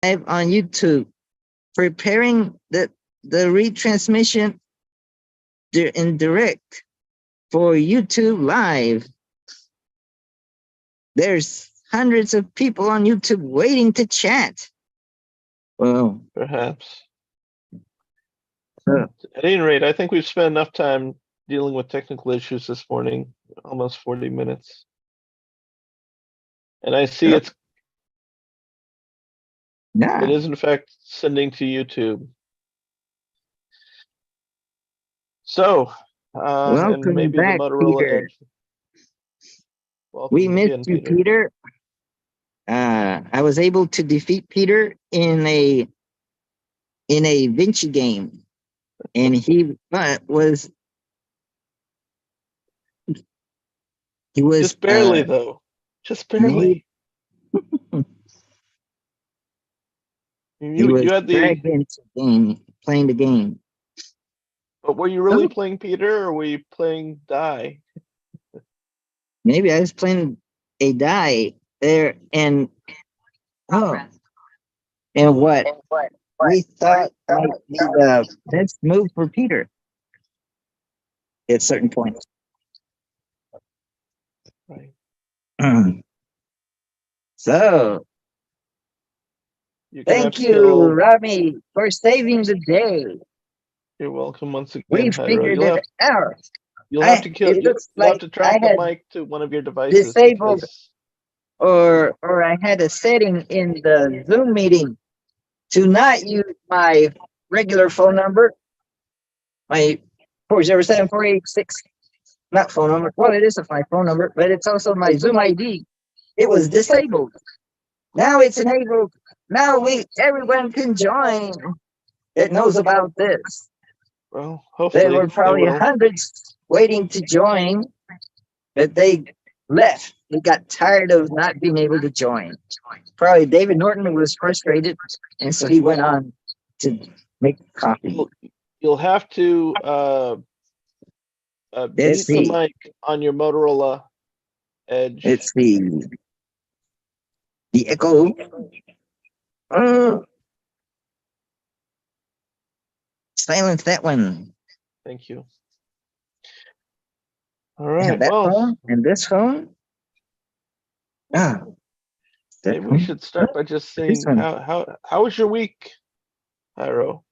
live on YouTube, preparing the retransmission in direct for YouTube Live. There's hundreds of people on YouTube waiting to chat. Well, perhaps. At any rate, I think we've spent enough time dealing with technical issues this morning, almost 40 minutes. And I see it is in fact sending to YouTube. So, and maybe back, the Motorola Peter. Edge. Welcome We missed again, you, Peter. I was able to defeat Peter in a Vinci game, and he was just barely though, just barely. You had the game, playing the game. But were you really playing Peter, or were you playing Die? Maybe I was playing a Die there, and and what we thought might be the best move for Peter at certain points. Right. So, thank you, Rami, for saving the day. You're welcome once again. We figured it out. You'll have to track the mic to one of your devices. Disabled, or I had a setting in the Zoom meeting to not use my regular phone number, my 407-486, not phone number. Well, it is my phone number, but it's also my Zoom ID. It was disabled. Now it's enabled. Now everyone can join. It knows about this. Well, hopefully there were probably hundreds waiting to join, but they left. They got tired of not being able to join. Probably David Norton was frustrated, and so he went on to make coffee. You'll have to mute the mic on your Motorola Edge. Let's see. The echo. Silence that one. Thank you. All right. That phone and this phone. Maybe we should start by just saying how was your week, Jairo?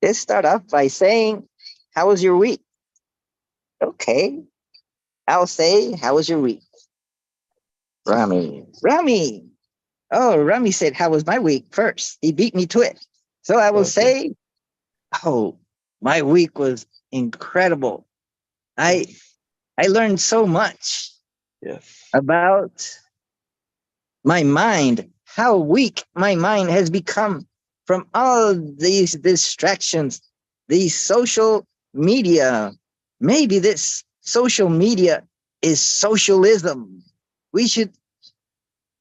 Let's start off by saying, how was your week? Okay. I'll say, how was your week? Rami. Oh, Rami said, how was my week first? He beat me to it. So I will say, my week was incredible. I learned so much about my mind, how weak my mind has become from all these distractions, these social media. Maybe this social media is socialism. We should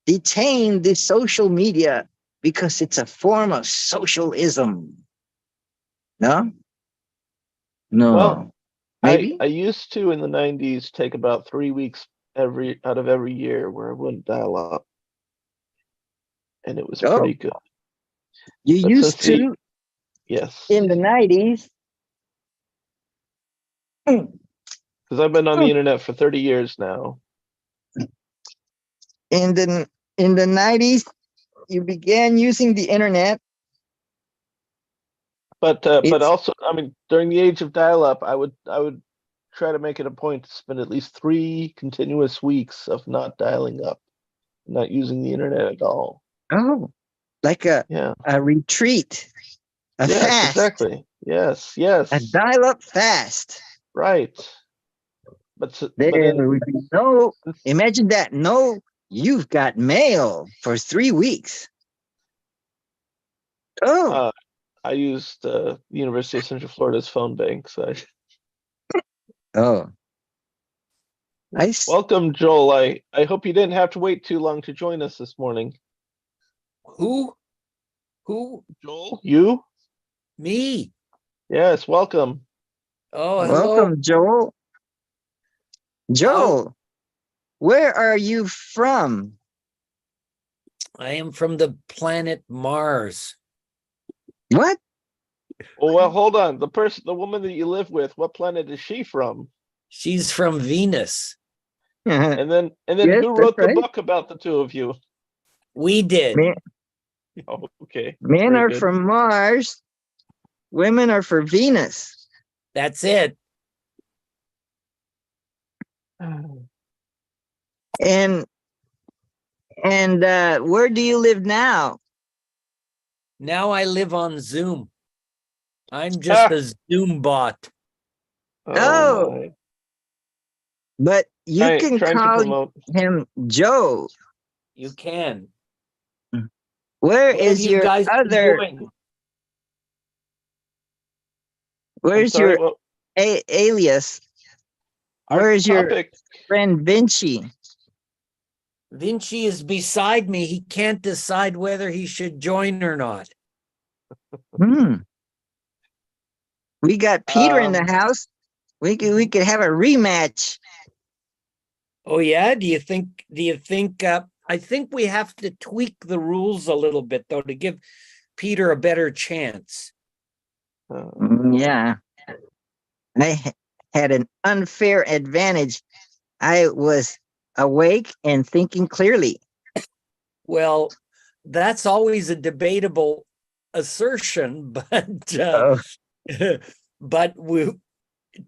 detain the social media because it's a form of socialism. No? Well, maybe? I used to in the 90s take about 3 weeks out of every year where I wouldn't dial up. And it was pretty good. You used to? Yes. In the 90s? Because I've been on the internet for 30 years now. In the 90s, you began using the internet. But also, I mean, during the age of dial-up, I would try to make it a point to spend at least 3 continuous weeks of not dialing up, not using the internet at all. Oh, like a retreat, a fast. Exactly. Yes. A dial-up fast. Right. But there would be no. Imagine that. No, you've got mail for 3 weeks. Oh. I used the University of Central Florida's phone bank. So welcome, Joel. I hope you didn't have to wait too long to join us this morning. Who? Joel, you? Me? Yes, welcome. Oh, hello. Welcome, Joel. Joel, where are you from? I am from the planet Mars. What? Oh, well, hold on. The woman that you live with, what planet is she from? She's from Venus. And then Yes, who that's wrote the right. book about the two of you? We did. Oh, okay. Men Very are good. from Mars. Women are for Venus. That's it. And where do you live now? Now I live on Zoom. I'm just a Zoom bot. Oh. My. But you can Trying to call promote. him Joe. You can. Where What have is you your guys been other? doing? Where's sorry, your alias? our Where's your topic? friend Vinci? Vinci is beside me. He can't decide whether he should join or not. We got Peter in the house. We could have a rematch. Oh yeah? Do you think I think we have to tweak the rules a little bit though to give Peter a better chance. Yeah. I had an unfair advantage. I was awake and thinking clearly. Well, that's always a debatable assertion, but but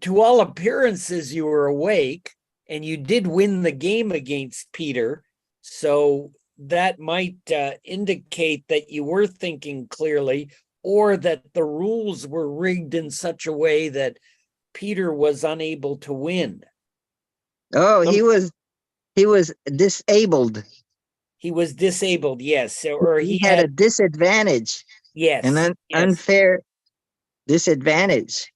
to all appearances, you were awake and you did win the game against Peter. So that might indicate that you were thinking clearly, or that the rules were rigged in such a way that Peter was unable to win. Oh, he was disabled. He was disabled, yes, or he had a disadvantage. Yes, an unfair disadvantage.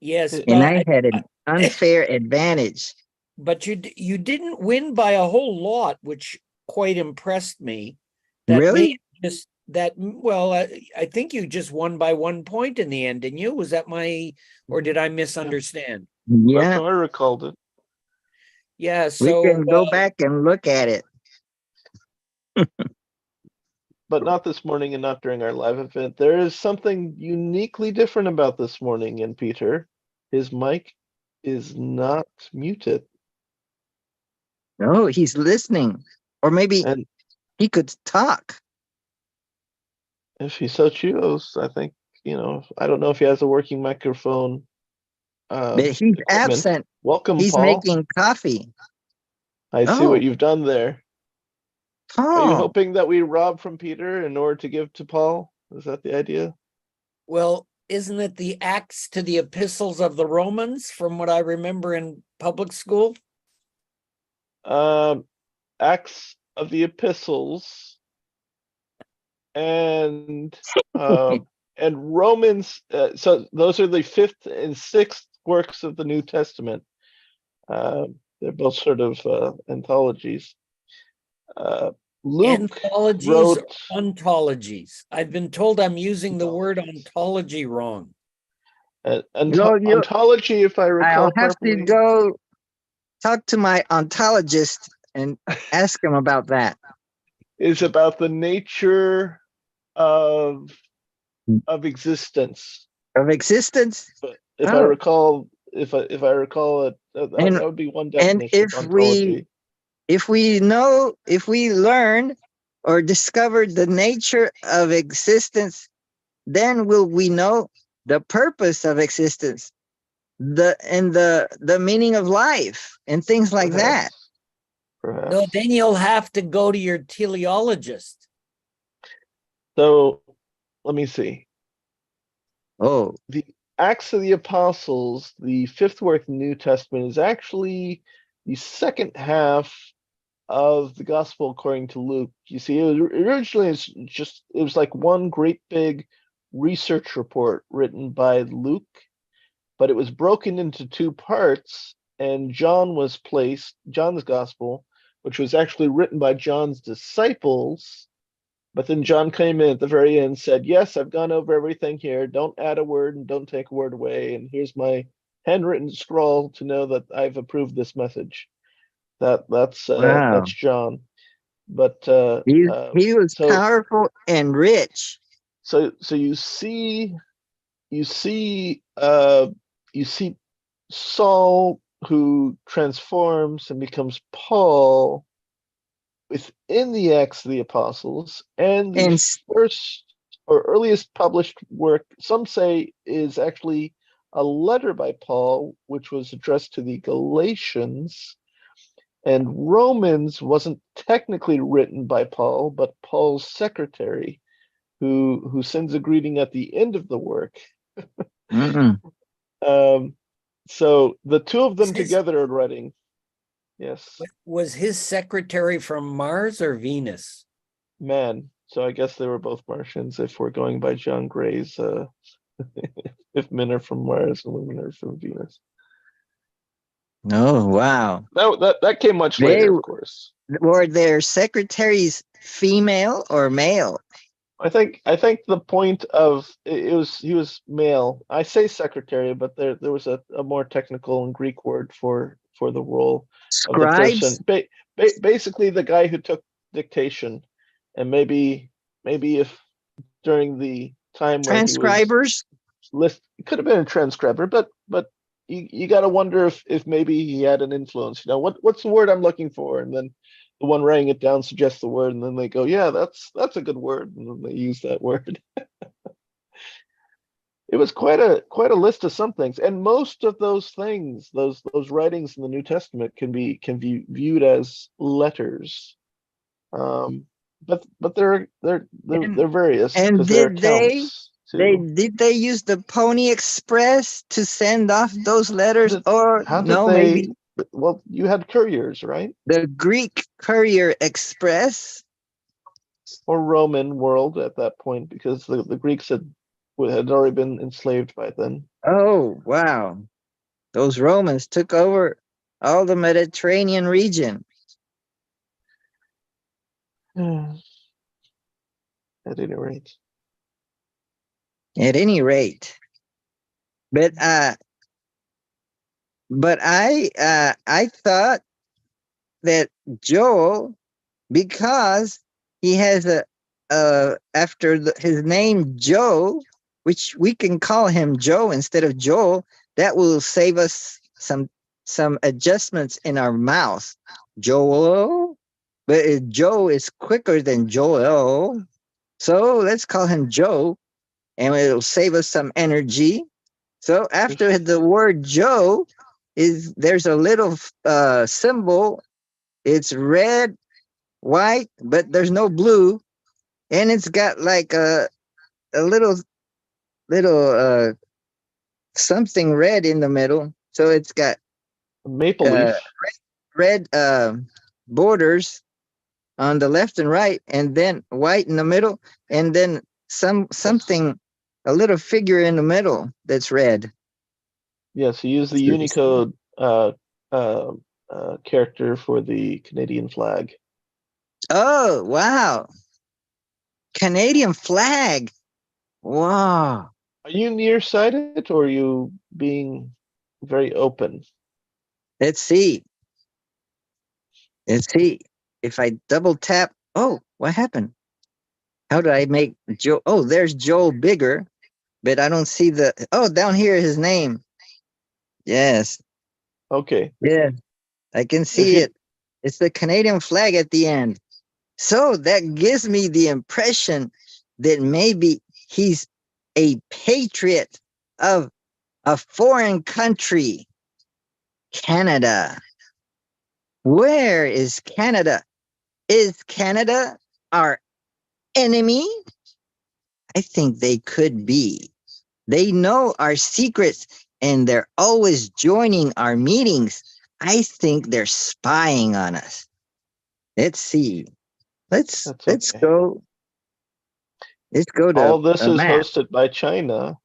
Yes, and I had an unfair advantage. But you didn't win by a whole lot, which quite impressed me. Really? I think you just won by 1 point in the end, didn't you? Was that or did I misunderstand? Yeah. That's how I recalled it. Yeah, so we can go back and look at it. But not this morning and not during our live event. There is something uniquely different about this morning in Peter. His mic is not muted. No, he's listening. Or maybe he could talk. If he so chooses, I think, I don't know if he has a working microphone. But he's absent. Welcome, he's Paul. Making coffee. I see what you've done there. Paul. Are you hoping that we rob from Peter in order to give to Paul? Is that the idea? Well, isn't it the Acts to the Epistles of the Romans, from what I remember in public school? Acts of the Epistles and Romans. So those are the 5th and 6th works of the New Testament. They're both sort of anthologies. Luke anthologies wrote ontologies. I've been told I'm using the word ontology wrong. Ontology, if I recall I'll have properly, to go talk to my ontologist and ask him about that. Is about the nature of existence. Of existence. But if I recall, if I recall it, that would be one definition of ontology. If we learn or discover the nature of existence, then will we know the purpose of existence, the meaning of life, and things like that. Perhaps. No, then you'll have to go to your teleologist. So let me see. Oh, the Acts of the Apostles, the 5th work of the New Testament, is actually the second half of the Gospel according to Luke. You see, it was like one great big research report written by Luke, but it was broken into 2 parts, and John's Gospel, which was actually written by John's disciples. But then John came in at the very end and said, yes, I've gone over everything here. Don't add a word and don't take a word away. And here's my handwritten scroll to know that I've approved this message. That's John. But he was so powerful and rich. so you see Saul, who transforms and becomes Paul within the Acts of the Apostles, and the And first or earliest published work, some say, is actually a letter by Paul, which was addressed to the Galatians. And Romans wasn't technically written by Paul, but Paul's secretary, who sends a greeting at the end of the work. So the two of them together are writing. Yes. Was his secretary from Mars or Venus? Man. So I guess they were both Martians if we're going by John Gray's if men are from Mars and women are from Venus. Oh, wow. That came much later, of course. Were their secretaries female or male? I think the point of he was male. I say secretary, but there was a more technical and Greek word for the role of the person. Basically, the guy who took dictation, and maybe if during the time when transcribers, it could have been a transcriber, but you got to wonder if maybe he had an influence. What's the word I'm looking for, and then the one writing it down suggests the word, and then they go, yeah, that's a good word, and then they use that word. It was quite a list of some things, and most of those things, those writings in the New Testament can be viewed as letters, but they're various. And did they use the Pony Express to send off those letters, or no? Maybe. Well, you had couriers, right? The Greek Courier Express, or Roman world at that point, because the Greeks had already been enslaved by then. Oh, wow. Those Romans took over all the Mediterranean region. At any rate. At any rate. But I thought that Joel, because he has after his name Joe, which we can call him Joe instead of Joel, that will save us some adjustments in our mouth. Joel, but Joe is quicker than Joel, so let's call him Joe, and it'll save us some energy. So after the word Joe there's a little symbol. It's red, white, but there's no blue, and it's got like a little something red in the middle. So it's got maple leaf, red borders on the left and right, and then white in the middle, and then something, a little figure in the middle that's red. Yes, he used the Unicode character for the Canadian flag. Oh, wow. Canadian flag. Wow. Are you nearsighted, or are you being very open? Let's see. If I double tap. Oh, what happened? How do I make Joe? Oh, there's Joel bigger, but I don't see down here his name. Yes. Okay. Yeah, I can see it. It's the Canadian flag at the end. So that gives me the impression that maybe he's a patriot of a foreign country, Canada. Where is Canada? Is Canada our enemy? I think they could be. They know our secrets and they're always joining our meetings. I think they're spying on us. Let's see. Let's go. Let's go to all this is map. hosted by China.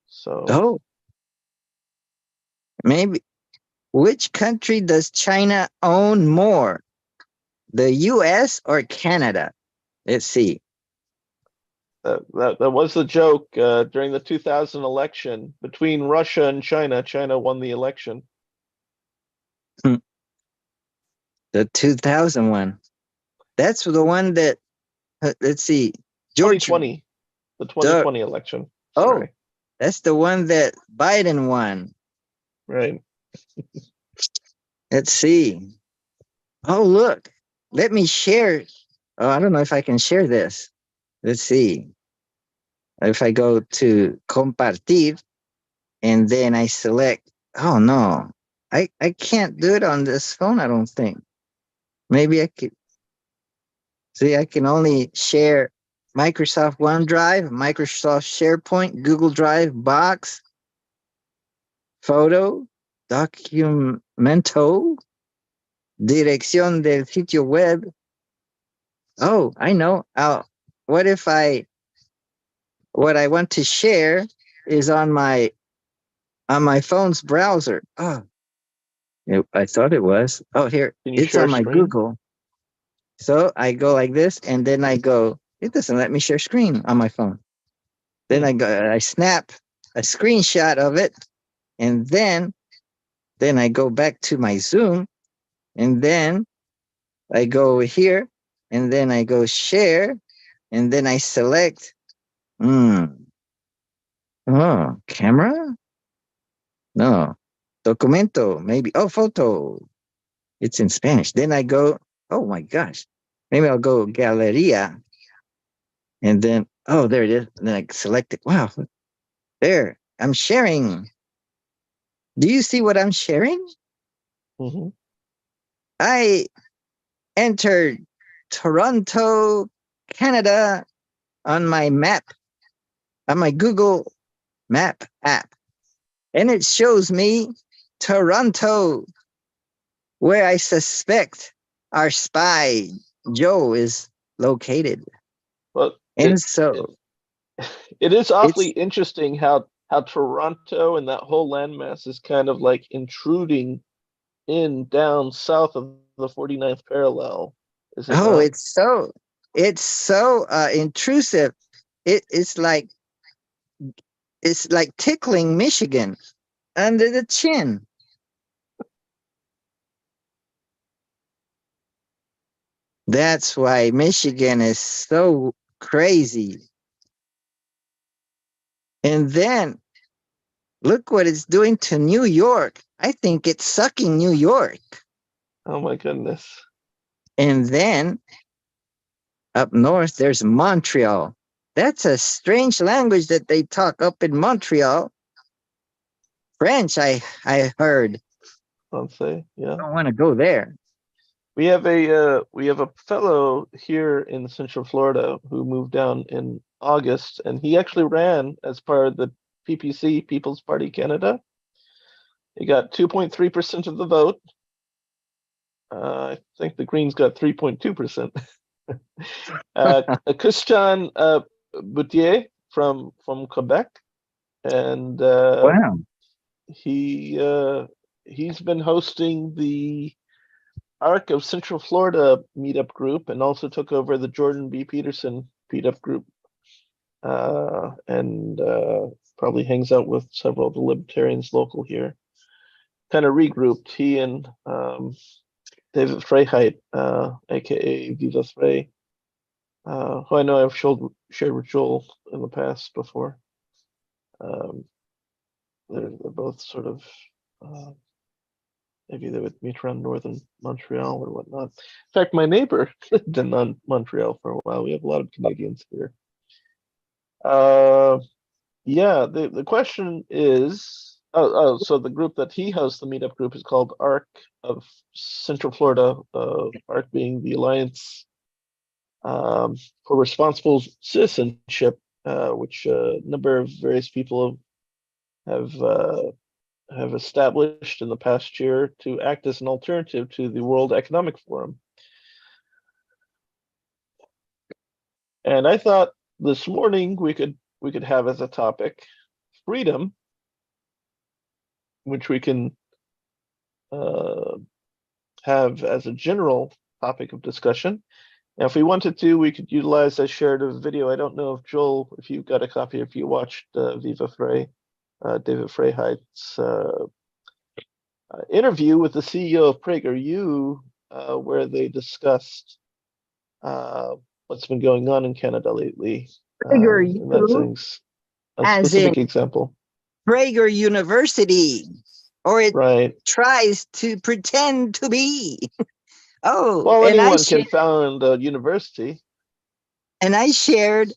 So maybe which country does China own more? The US or Canada? Let's see. That was the joke during the 2000 election between Russia and China. China won the election. The 2001. That's the one that, let's see, George. 2020, the 2020 election. Oh, Sorry. that's the one that Biden won. Right. Let's see. Oh, look, let me share. Oh, I don't know if I can share this. Let's see. If I go to compartir and then I select, oh no, I can't do it on this phone, I don't think. Maybe I could. See, I can only share Microsoft OneDrive, Microsoft SharePoint, Google Drive, Box, Photo, Documento, Dirección del sitio web. Oh, I know. What if what I want to share is on my phone's browser? Oh, I thought it was. Oh, here, it's on my screen? Google. So I go like this, and then I go, it doesn't let me share screen on my phone. Then I snap a screenshot of it, and then I go back to my Zoom, and then I go over here, and then I go share, and then I select, camera? No. Documento, maybe. Oh, photo. It's in Spanish. Then I go, oh my gosh. Maybe I'll go Galeria. And then, oh, there it is. And then I select it. Wow. There. I'm sharing. Do you see what I'm sharing? Mm-hmm. I entered Toronto, Canada on my map, on my Google Map app. And it shows me Toronto, where I suspect our spy, Joe, is located. Well, and it is awfully interesting how Toronto and that whole landmass is kind of like intruding in down south of the 49th parallel. Is it not? It's so intrusive. It's like tickling Michigan under the chin. That's why Michigan is so crazy. And then look what it's doing to New York. I think it's sucking New York. Oh my goodness. And then up north, there's Montreal. That's a strange language that they talk up in Montreal. French, I heard. I'll say, yeah. I don't want to go there. We have a fellow here in Central Florida who moved down in August, and he actually ran as part of the PPC, People's Party Canada. He got 2.3% of the vote. I think the Greens got 3.2%. Christian Boutier from Quebec, and wow, he's been hosting the Arc of Central Florida meetup group, and also took over the Jordan B. Peterson meetup group, and probably hangs out with several of the libertarians local here. Kind of regrouped. He and David Freiheit, aka Viva Frei, who I know I've shared with Joel in the past before. They're both sort of maybe they would meet around northern Montreal or whatnot. In fact, my neighbor lived in Montreal for a while. We have a lot of Canadians here. Yeah, the question is, so the group that he hosts, the meetup group, is called Arc of Central Florida, Arc being the Alliance for Responsible Citizenship, which a number of various people have established in the past year to act as an alternative to the World Economic Forum. And I thought this morning we could have as a topic freedom, which we can have as a general topic of discussion. Now, if we wanted to, we could utilize, I shared a video. I don't know if Joel, if you got a copy, if you watched Viva Frei, David Freiheit's interview with the CEO of PragerU, where they discussed what's been going on in Canada lately. And that's a specific example. Prager University, or it right. tries to pretend to be. Oh, well, anyone can found a university. And I shared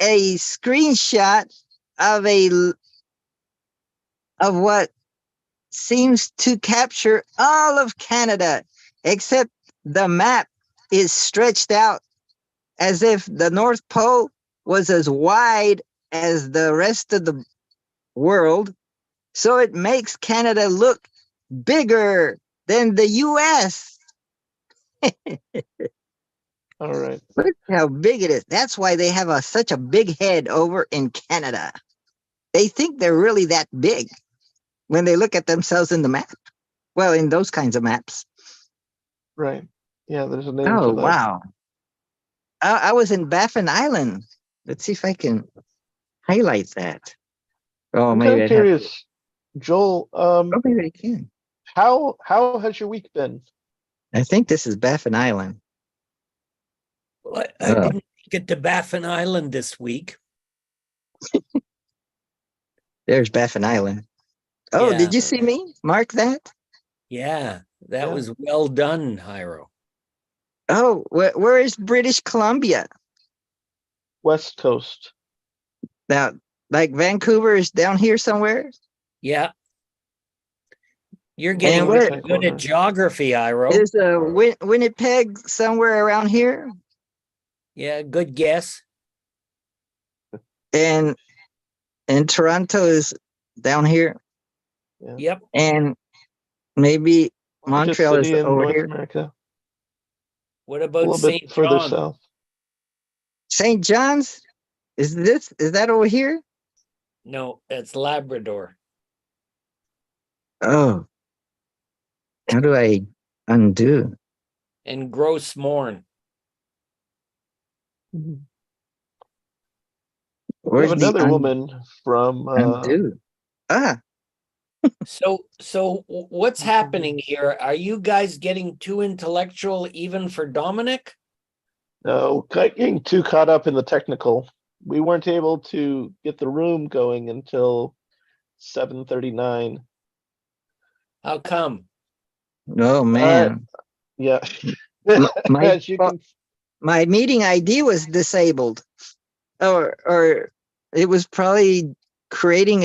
a screenshot of what seems to capture all of Canada, except the map is stretched out as if the North Pole was as wide as the rest of the world. So it makes Canada look bigger than the US. All right. Look how big it is. That's why they have such a big head over in Canada. They think they're really that big when they look at themselves in the map. Well, in those kinds of maps. Right. Yeah, there's a name for that. Oh, wow. I was in Baffin Island. Let's see if I can highlight that. Oh, I'm maybe kind of curious, Joel. Maybe I can. How has your week been? I think this is Baffin Island. Well, I didn't get to Baffin Island this week. There's Baffin Island. Oh, yeah. Did you see me mark that? Yeah, that was well done, Jairo. Oh, where is British Columbia? West Coast. Now, like Vancouver is down here somewhere? Yeah. You're getting really good at geography, Jairo. Is Winnipeg somewhere around here? Yeah, good guess. And Toronto is down here. Yeah. Yep. And maybe Montreal is over North here. America. What about St. John? Further south. St. John's? Is that over here? No, it's Labrador. Oh. How do I undo? And Gross Mourne. We have another woman from undo. So what's happening here? Are you guys getting too intellectual even for Dominic? No, getting too caught up in the technical. We weren't able to get the room going until 7:39. How come? Oh man. Yeah. My meeting ID was disabled. Or it was probably creating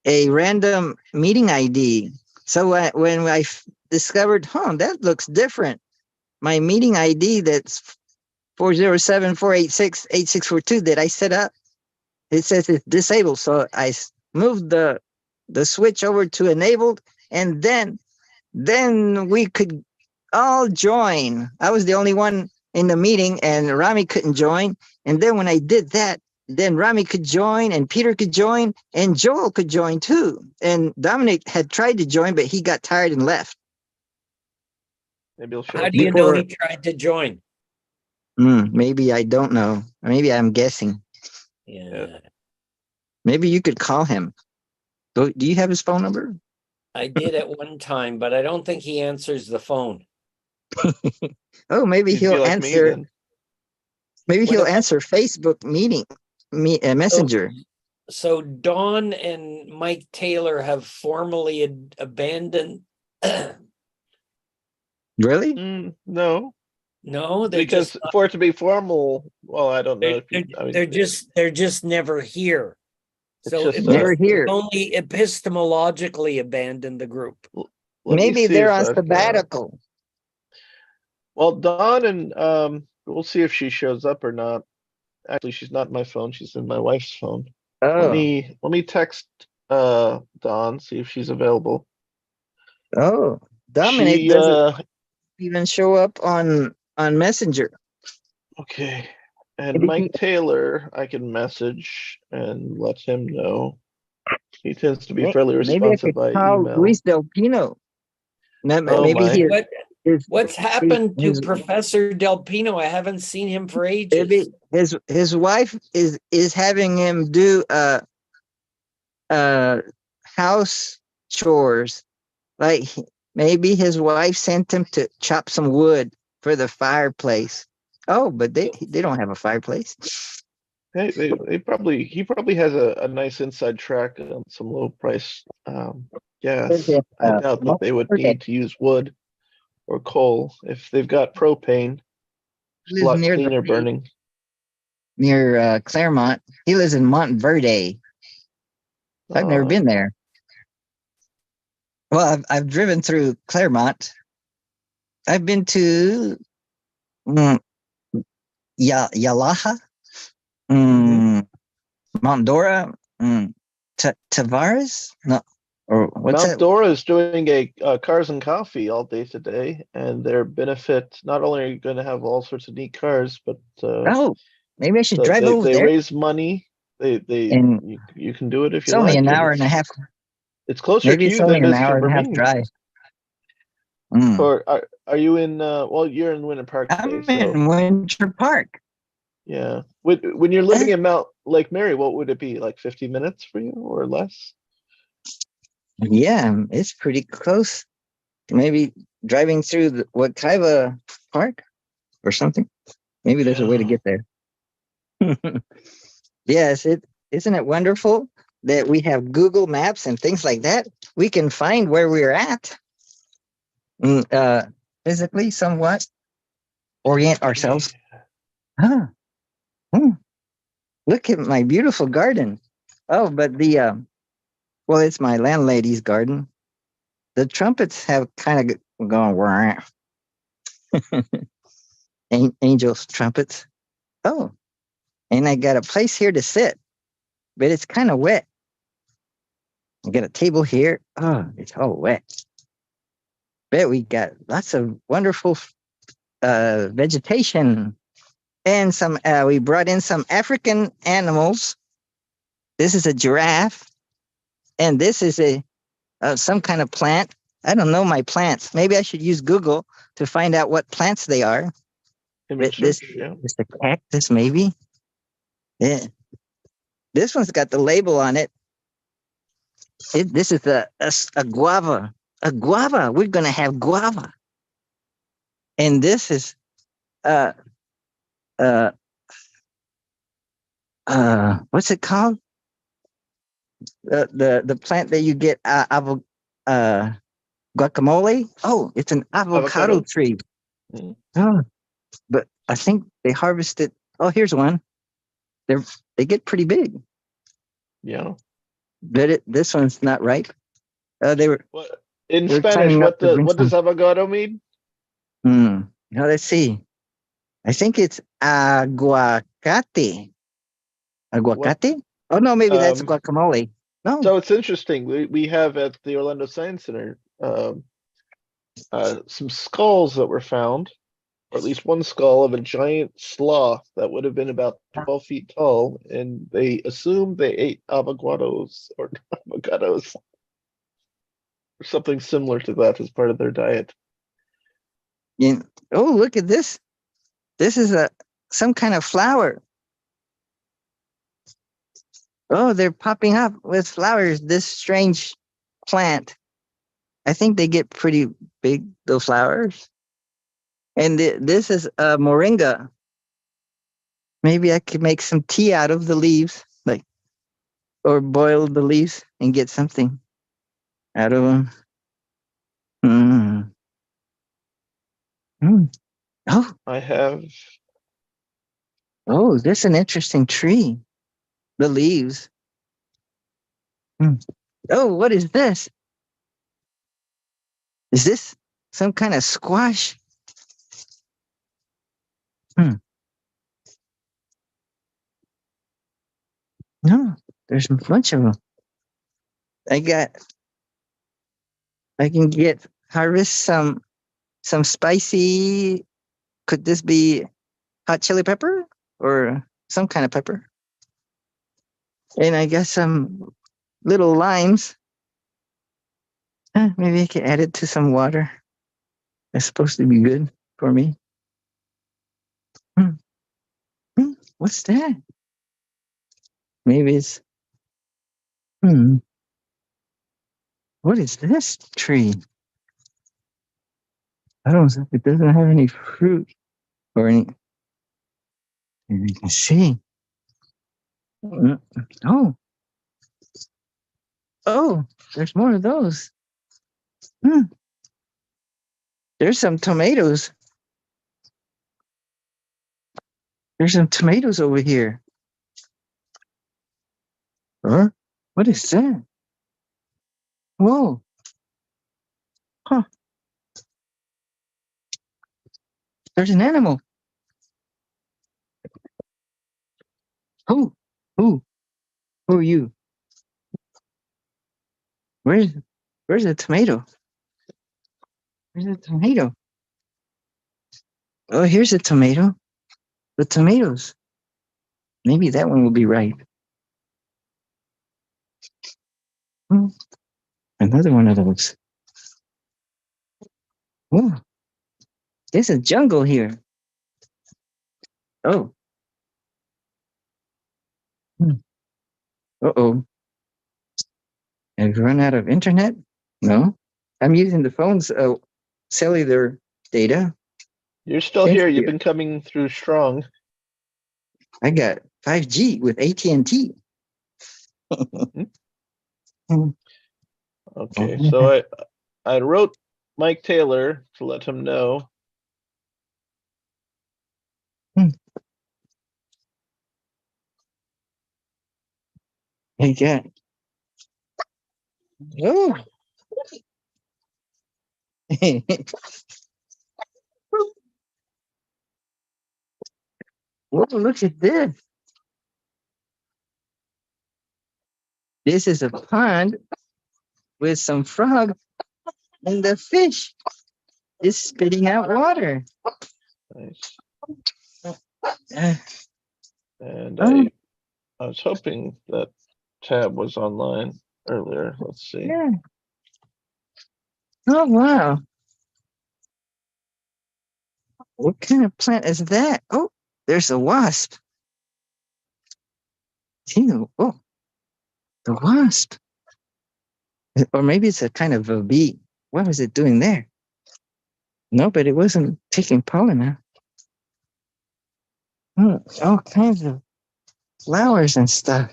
a random meeting ID. So when I discovered, that looks different. My meeting ID that's 407-486-8642 that I set up, it says it's disabled. So I moved the switch over to enabled, and then we could all join. I was the only one in the meeting, and Rami couldn't join. And then when I did that, then Rami could join, and Peter could join, and Joel could join too. And Dominic had tried to join, but he got tired and left. Maybe How do you know he tried to join? Maybe I don't know. Maybe I'm guessing. Yeah. Maybe you could call him. Do you have his phone number? I did at one time, but I don't think he answers the phone. Oh, maybe he'll answer. Maybe he'll answer Facebook Messenger. So Dawn and Mike Taylor have formally abandoned. Really? No. No, because for it to be formal, well, I don't know. They're just never here. So never here. Only epistemologically abandoned the group. Maybe they're on sabbatical. Well, Dawn and we'll see if she shows up or not. Actually, she's not in my phone. She's in my wife's phone. Oh. Let me text Dawn, see if she's available. Oh, Dominic doesn't even show up on Messenger. Okay. And Mike Taylor, I can message and let him know. He tends to be fairly responsive by email. Luis Del Pino. Maybe what's happened to Professor Del Pino? I haven't seen him for ages. Maybe his wife is having him do house chores. Like maybe his wife sent him to chop some wood for the fireplace. Oh, but they don't have a fireplace. He probably has a nice inside track on some low price gas. I doubt that they would need to use wood or coal if they've got propane. It's a Lives lot near cleaner burning. near Claremont. He lives in Montverde. I've never been there. Well, I've driven through Claremont. I've been to Yalaha, Mount Dora, Tavares. No, or what's Mount that? Dora is doing a cars and coffee all day today, and their benefit not only are you going to have all sorts of neat cars, but Oh, maybe I should drive over they there. raise money. And You can do it if it's you only like. an hour and a half. It's closer Maybe to it's you only than it an is to hour and a half Vermingen. drive. Or are you in? Well, you're in Winter Park today, I'm in Winter Park. Yeah. When you're living in Lake Mary, what would it be, like 50 minutes for you or less? Yeah, it's pretty close. Maybe driving through the Wekiva Park or something. Maybe there's a way to get there. Yes, isn't it wonderful that we have Google Maps and things like that? We can find where we're at, physically, somewhat, orient ourselves. Huh. Look at my beautiful garden. Oh, but well, it's my landlady's garden. The trumpets have kind of gone angels trumpets. Oh, and I got a place here to sit, but it's kind of wet. I got a table here. Oh, it's all wet. Bet we got lots of wonderful vegetation and some. We brought in some African animals. This is a giraffe, and this is a some kind of plant. I don't know my plants. Maybe I should use Google to find out what plants they are. This is a cactus, maybe. Yeah. This one's got the label on it. This is a guava. A guava. We're gonna have guava. And this is uh what's it called? The plant that you get guacamole. Oh, it's an avocado tree. Oh, but I think they harvested. Oh, here's one. They get pretty big. Yeah. But this one's not ripe. They were in Spanish. What does avocado mean? Now let's see. I think it's aguacate. Aguacate? Oh no, maybe that's guacamole. No. So it's interesting. We have at the Orlando Science Center some skulls that were found, or at least one skull of a giant sloth that would have been about 12 feet tall, and they assumed they ate avocados or something similar to that as part of their diet. Yeah. Oh, look at this. This is some kind of flower. Oh, they're popping up with flowers. This strange plant. I think they get pretty big, those flowers. And this is a moringa. Maybe I could make some tea out of the leaves, or boil the leaves and get something out of them. Oh, I have. Oh, this is an interesting tree. The leaves. Oh, what is this? Is this some kind of squash? No, there's a bunch of them. I can harvest some spicy. Could this be hot chili pepper or some kind of pepper? And I got some little limes. Maybe I can add it to some water. It's supposed to be good for me. What's that? Maybe it's. What is this tree? I don't. It doesn't have any fruit or any. You can see. Oh, oh, there's more of those. There's some tomatoes. There's some tomatoes over here. Huh? What is that? Whoa. Huh. There's an animal. Who? Who? Who are you? Where's the tomato? Where's the tomato? Oh, here's a tomato. The tomatoes. Maybe that one will be ripe. Another one of those. Oh, there's a jungle here. Oh. Uh-oh. Have you run out of internet? No. I'm using the phone's cellular data. You're still here. You've been coming through strong. I got 5G with AT&T. Okay, so I wrote Mike Taylor to let him know. Hey, Jack. Oh. Whoa, look at this. This is a pond with some frog, and the fish is spitting out water. Nice. Uh, And I was hoping that Tab was online earlier. Let's see. Yeah. Oh, wow. What kind of plant is that? Oh, there's a wasp. Ew, oh, the wasp. Or maybe it's a kind of a bee. What was it doing there? No, but it wasn't taking pollen out. All kinds of flowers and stuff.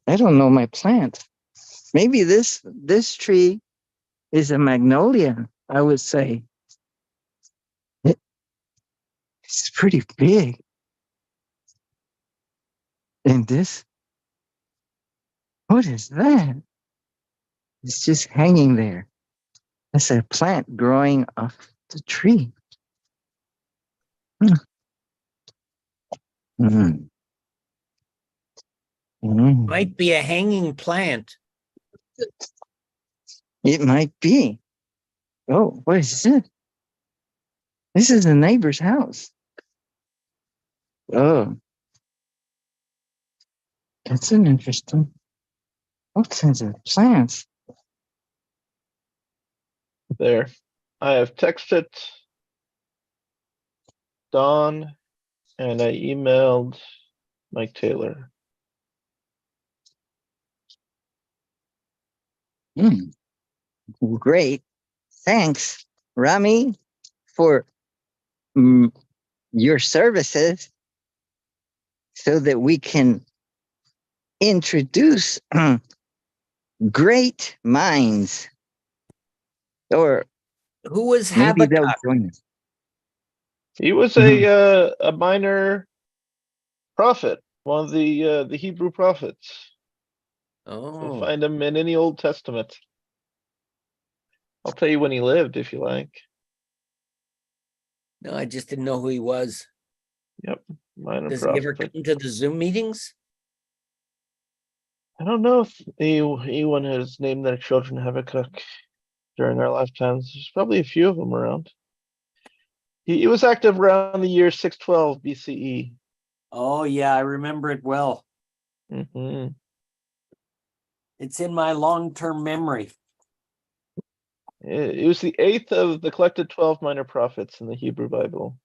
I don't know my plant. Maybe this tree is a magnolia, I would say. It's pretty big. And this, what is that? It's just hanging there. That's a plant growing off the tree. Might be a hanging plant. It might be. Oh, what is this? This is a neighbor's house. Oh, that's an interesting. What kinds of plants? There. I have texted Don and I emailed Mike Taylor. Great. Thanks, Rami, for your services so that we can introduce great minds. Or who was maybe Habakkuk? they'll join us. He was a minor prophet, one of the Hebrew prophets. Oh, You'll find him in any Old Testament. I'll tell you when he lived if you like. No, I just didn't know who he was. Yep, minor Does prophet. he ever come to the Zoom meetings? I don't know if anyone has named their children Habakkuk during our lifetimes. There's probably a few of them around. He was active around the year 612 BCE. Oh, yeah, I remember it well. Mm-hmm. It's in my long-term memory. It was the 8th of the collected 12 minor prophets in the Hebrew Bible.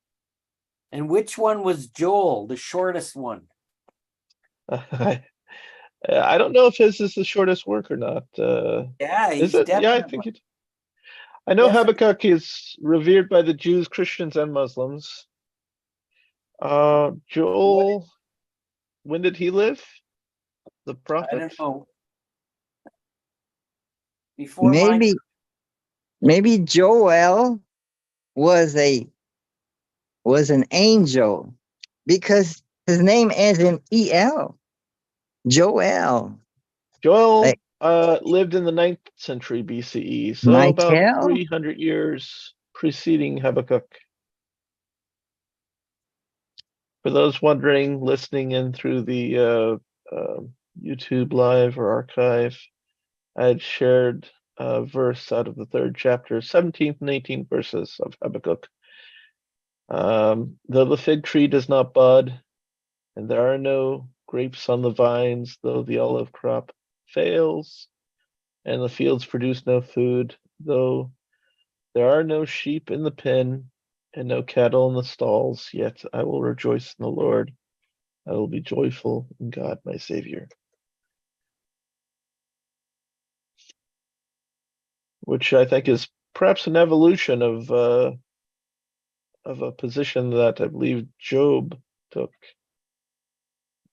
And which one was Joel, the shortest one? I don't know if his is the shortest work or not. Yeah, is he's it? definitely. Yeah, I think it. I know Habakkuk is revered by the Jews, Christians, and Muslims. Joel, when did he live? The prophet? I don't know. Before maybe Joel was an angel because his name ends in EL. Joel. Joel lived in the 9th century BCE, so about 300 years preceding Habakkuk. For those wondering, listening in through the YouTube live or archive, I had shared a verse out of the 3rd chapter, 17th and 18th verses of Habakkuk. Though the fig tree does not bud, and there are no grapes on the vines, though the olive crop fails, and the fields produce no food, though there are no sheep in the pen, and no cattle in the stalls, yet I will rejoice in the Lord. I will be joyful in God, my Savior. Which I think is perhaps an evolution of a position that I believe Job took,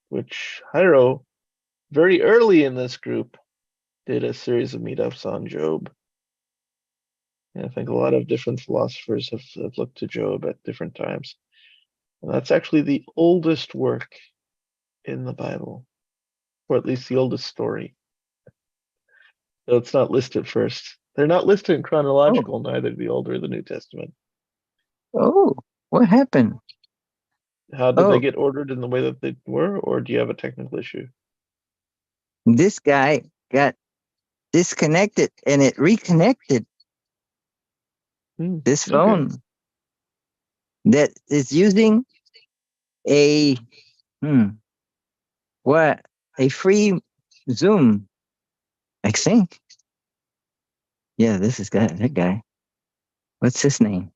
which Hiro, very early in this group, did a series of meetups on Job. And I think a lot of different philosophers have looked to Job at different times. And that's actually the oldest work in the Bible, or at least the oldest story. So it's not listed first. They're not listed in chronological, neither the Old or the New Testament. Oh, what happened? How did they get ordered in the way that they were, or do you have a technical issue? This guy got disconnected and it reconnected. This phone that is using a free Zoom, I think. Yeah, this is that guy. What's his name?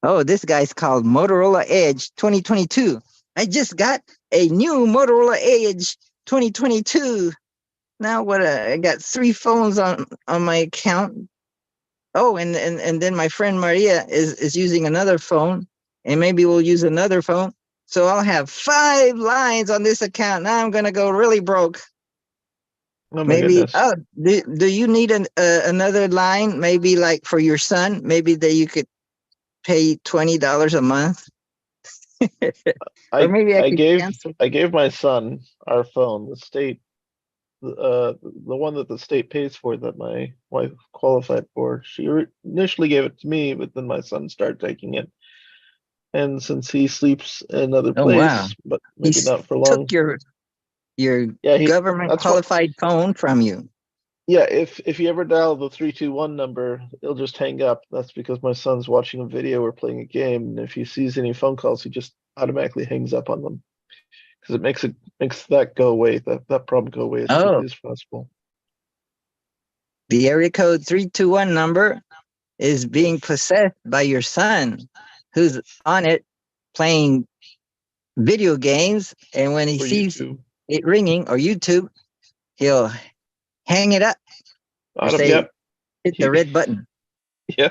Oh, this guy's called Motorola Edge 2022. I just got a new Motorola Edge 2022. Now I got 3 phones on my account. Oh, and then my friend Maria is using another phone, and maybe we'll use another phone. So I'll have 5 lines on this account. Now I'm gonna go really broke. Oh my goodness. Do you need another line? Maybe like for your son, maybe that you could pay $20 a month. Or maybe I gave my son our phone, the state, the one that the state pays for that my wife qualified for. She initially gave it to me, but then my son started taking it. And since he sleeps in another place, but maybe not for long. Took your government qualified phone from you. Yeah, if you ever dial the 321 number, it'll just hang up. That's because my son's watching a video or playing a game, and if he sees any phone calls, he just automatically hangs up on them because it makes that go away, that problem go away as quickly as possible. The area code 321 number is being possessed by your son, who's on it playing video games, and when he sees it ringing or YouTube, he'll hang it up or say, hit the red button. Yeah.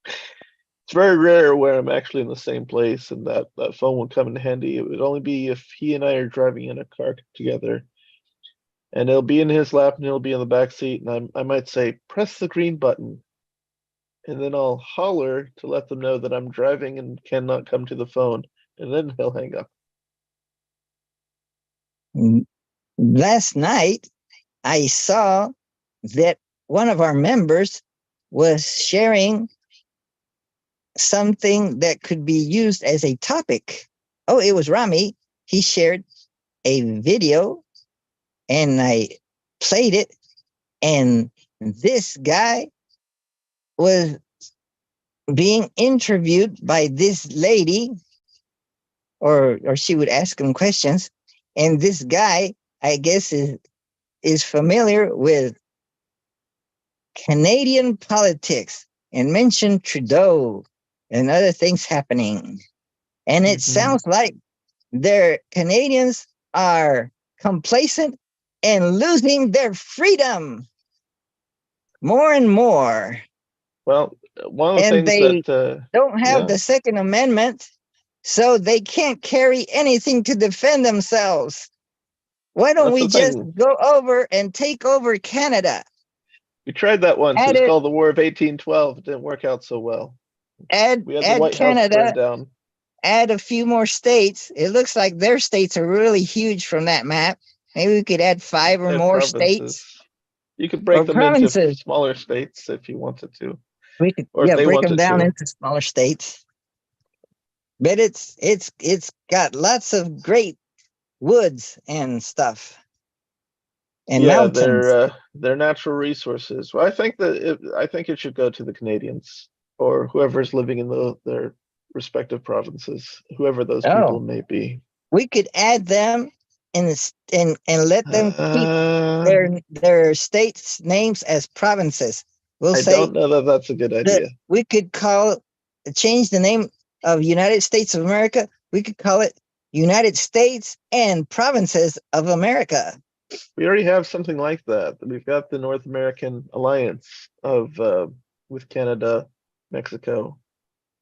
It's very rare where I'm actually in the same place and that phone would come in handy. It would only be if he and I are driving in a car together. And it'll be in his lap and he'll be in the back seat. And I might say, press the green button. And then I'll holler to let them know that I'm driving and cannot come to the phone. And then he'll hang up. Last night, I saw that one of our members was sharing something that could be used as a topic. Oh, it was Rami. He shared a video and I played it. And this guy was being interviewed by this lady, or she would ask him questions. And this guy, I guess, is familiar with Canadian politics and mentioned Trudeau and other things happening. And it sounds like their Canadians are complacent and losing their freedom more and more. Well, one of the and things they that don't have yeah. the Second Amendment, so they can't carry anything to defend themselves. Why don't That's we the just thing. go over and take over Canada? We tried that once. It Add was it, called the War of 1812. It didn't work out so well. We had the add White House burned Canada, down. add a few more states. It looks like their states are really huge from that map. Maybe we could add 5 or They have more provinces. states You could or break them into provinces. smaller states if you wanted to, We could, or if they break them wanted down to. into smaller states. But it's got lots of great woods and stuff and Yeah, mountains. they're natural resources. Well, I think it should go to the Canadians or whoever's living in their respective provinces, whoever those people Oh, may be. we could add them and let them keep Uh, their states names as provinces. We'll I say don't know that that's a good that idea. we could change the name of United States of America. We could call it United States and Provinces of America. We already have something like that. We've got the North American Alliance of with Canada, Mexico,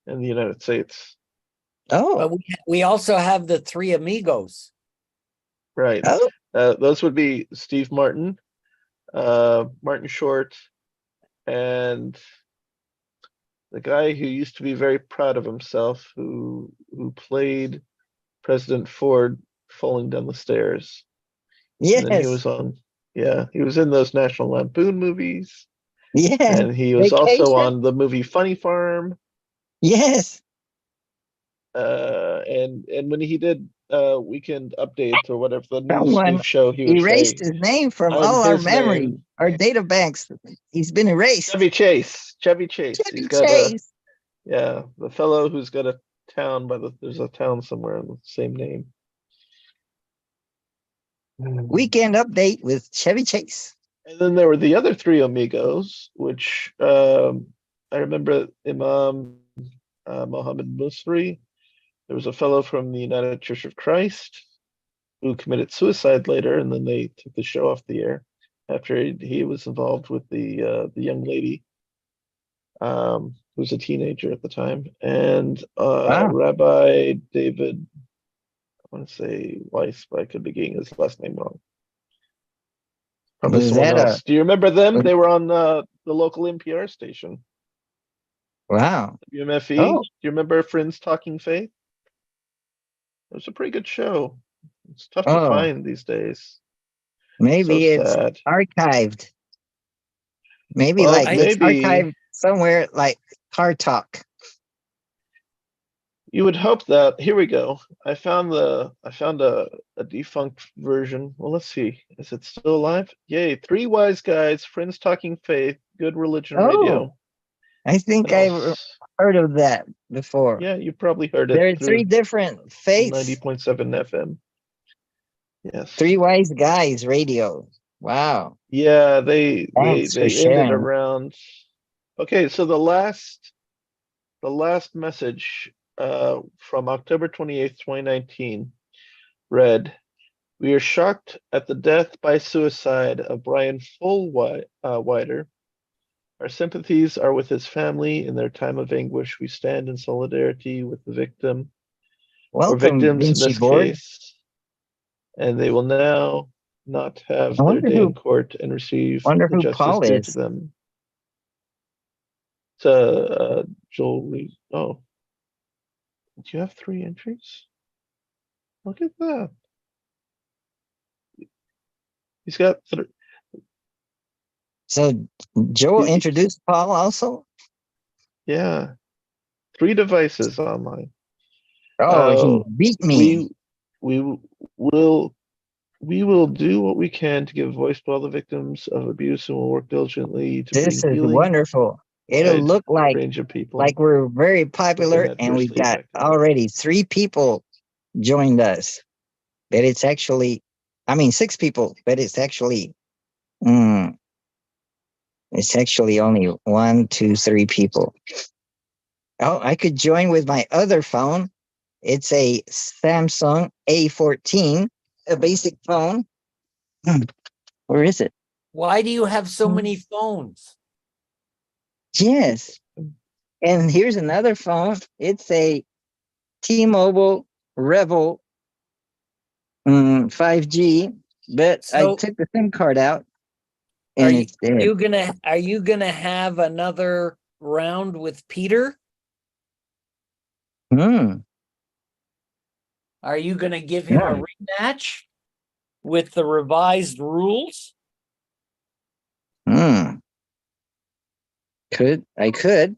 and the United States. Oh, But we also have the Three Amigos. Right. oh, Those would be Steve Martin, Martin Short, and the guy who used to be very proud of himself, who played President Ford falling down the stairs. And then he yes, was he was in those National Lampoon movies. yes. And he was also Vacation, on the movie Funny Farm. yes. And when he did Weekend Update or whatever the Someone news show, he would erased say, his name from "I'm all our his memory, man." our data banks. He's been erased. Chevy Chase. Chevy Chase. Chevy He's got Chase. the fellow who's got a town there's a town somewhere in the same name. Weekend Update with Chevy Chase. And then there were the other three amigos, which I remember Imam Mohammed Musri. There was a fellow from the United Church of Christ who committed suicide later, and then they took the show off the air after he was involved with the young lady who was a teenager at the time, and Wow. Rabbi David, I want to say Weiss, but I could be getting his last name wrong. Probably Was someone that else. Do you remember them? was- They were on the local NPR station, wow. WMFE. Oh, Do you remember Friends Talking Faith? It was a pretty good show. It's tough to oh, find these days. maybe So it's sad. archived. Maybe Well, like it's maybe archived somewhere like Car Talk. you would hope that. Here we go. I found a defunct version. Well, let's see. Is it still alive? Yay! Three Wise Guys, Friends Talking Faith, Good Religion Oh, Radio. I think What I've else? heard of that before. Yeah, you probably heard There it are three through different faiths. 90.7 FM. Yes. Three Wise Guys radio. Wow. Yeah, they Thanks for ended sharing. around. Okay, so the last message from October 28th, 2019 read, "We are shocked at the death by suicide of Brian Fullwider. Our sympathies are with his family in their time of anguish. We stand in solidarity with the victim or Welcome, victims in Vinci this Board. case, and they will now not have I their wonder day in court and receive the justice Paul due to is. them." So, Joel, do you have 3 entries? Look at that. He's got 3. So Joel He- introduced Paul also. Yeah, 3 devices online. Oh, he beat me. We will do what we can to give voice to all the victims of abuse, and will work diligently to This bring is healing wonderful. It'll wide look range of people like we're very who've been popular, and we've adversely got affected. already 3 people joined us. But it's actually, 6 people, but it's actually, it's actually only 1, 2, 3 people. Oh, I could join with my other phone. It's a Samsung A14, a basic phone. Where is it? Why do you have so many phones? Yes. And here's another phone. It's a T-Mobile Revel 5G, but I So took the SIM card out are and you it's dead. are you gonna have another round with Peter? Hmm. Are you gonna give him a rematch with the revised rules? Hmm. I could.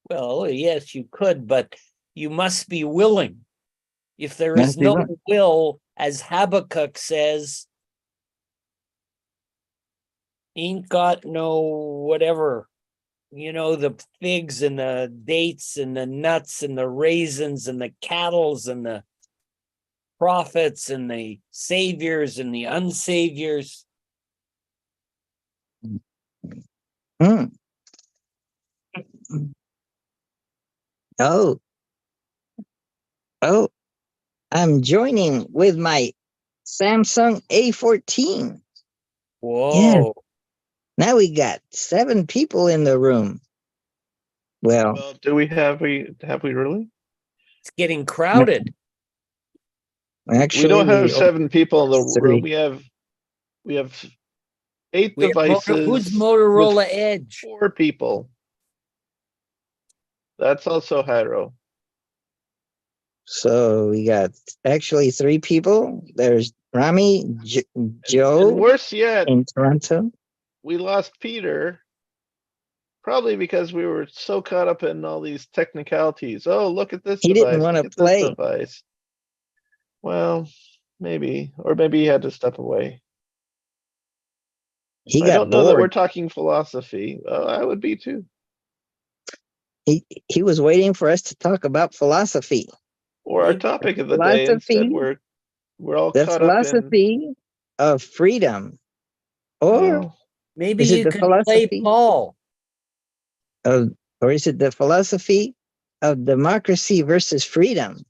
Well, yes, you could, but you must be willing. If there Must is be no willing. will, as Habakkuk says, ain't got no whatever, the figs and the dates and the nuts and the raisins and the cattles and the prophets and the saviors and the unsaviors. Hmm. Oh, oh, I'm joining with my Samsung A14. Yeah. Whoa. Now we got 7 people in the room. Well, Well, do we have we really? It's getting crowded. actually, We don't have 7 people in the 3. room. We have 8 devices. Who's Motorola Edge? 4 people. That's also Hyro. So we got actually 3 people. There's Rami, Joe, And worse yet, in Toronto. we lost Peter. Probably because we were so caught up in all these technicalities. Oh, look at this He didn't device. want to Look at this play. device. Well, maybe. Or maybe he had to step away. He I got don't know that we're bored. talking philosophy. I would be too. He was waiting for us to talk about philosophy. Or our topic of the day. Instead, we're all The caught up in. philosophy of freedom. Or Well, Maybe is it you the could play philosophy Paul. of, or is it the philosophy of democracy versus freedom?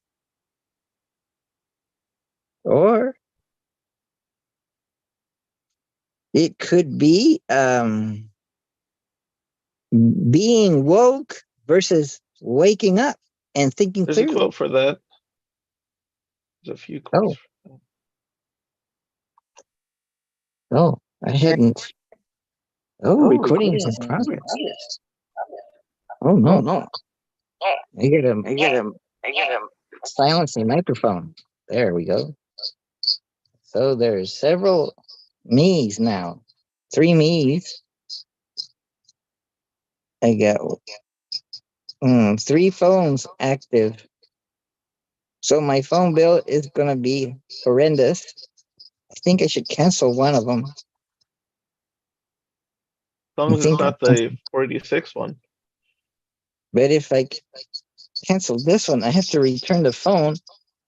Or it could be being woke versus waking up and thinking there's a clearly. quote for that. There's a few quotes. Oh, I hadn't. Oh, recording is in progress. Oh no. I get him. Silence the microphone. There we go. So there's several me's now. 3 me's. I got 3 phones active. So my phone bill is gonna be horrendous. I think I should cancel one of them. As long as it's not the 486 one. But if I cancel this one, I have to return the phone.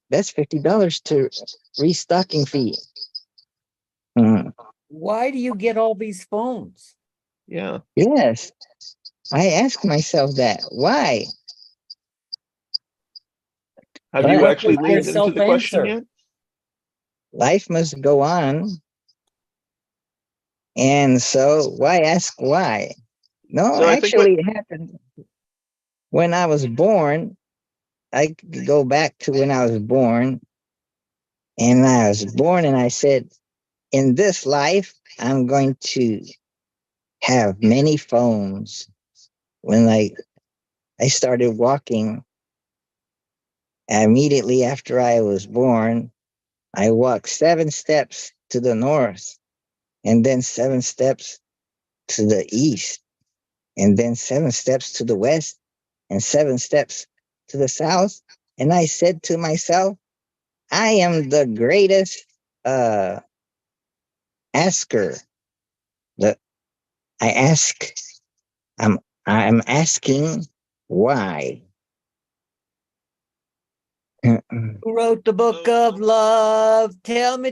That's $50 to restocking fee. Why do you get all these phones? Yeah. Yes. I ask myself that. Why? Have you actually leaned into the question yet? Life must go on. And so why ask why? No, So actually, it happened when I was born. I could go back to when I was born. And I was born and I said, in this life, I'm going to have many phones. When I started walking, immediately after I was born, I walked 7 steps to the north, and then 7 steps to the east, and then 7 steps to the west, and 7 steps to the south. And I said to myself, I am the greatest asker. The I ask, I'm asking why. Who wrote the book of love? Tell me,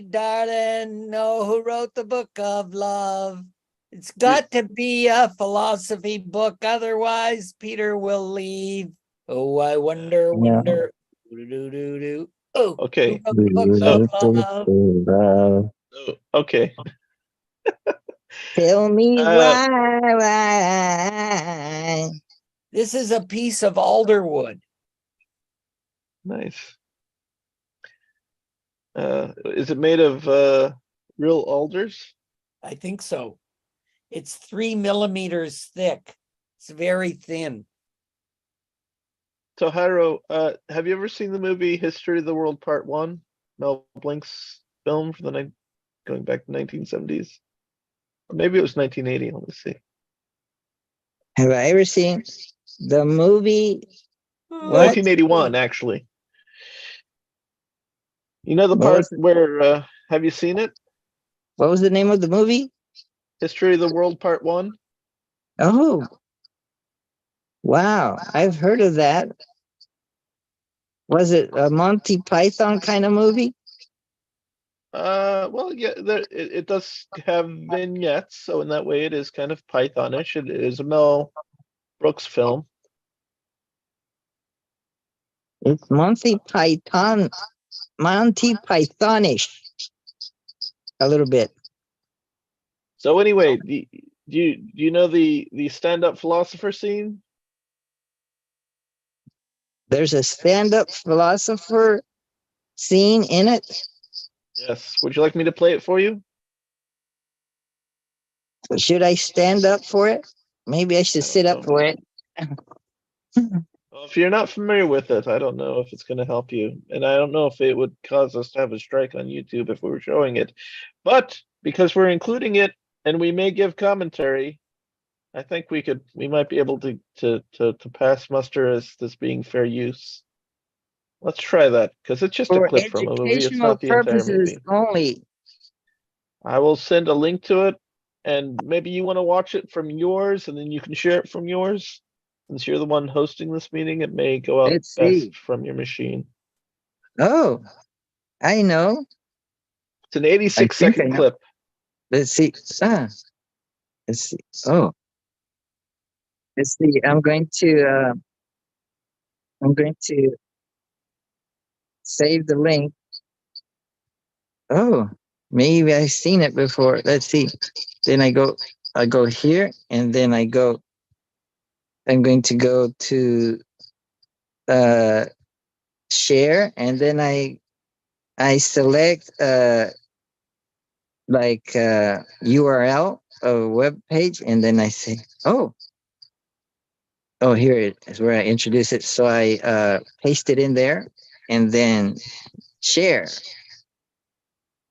darling. No, who wrote the book of love? It's got to be a philosophy book. Otherwise, Peter will leave. Oh, I wonder. Oh, okay. who wrote the book of love? Okay. Tell me Uh, why. This is a piece of alder wood. Nice. Is it made of real alders? I think so. It's 3 millimeters thick. It's very thin. So Hiro, have you ever seen the movie History of the World Part One? Mel Blanc's film from the going back to 1970s. Or maybe it was 1980. Let me see. Have I ever seen the movie? What? 1981, actually. You know the What part was it? where have you seen it? What was the name of the movie? History of the World Part One? Oh, wow. I've heard of that. Was it a Monty Python kind of movie? Well, yeah, it does have vignettes, so in that way it is kind of Pythonish. It is a Mel Brooks film. It's Monty Pythonish a little bit. So anyway, do you know the stand-up philosopher scene? There's a stand-up philosopher scene in it. Yes. Would you like me to play it for you? Should I stand up for it? Maybe I should sit up for it. Well, if you're not familiar with it, I don't know if it's going to help you. And I don't know if it would cause us to have a strike on YouTube if we were showing it. But because we're including it and we may give commentary, I think we might be able to pass muster as this being fair use. Let's try that because it's just a For clip from a movie. It's educational not the entire purposes movie. only. I will send a link to it, and maybe you want to watch it from yours, and then you can share it from yours. Since you're the one hosting this meeting, it may go out Let's best see. from your machine. Oh, I know. It's an I 86 think I second know. clip. Let's see. Let's see. Oh, let's see. I'm going to save the link. Oh, maybe I've seen it before. Let's see. Then I go here, and then I'm going to go to share, and then I select like URL of a web page, and then I say, oh, here it is where I introduce it. So I paste it in there, and then share.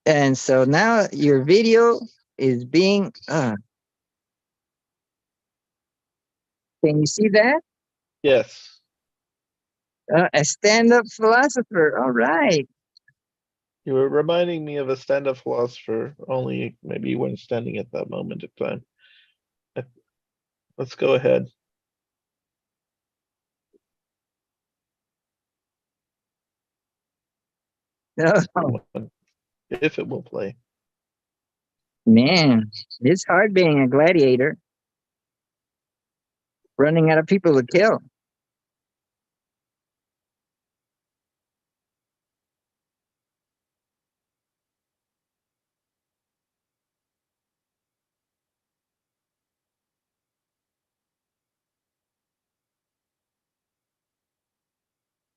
And so now your video is being, can you see that? Yes. A stand-up philosopher. All right. You were reminding me of a stand-up philosopher, only maybe you weren't standing at that moment of time. Let's go ahead. Oh, If it will play. man, it's hard being a gladiator. Running out of people to kill.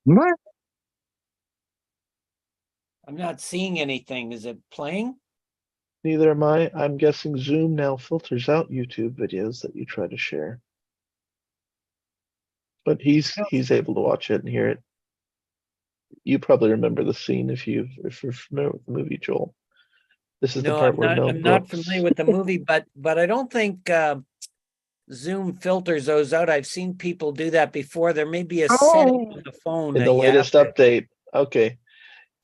What? I'm not seeing anything. Is it playing? Neither am I. I'm guessing Zoom now filters out YouTube videos that you try to share. But he's able to watch it and hear it. You probably remember the scene if you're familiar with the movie, Joel. This is the part where Mel I'm not Brooks. familiar with the movie, but I don't think Zoom filters those out. I've seen people do that before. There may be a setting on the phone In that the you have latest to- update. Okay.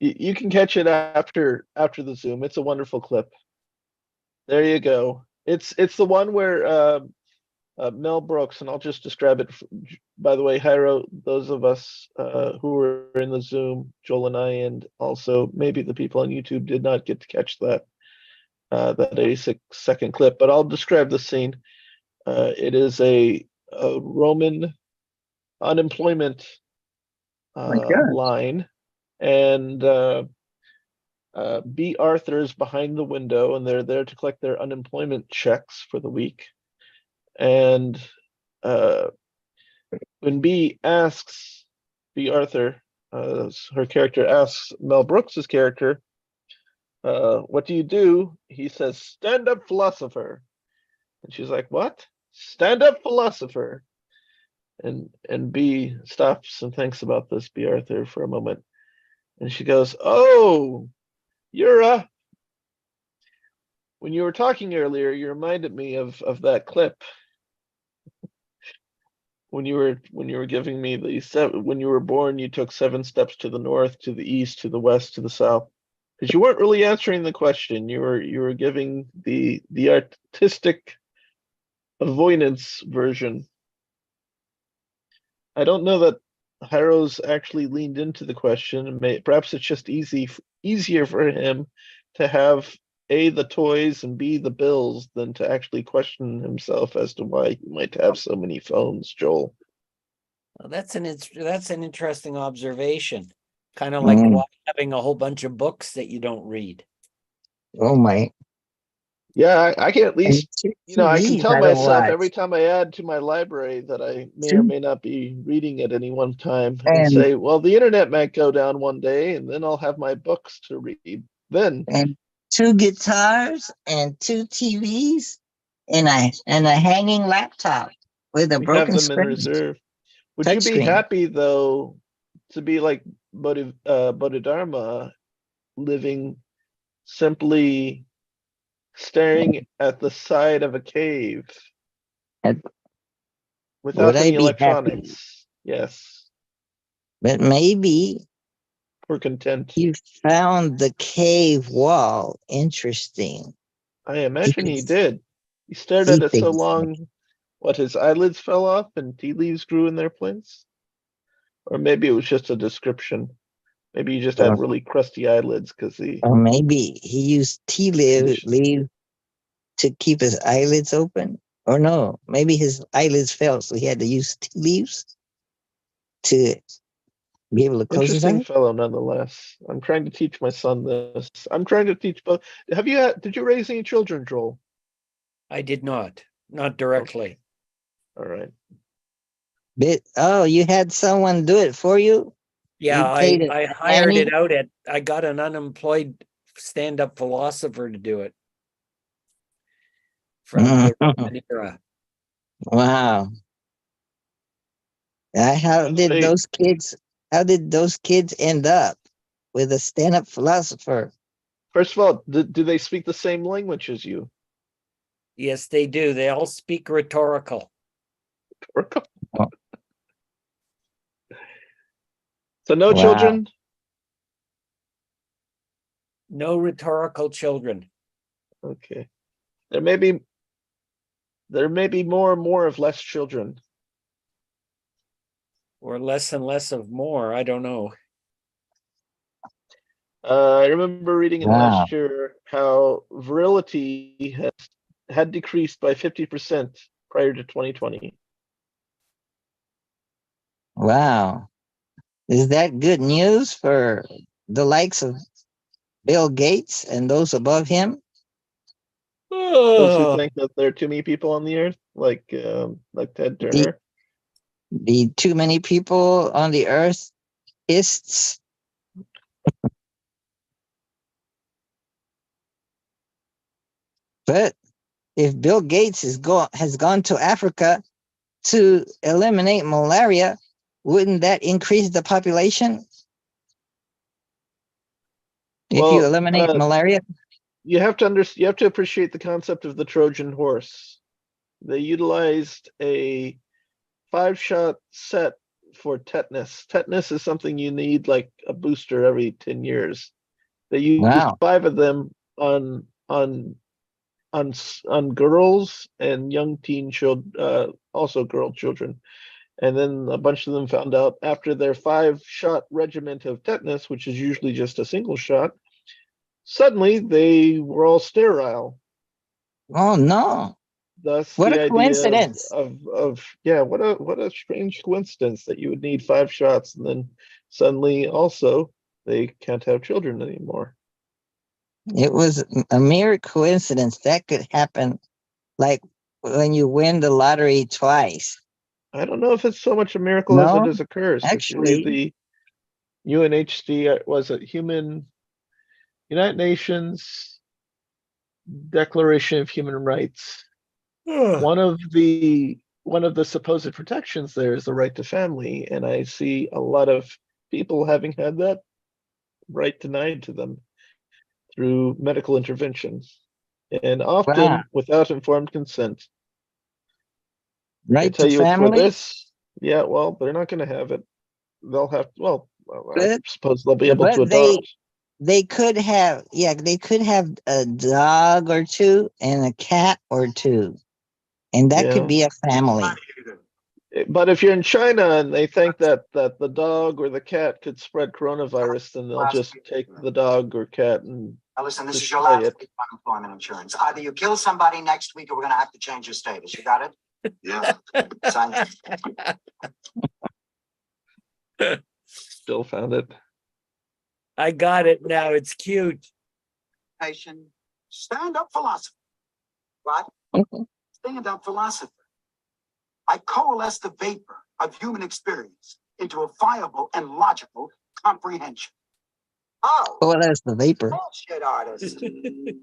You can catch it after the Zoom. It's a wonderful clip. There you go. It's the one where Mel Brooks, and I'll just describe it. By the way, Hiro, those of us who were in the Zoom, Joel and I, and also maybe the people on YouTube did not get to catch that 86-second clip. But I'll describe the scene. It is a Roman unemployment My God. line, and B. Arthur's behind the window, and they're there to collect their unemployment checks for the week. And when B. Arthur, her character asks Mel Brooks's character, what do you do? He says, stand up philosopher. And she's like, what? Stand up philosopher. And B stops and thinks about this, B. Arthur, for a moment. And she goes, oh, you're when you were talking earlier, you reminded me of that clip when you were giving me when you were born, you took 7 steps to the north, to the east, to the west, to the south. Because you weren't really answering the question. You were giving the artistic avoidance version. I don't know that Hyros actually leaned into the question. Perhaps it's just easier for him to have A, the toys, and B, the bills, than to actually question himself as to why he might have so many phones, Joel. Well, that's an interesting observation. Kind of like having a whole bunch of books that you don't read. Oh my. Yeah, I can at least, I can tell myself every time I add to my library that I may or may not be reading at any one time, and say, well, the internet might go down one day, and then I'll have my books to read. Then. And 2 guitars and 2 TVs and a hanging laptop with a broken screen. In reserve. Would you be happy, though, to be like Bodhidharma, living simply staring at the side of a cave without any electronics? Happy? Yes. But maybe we're content. You found the cave wall interesting. I imagine he did. He stared at it so long, his eyelids fell off and tea leaves grew in their place? Or maybe it was just a description. Maybe he just had really crusty eyelids because he... Or maybe he used tea leaf to keep his eyelids open. Or no, maybe his eyelids fell, so he had to use tea leaves to be able to close his eyes. Interesting fellow, nonetheless. I'm trying to teach my son this. I'm trying to teach both. Did you raise any children, Joel? I did not directly. Okay. All right. You had someone do it for you? Yeah, I hired it out I got an unemployed stand-up philosopher to do it from the Roman era. Wow. How did those kids end up with a stand-up philosopher? First of all, do they speak the same language as you? Yes, they do. They all speak rhetorical. Oh. So no children? No rhetorical children. Okay. There may be more and more of less children. Or less and less of more. I don't know. I remember reading in last year how virility had decreased by 50% prior to 2020. Wow. Is that good news for the likes of Bill Gates and those above him? Those who think that there are too many people on the earth, like Ted Turner. The too many people on the earth ists. But if Bill Gates has gone to Africa to eliminate malaria, wouldn't that increase the population? If you eliminate malaria? You have to appreciate the concept of the Trojan horse. They utilized a 5-shot set for tetanus. Tetanus is something you need like a booster every 10 years. They used 5 of them on girls and young teen children, also girl children. And then a bunch of them found out after their 5-shot regiment of tetanus, which is usually just a single shot, suddenly they were all sterile. Oh no. Thus what the a coincidence what a strange coincidence that you would need 5 shots and then suddenly also they can't have children anymore. It was a mere coincidence. That could happen like when you win the lottery twice. I don't know if it's so much a miracle as it No, is a curse. If you read actually, the UNHC, was it United Nations Declaration of Human Rights? One of the supposed protections there is the right to family, and I see a lot of people having had that right denied to them through medical intervention, and often wow. without informed consent. They Right tell to you it's for family? this. Yeah, well, they're not going to have it. They'll have, well, I But, suppose they'll be able to but they adopt. they could have, yeah, they could have a dog or two and a cat or two, and that could Yeah. be a family. But if you're in China and they think that the dog or the cat could spread coronavirus, then they'll just take the dog or cat and Now listen, this is your destroy last it. week of unemployment insurance. Either you kill somebody next week or we're gonna have to change your status. You got it? Yeah. Sign. Still found it. I got it now. It's cute. Patient, stand-up philosopher. Right? Stand-up philosopher. I coalesce the vapor of human experience into a viable and logical comprehension. Oh, Oh, that's the vapor. bullshit artist. You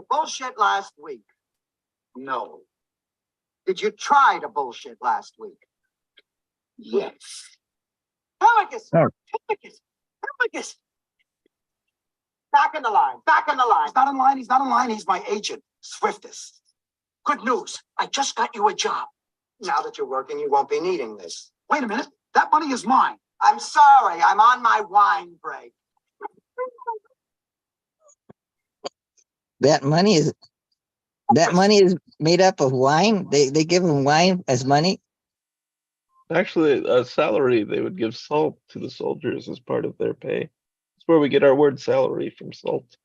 bullshit last week. No. Did you try to bullshit last week? Yes. Heligus! Oh. Heligus! Heligus! Back in the line. Back in the line. He's not in line. He's not in line. He's my agent, Swiftus. Good news. I just got you a job. Now that you're working, you won't be needing this. Wait a minute. That money is mine. I'm sorry. I'm on my wine break. That money is made up of wine. They give them wine as money. Actually, a salary, they would give salt to the soldiers as part of their pay. That's where we get our word salary, from salt,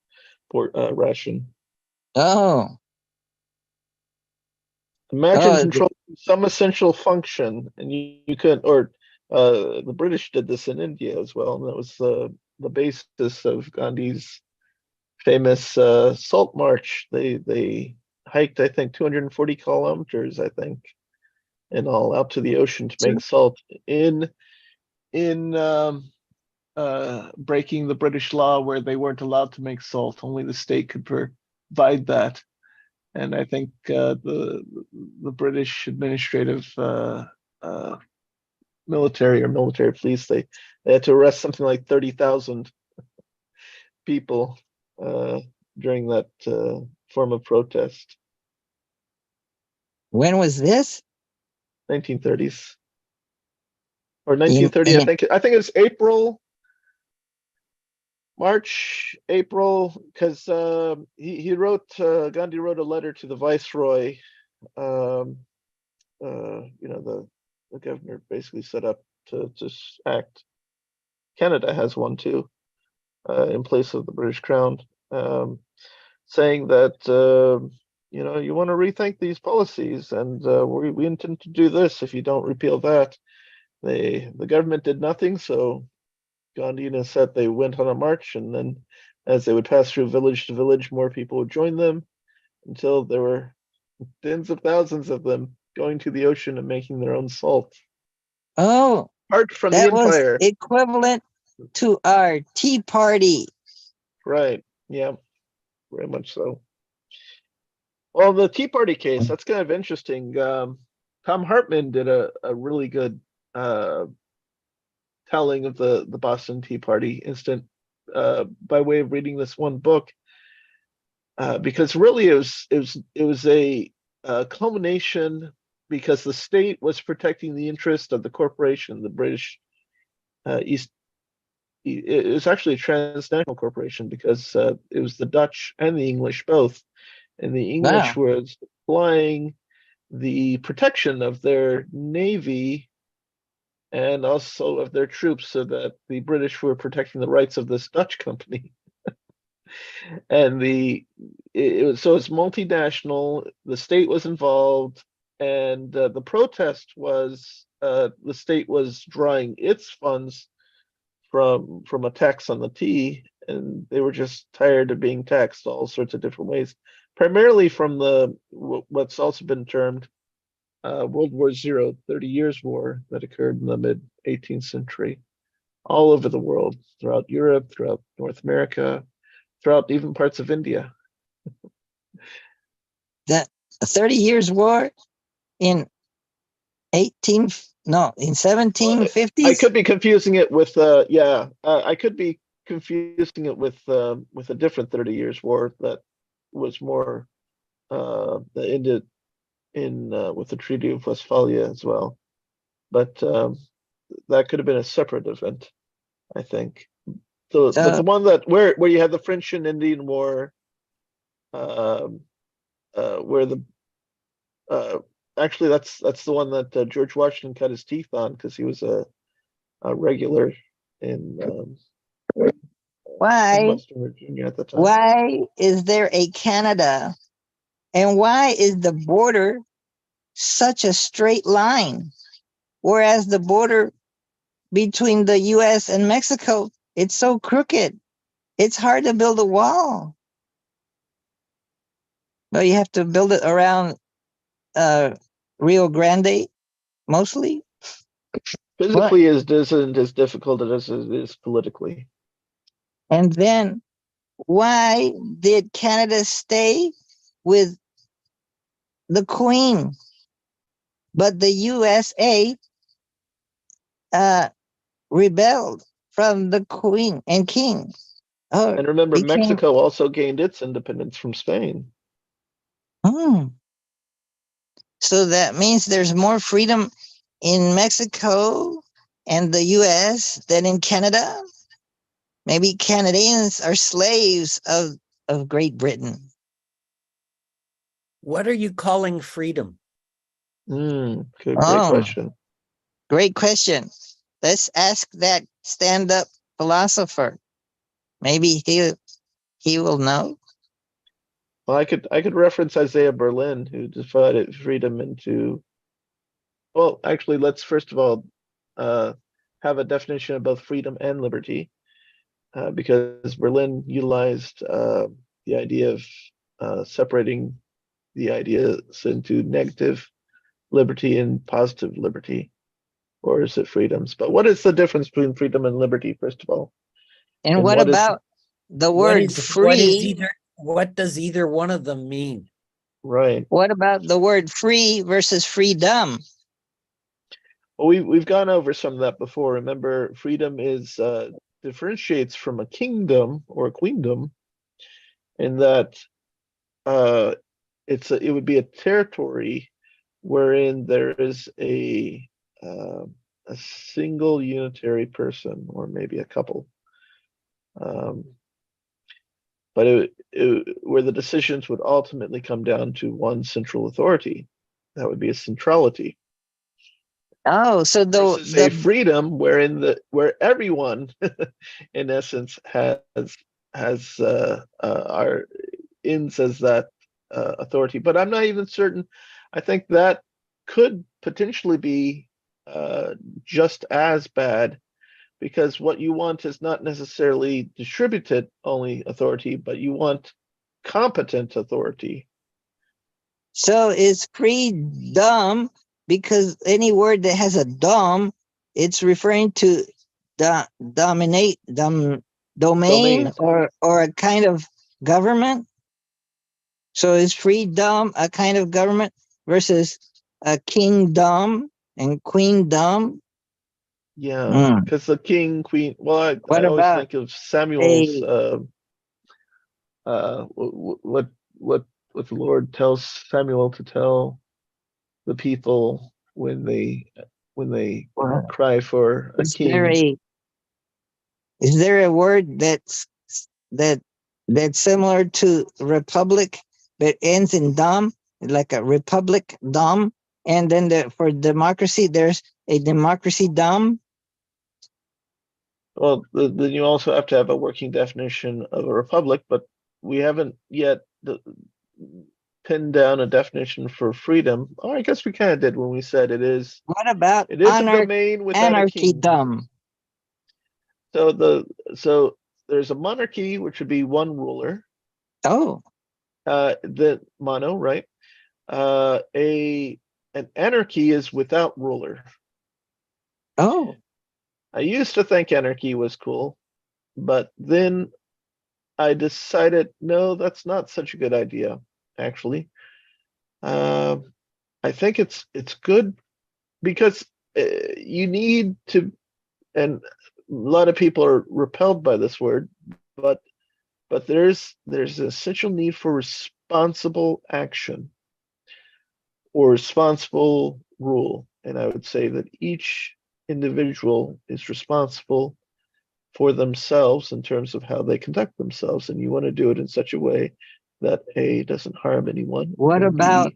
ration. Oh. Imagine controlling some essential function, and you could, or the British did this in India as well, and that was the basis of Gandhi's famous salt march. They hiked, I think, 240 kilometers, I think, in all, out to the ocean to make salt in breaking the British law where they weren't allowed to make salt. Only the state could provide that. And I think the British administrative military or military police, they had to arrest something like 30,000 people during that form of protest. When was this? 1930s or 1930. I think it's April, because Gandhi wrote a letter to the viceroy. The governor basically set up to act. Canada has one too, in place of the British Crown, saying that you want to rethink these policies, and we intend to do this if you don't repeal that. The government did nothing, so Gandhi and said they went on a march, and then as they would pass through village to village, more people would join them until there were tens of thousands of them going to the ocean and making their own salt. Oh, apart from that the empire. was equivalent to our Tea Party. Right. Yeah, very much so. Well, the Tea Party case, that's kind of interesting. Thom Hartmann did a really good telling of the Boston Tea Party incident by way of reading this one book, because really it was a culmination, because the state was protecting the interest of the corporation, the British East. It was actually a transnational corporation, because it was the Dutch and the English both, and the English was supplying the protection of their navy and also of their troops, so that the British were protecting the rights of this Dutch company. And it's multinational. The state was involved, and the protest was the state was drawing its funds from a tax on the tea, and they were just tired of being taxed all sorts of different ways, primarily from what's also been termed World War Zero, 30 Years War that occurred in the mid 18th century, all over the world, throughout Europe, throughout North America, throughout even parts of India. That 30 Years War in 1750s? I could be confusing it with I could be confusing it with a different 30 Years War that was more that ended in with the Treaty of Westphalia as well. But that could have been a separate event, I think. So, but the one that where you had the French and Indian War, where the actually that's the one that George Washington cut his teeth on because he was a regular in Western Virginia at the time. Why is there a Canada, and why is the border such a straight line, whereas the border between the U.S. and Mexico, it's so crooked? It's hard to build a wall. Well, you have to build it around Rio Grande, mostly. Physically, it isn't as difficult as it is politically. And then, why did Canada stay with the Queen, but the USA rebelled from the Queen and King? Oh, and remember, Mexico also gained its independence from Spain. So that means there's more freedom in Mexico and the US than in Canada? Maybe Canadians are slaves of Great Britain. What are you calling freedom? Great question. Great question. Let's ask that stand-up philosopher. Maybe he will know. Well, I could reference Isaiah Berlin, who divided freedom into. Well, actually, let's first of all have a definition of both freedom and liberty, because Berlin utilized the idea of separating the ideas into negative liberty and positive liberty, or is it freedoms? But what is the difference between freedom and liberty, first of all? And what about the word free? What does either one of them mean? Right. What about the word free versus freedom? Well, we've gone over some of that before. Remember, freedom is differentiates from a kingdom or a queendom in that it would be a territory wherein there is a single unitary person, or maybe a couple. But where the decisions would ultimately come down to one central authority. That would be a centrality. Oh, so the freedom where everyone, in essence, has our ends as that authority. But I'm not even certain. I think that could potentially be just as bad, because what you want is not necessarily distributed only authority, but you want competent authority. So is freedom, because any word that has a dom, it's referring to domain or a kind of government. So is freedom a kind of government versus a kingdom and queendom? Yeah, because the king, queen. Well, I always think of Samuel's. What the Lord tells Samuel to tell the people when they cry for a king. Is there a word that's similar to republic that ends in dom, like a republic dom, and then for democracy there's a democracy dom? Well, then you also have to have a working definition of a republic, but we haven't yet pinned down a definition for freedom. Oh, I guess we kind of did when we said it is. What about it is a domain without a king. Anarchy-dom. So there's a monarchy, which would be one ruler. Oh. The mono, right? An anarchy is without ruler. Oh. I used to think anarchy was cool, but then I decided, no, that's not such a good idea, actually. I think it's good because you need to, and a lot of people are repelled by this word, but there's an essential need for responsible action or responsible rule. And I would say that each individual is responsible for themselves in terms of how they conduct themselves. And you want to do it in such a way that A, doesn't harm anyone. What about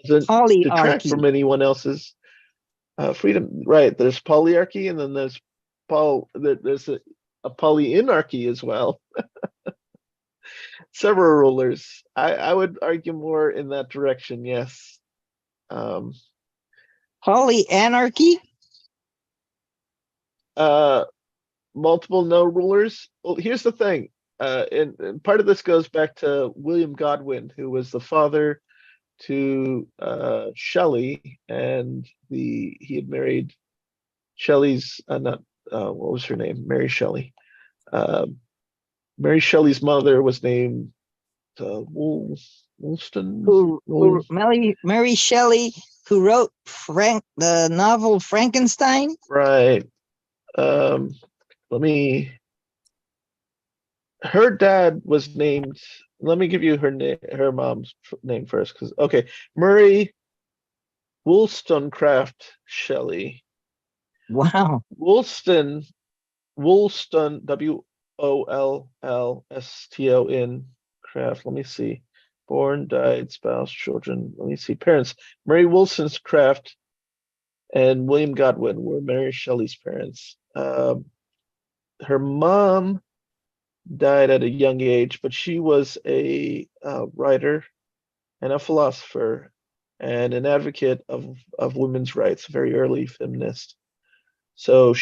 doesn't detract polyarchy? from anyone else's freedom. Right. There's polyarchy, and then there's there's a polyinarchy as well. Several rulers. I would argue more in that direction, yes. Polyanarchy? Multiple no rulers. Well, here's the thing. And part of this goes back to William Godwin, who was the father to Shelley, and he had married Shelley's not what was her name? Mary Shelley. Mary Shelley's mother was named Wollstonecraft. Mary Shelley, who wrote the novel Frankenstein? Right. Her dad was named, let me give you her mom's name first, because Murray Wollstonecraft Shelley. Wow. Wollston, Wollston, Craft. Let me see. Born, died, spouse, children. Let me see. Parents. Mary Wollstonecraft and William Godwin were Mary Shelley's parents. Her mom died at a young age, but she was a writer and a philosopher and an advocate of women's rights, a very early feminist. So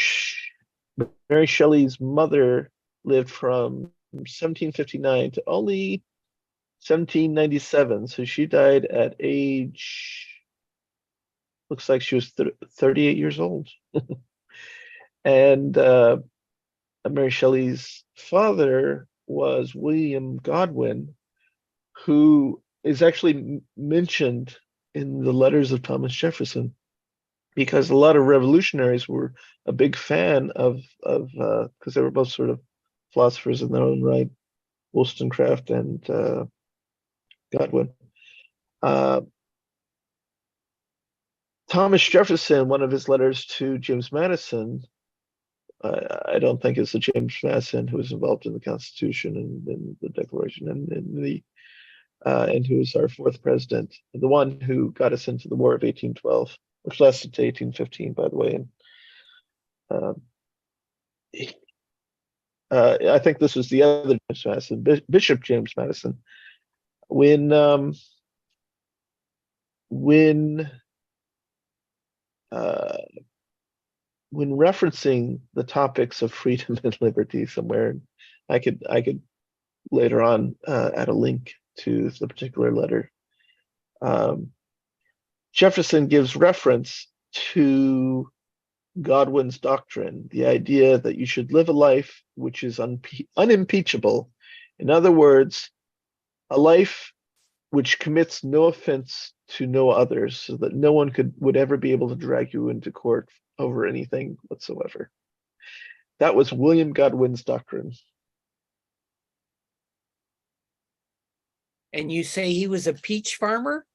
Mary Shelley's mother lived from 1759 to only 1797. So she died at age, looks like she was 38 years old. And Mary Shelley's father was William Godwin, who is actually mentioned in the letters of Thomas Jefferson, because a lot of revolutionaries were a big fan of because they were both sort of philosophers in their own right, Wollstonecraft and Godwin. Thomas Jefferson, one of his letters to James Madison, I don't think it's the James Madison who was involved in the Constitution and the Declaration and who was our fourth president, the one who got us into the War of 1812, which lasted to 1815, by the way. And I think this was the other James Madison, Bishop James Madison. When referencing the topics of freedom and liberty somewhere, I could later on add a link to the particular letter. Jefferson gives reference to Godwin's doctrine, the idea that you should live a life which is unimpeachable. In other words, a life which commits no offense to no others, so that no one would ever be able to drag you into court over anything whatsoever. That was William Godwin's doctrine. And you say he was a peach farmer?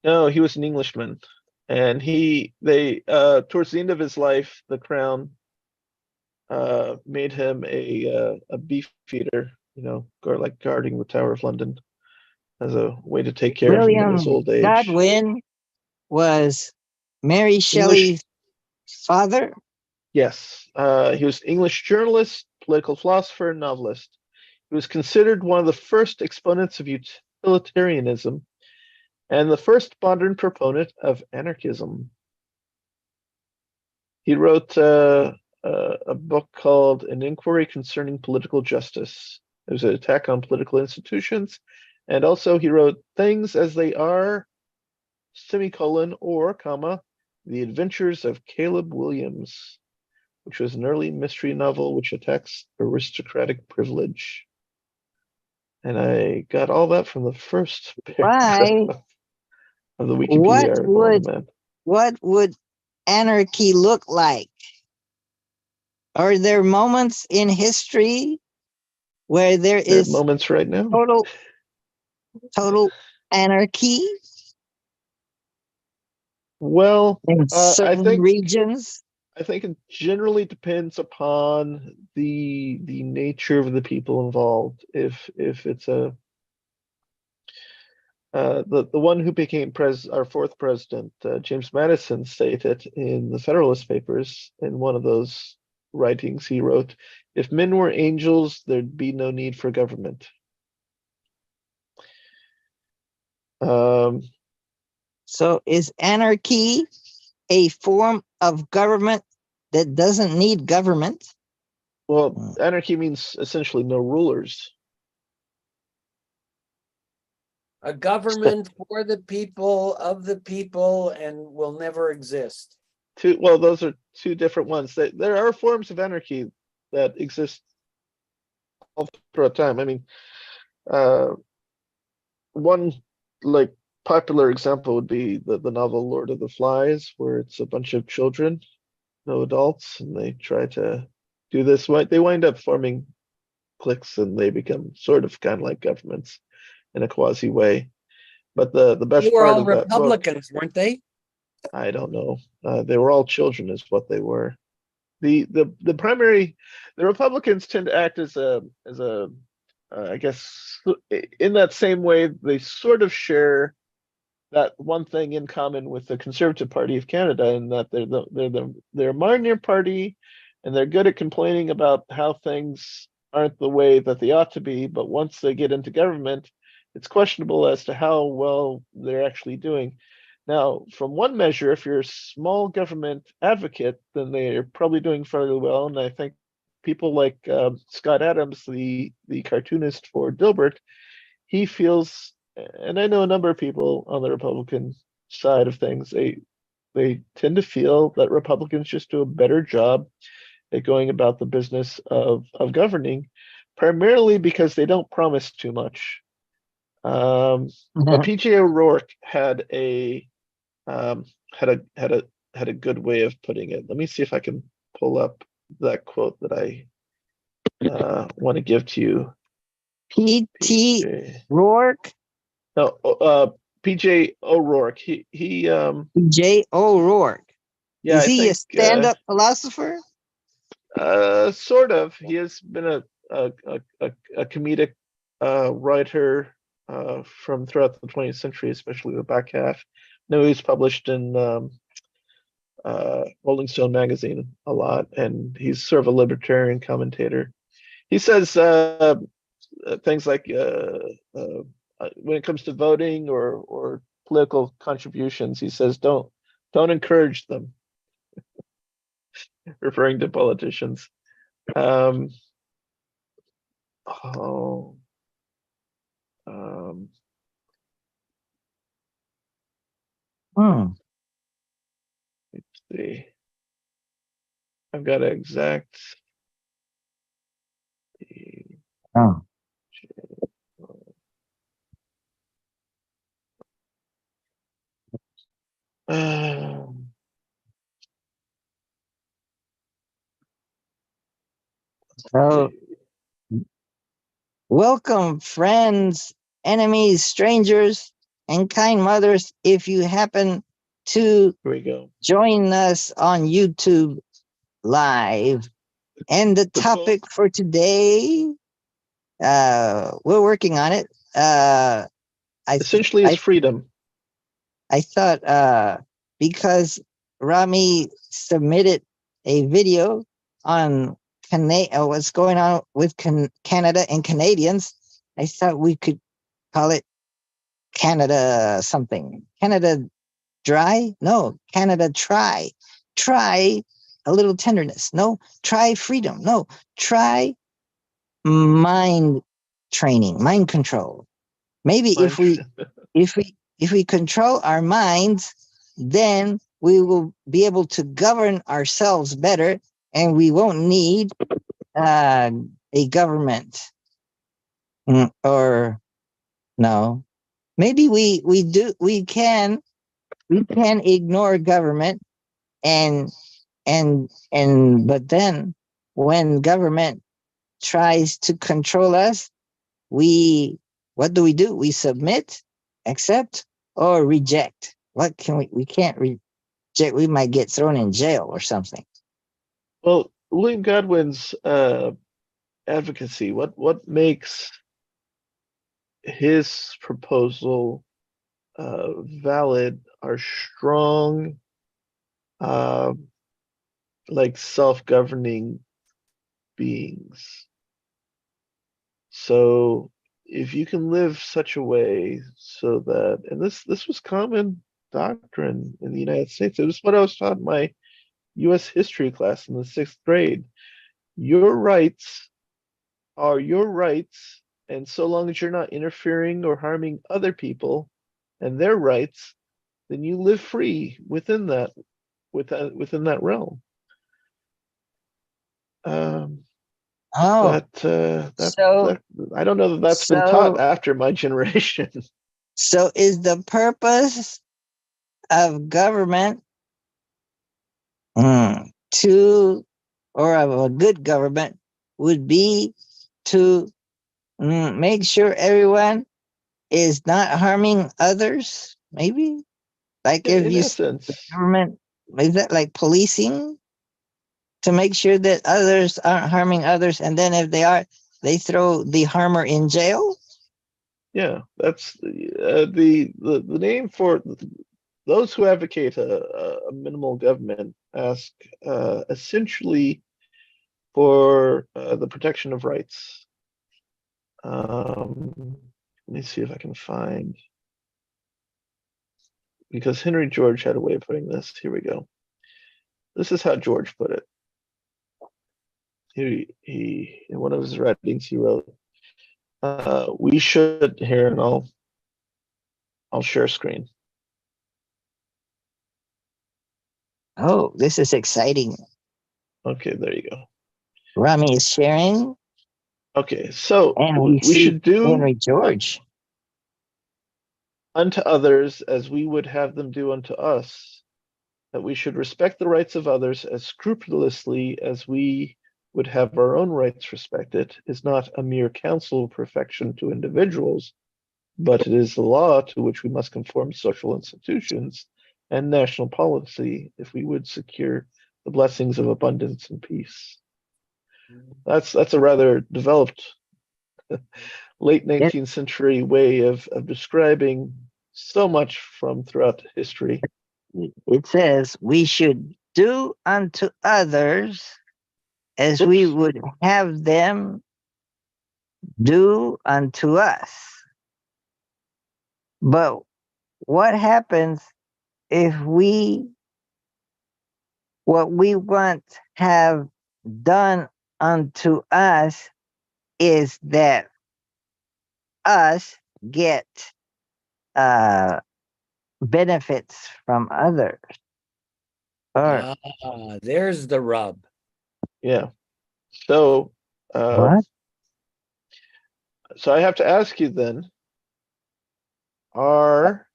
No, he was an Englishman. And they towards the end of his life, the crown made him a beef feeder, like guarding the Tower of London, as a way to take care of him in his old age. Godwin was Mary Shelley's father? Yes. He was English journalist, political philosopher, novelist. He was considered one of the first exponents of utilitarianism and the first modern proponent of anarchism. He wrote a book called An Inquiry Concerning Political Justice. It was an attack on political institutions. And also he wrote Things as They Are, semicolon, or, comma, The Adventures of Caleb Williams, which was an early mystery novel which attacks aristocratic privilege. And I got all that from the first paragraph of the Wikipedia article on the man. What would anarchy look like? Are there moments in history where there is moments right now? Total anarchy? Well, in certain regions? I think it generally depends upon the nature of the people involved. If it's the one who became our fourth president, James Madison, stated in the Federalist Papers, in one of those writings he wrote, "If men were angels, there'd be no need for government." So is anarchy a form of government that doesn't need government? Well, anarchy means essentially no rulers. A government for the people, of the people, and will never exist. Well, those are two different ones. There are forms of anarchy that exist all throughout time. I mean, one like popular example would be the novel Lord of the Flies, where it's a bunch of children, no adults, and they try to do this. They wind up forming cliques, and they become sort of kind of like governments in a quasi way. But the best They were part all of that Republicans, book, weren't they? I don't know. They were all children, is what they were. The Republicans tend to act as a I guess in that same way they sort of share that one thing in common with the Conservative Party of Canada, in that they're a minor party, and they're good at complaining about how things aren't the way that they ought to be. But once they get into government, it's questionable as to how well they're actually doing. Now, from one measure, if you're a small government advocate, then they're probably doing fairly well. And I think people like Scott Adams, the cartoonist for Dilbert, he feels, and I know a number of people on the Republican side of things, they tend to feel that Republicans just do a better job at going about the business of governing, primarily because they don't promise too much. But PJ O'Rourke had a good way of putting it. Let me see if I can pull up that quote that I want to give to you. P.T. Rourke? No, PJ O'Rourke. He P.J. O'Rourke. Yeah, is he a stand-up philosopher? Sort of. He has been a comedic writer from throughout the 20th century, especially the back half. No, he's published in Rolling Stone magazine a lot, and he's sort of a libertarian commentator. He says things like when it comes to voting or political contributions, he says don't encourage them, referring to politicians. Let's see. I've got an exact. Welcome, friends, enemies, strangers, and kind mothers. If you happen to join us on YouTube Live, and the topic for today, we're working on it. Essentially, it's freedom. I thought because Rami submitted a video on what's going on with Canada and Canadians, I thought we could call it Canada something. Canada Dry? No, Canada Try. Try a little tenderness. No, try freedom. No, try mind training, mind control. Maybe if we control our minds, then we will be able to govern ourselves better, and we won't need a government. Or no, maybe we can ignore government, and but then when government tries to control us, what do? We submit, accept, or reject. What can we can't reject. We might get thrown in jail or something. Well, William Godwin's advocacy, what makes his proposal valid are strong, like self-governing beings. So if you can live such a way so that, and this was common doctrine in the United States. It was what I was taught in my U.S. history class in the 6th grade. Your rights are your rights, and so long as you're not interfering or harming other people and their rights, then you live free within that realm. But I don't know that that's been taught after my generation. So is the purpose of government or of a good government would be to make sure everyone is not harming others? Maybe, like if in you essence, government, is that like policing to make sure that others aren't harming others, and then if they are, they throw the harmer in jail? Yeah, that's the name for those who advocate a minimal government. Ask essentially for the protection of rights. Let me see if I can find, because Henry George had a way of putting this. Here we go. This is how George put it. He in one of his writings he wrote, we should, here, and I'll share screen. Oh, this is exciting. Okay, there you go. Rami is sharing. Okay, so and we should do Henry George. Unto others as we would have them do unto us, that we should respect the rights of others as scrupulously as we would have our own rights respected, is not a mere counsel of perfection to individuals, but it is the law to which we must conform social institutions and national policy if we would secure the blessings of abundance and peace. That's a rather developed late 19th century way of describing so much from throughout history. It says we should do unto others as we would have them do unto us. But what happens if what we want have done unto us is that us get benefits from others? There's the rub. Yeah. So what? So I have to ask you then, are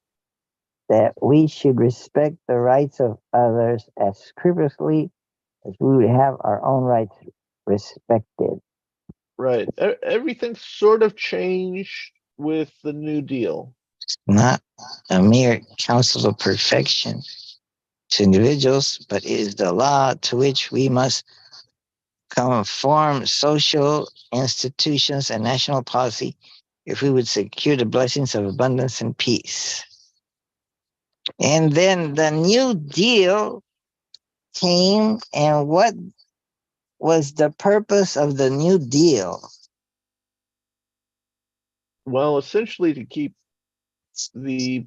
that we should respect the rights of others as scrupulously as we would have our own rights respected. Right. Everything sort of changed with the New Deal. Not a mere counsel of perfection to individuals, but it is the law to which we must conform social institutions and national policy if we would secure the blessings of abundance and peace. And then the New Deal came, and what was the purpose of the New Deal? Well, essentially to keep the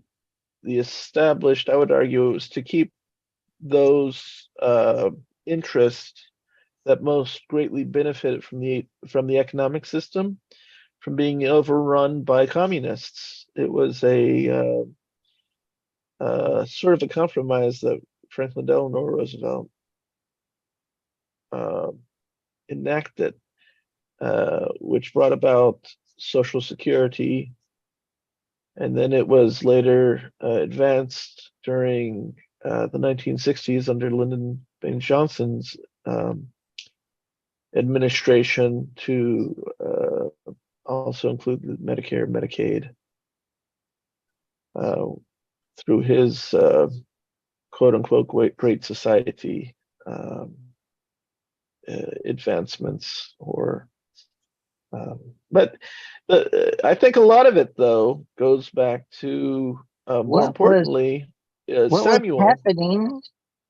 established, I would argue it was to keep those interest that most greatly benefited from the economic system from being overrun by communists. It was a sort of a compromise that Franklin Delano Roosevelt enacted, which brought about Social Security, and then it was later advanced during the 1960s under Lyndon Baines Johnson's administration to also include the Medicare and Medicaid through his quote unquote Great Society advancements. But I think a lot of it, though, goes back to more importantly, Samuel.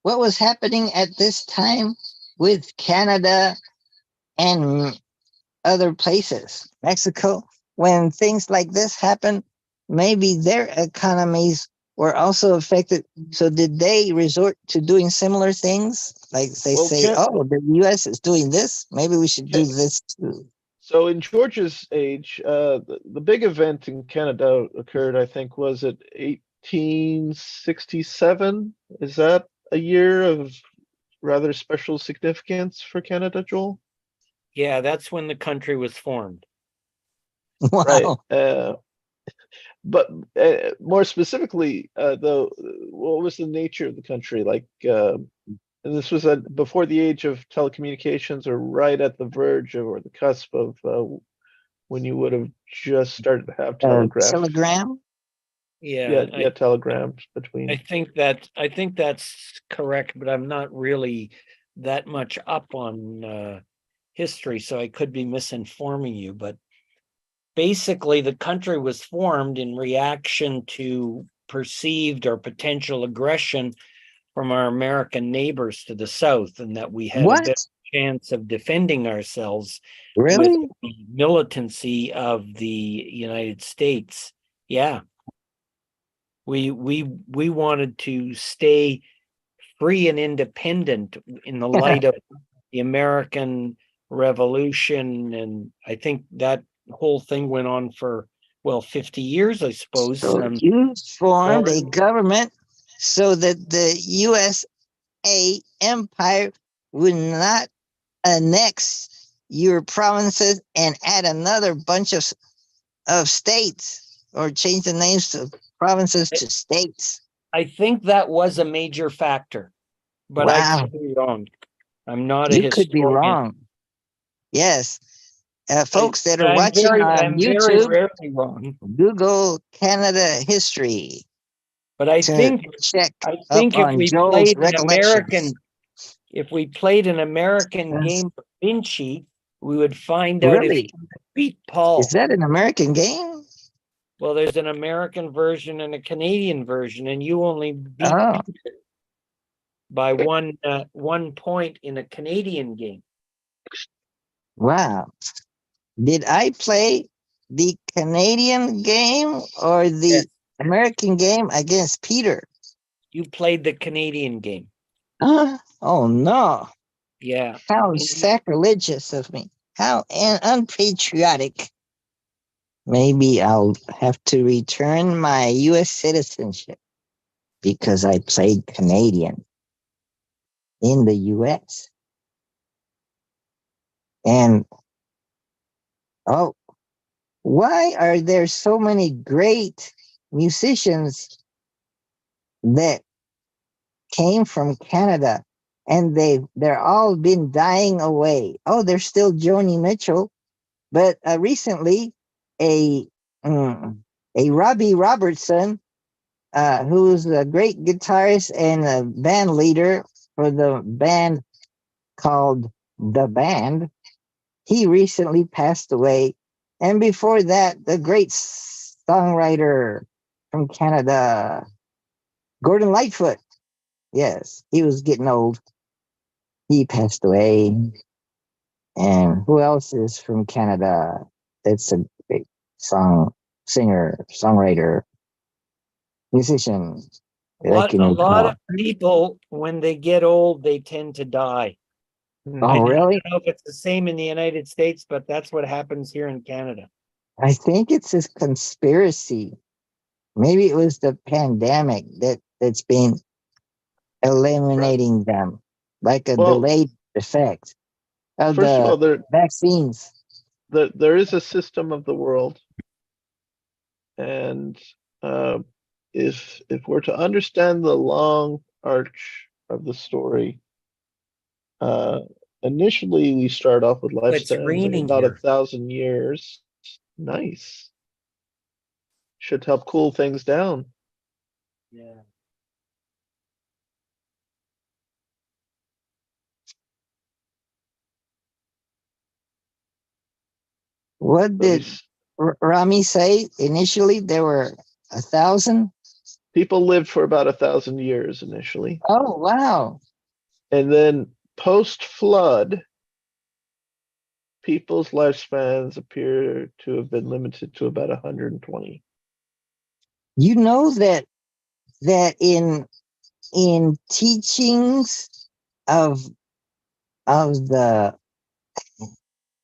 What was happening at this time with Canada and other places, Mexico, when things like this happen? Maybe their economies were also affected. So did they resort to doing similar things? Like they say, oh, the U.S. is doing this, maybe we should do this too. So in George's age, the big event in Canada occurred, I think, was it 1867? Is that a year of rather special significance for Canada, Joel? Yeah, that's when the country was formed. Wow. Right. But more specifically, though, what was the nature of the country? Like, and this was before the age of telecommunications, or right at the verge of, or the cusp of when you would have just started to have telegraph. Telegram? Yeah, telegrams between. I think that's correct, but I'm not really that much up on history, so I could be misinforming you. But basically, the country was formed in reaction to perceived or potential aggression from our American neighbors to the south, and that we had a better chance of defending ourselves with the militancy of the United States. Yeah. We wanted to stay free and independent in the light of the American Revolution, and I think that whole thing went on for 50 years, I suppose. So you formed a government so that the USA empire would not annex your provinces and add another bunch of states, or change the names of provinces to states. I think that was a major factor, but wow. I could be wrong. I'm not a historian. You could be wrong. Yes. Folks that are watching on YouTube, very rarely wrong. Google Canada history. But I think if we played an American game of Vinci, we would find out if he beat Paul. Is that an American game? Well, there's an American version and a Canadian version, and you only beat Peter by 1 point in a Canadian game. Wow. Did I play the Canadian game or the American game against Peter? You played the Canadian game. Oh, no. Yeah. How sacrilegious of me. How unpatriotic. Maybe I'll have to return my U.S. citizenship because I played Canadian in the U.S. And, why are there so many great musicians that came from Canada and they're all been dying away? Oh, there's still Joni Mitchell, but recently a Robbie Robertson, who's a great guitarist and a band leader for the band called The Band, he recently passed away. And before that, the great songwriter from Canada, Gordon Lightfoot. Yes, he was getting old. He passed away. And who else is from Canada? That's a great singer, songwriter, musician. Like in A your lot car. of people, when they get old, they tend to die. Oh, I really? don't know if it's the same in the United States, but that's what happens here in Canada. I think it's a conspiracy. Maybe it was the pandemic that's been eliminating them, like a Well, delayed effect of first of all, the vaccines. there is a system of the world, and if we're to understand the long arch of the story, uh, initially we start off with It's lifespans of raining about here. 1,000 years. Nice. Should help cool things down. Yeah. What did Rami say initially? There were 1,000. People lived for about 1,000 years initially, Oh, wow. and then post-flood, people's lifespans appear to have been limited to about 120. You know that in teachings of the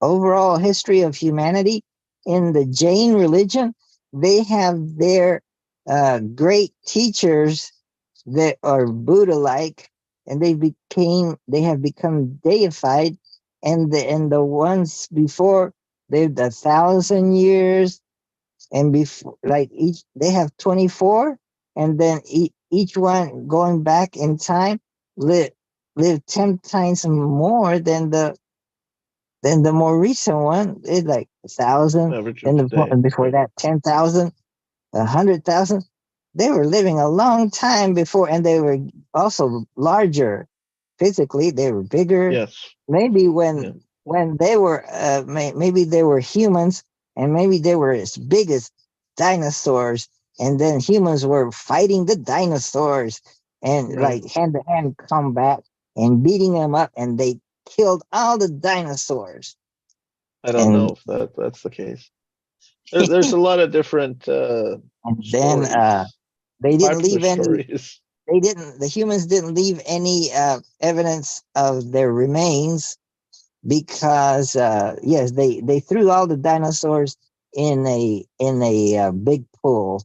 overall history of humanity in the Jain religion, they have their great teachers that are Buddha-like, and they have become deified, and the ones before lived 1,000 years, and before, like, each they have 24, and then each one going back in time lived 10 times more than the more recent one. It's like 1,000, Average of and today, before right? that 10,000, 100,000. They were living a long time before, and they were also larger physically. They were bigger. Yes. Maybe Yeah. when they were maybe they were humans, and maybe they were as big as dinosaurs, and then humans were fighting the dinosaurs and Right. like hand to hand combat and beating them up, and they killed all the dinosaurs. I don't And know if that's the case. There's a lot of different and then stories, they didn't popular leave any stories. the humans didn't leave any evidence of their remains, because yes, they threw all the dinosaurs in a big pool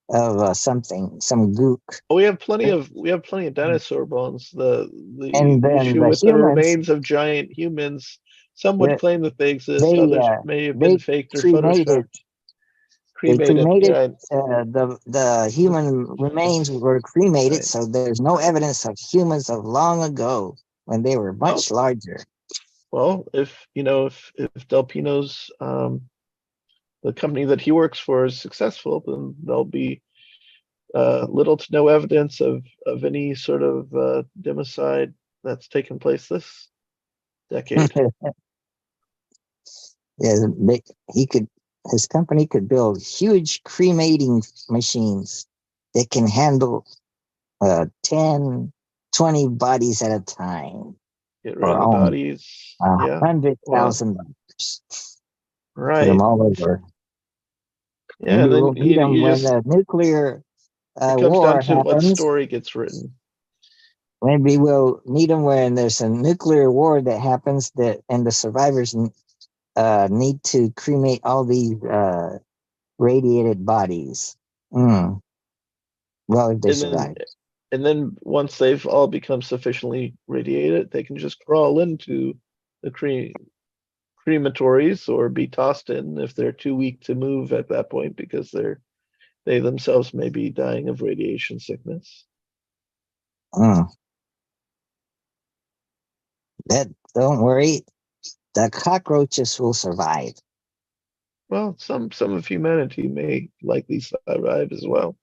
of some gook. Oh, we have plenty of dinosaur bones. The And then issue the with the humans, remains of giant humans, some would they claim that they exist, they, others uh, may have been they faked or cremated photoshopped. they Cremated, cremated yeah. the human remains were cremated, Right. so there's no evidence of humans of long ago when they were Well, much larger. well, if Del Pino's the company that he works for is successful, then there'll be little to no evidence of any sort of democide that's taken place this decade. Yeah, he could his company could build huge cremating machines that can handle 10, 20 bodies at a time Get rid for of the only bodies. a Yeah. hundred Well, thousand dollars. Put them right. all over. Yeah, Maybe and then we'll need them you when just the nuclear it comes down war to what happens. story gets written. Maybe we'll need them when there's a nuclear war that happens, that and the survivors need to cremate all these radiated bodies. Mm. Well, if they And then survive. and then once they've all become sufficiently radiated, they can just crawl into the crematories or be tossed in if they're too weak to move at that point because they themselves may be dying of radiation sickness. Mm. That don't worry, the cockroaches will survive. Well, some of humanity may likely survive as well.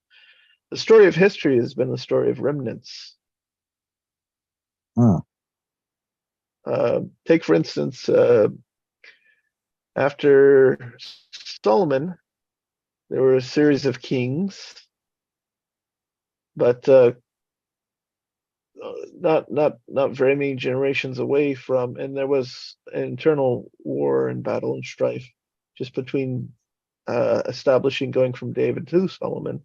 The story of history has been the story of remnants. Mm. Take, for instance, after Solomon, there were a series of kings, but not very many generations away from, and there was an internal war and battle and strife just between establishing going from David to Solomon,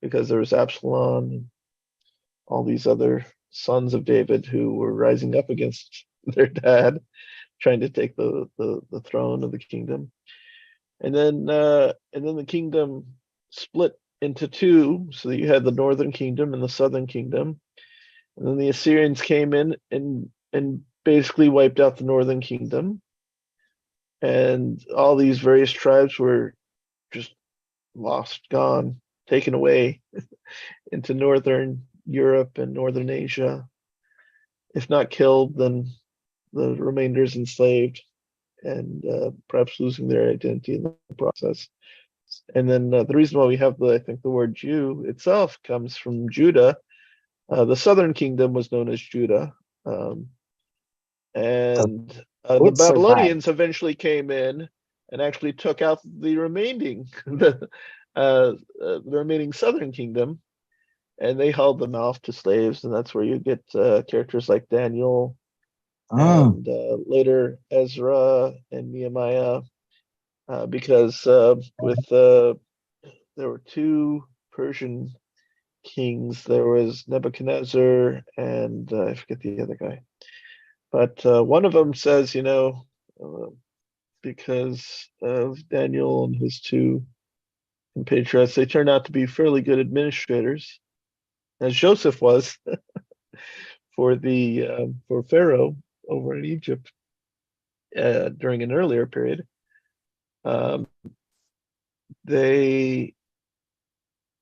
because there was Absalom all these other sons of David who were rising up against their dad, trying to take the throne of the kingdom. And then the kingdom split into two, so that you had the northern kingdom and the southern kingdom. And then the Assyrians came in and basically wiped out the northern kingdom. And all these various tribes were just lost, gone, taken away into northern Europe and northern Asia. If not killed, then the remainders enslaved and perhaps losing their identity in the process. And then the reason why we have I think the word Jew itself comes from Judah. The southern kingdom was known as Judah. And the Babylonians eventually came in and actually took out the remaining the remaining southern kingdom, and they held them off to slaves, and that's where you get characters like Daniel and later Ezra and Nehemiah, because there were two Persian kings. There was Nebuchadnezzar and I forget the other guy. But one of them says, because of Daniel and his two compatriots, they turned out to be fairly good administrators, as Joseph was for Pharaoh over in Egypt during an earlier period. They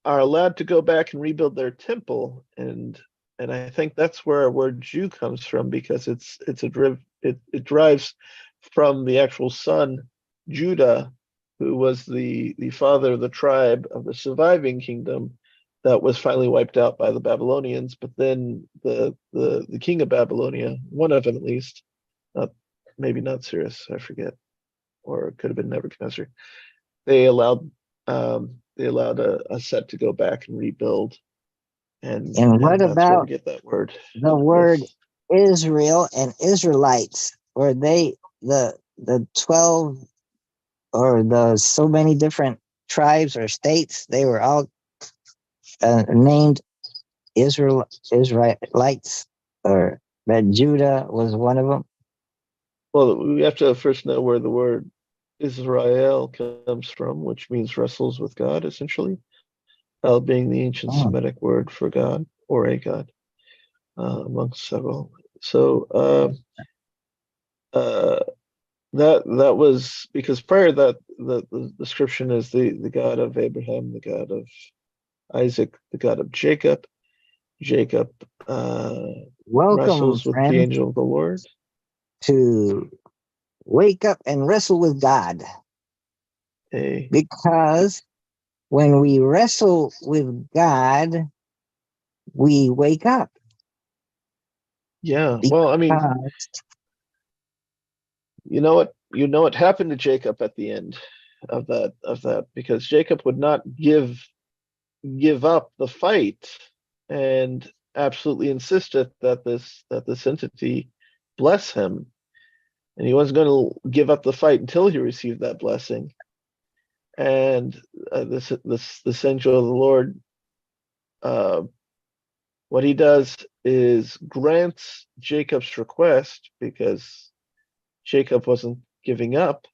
are allowed to go back and rebuild their temple, and I think that's where our word Jew comes from, because it derives from the actual son Judah, who was the father of the tribe of the surviving kingdom that was finally wiped out by the Babylonians. But then the king of Babylonia, one of them at least, maybe not Cyrus, I forget, or it could have been Nebuchadnezzar. They allowed a set to go back and rebuild. And what that's about where we get that word? The word Israel and Israelites? Were they the 12 or the so many different tribes or states? They were all named Israelites, or that Judah was one of them? Well, we have to first know where the word Israel comes from, which means wrestles with God, essentially, being the ancient Semitic word for God or a God, amongst several. So that was because prior to that, the description is the God of Abraham, the God of Isaac, the God of Jacob. Jacob wrestles with the angel of the Lord. To wake up and wrestle with God. Because when we wrestle with God, we wake up. Yeah, well, I mean, you know what happened to Jacob at the end of that, because Jacob would not give up the fight and absolutely insisted that this entity bless him, and he wasn't going to give up the fight until he received that blessing. And this angel of the Lord, what he does is grants Jacob's request, because Jacob wasn't giving up,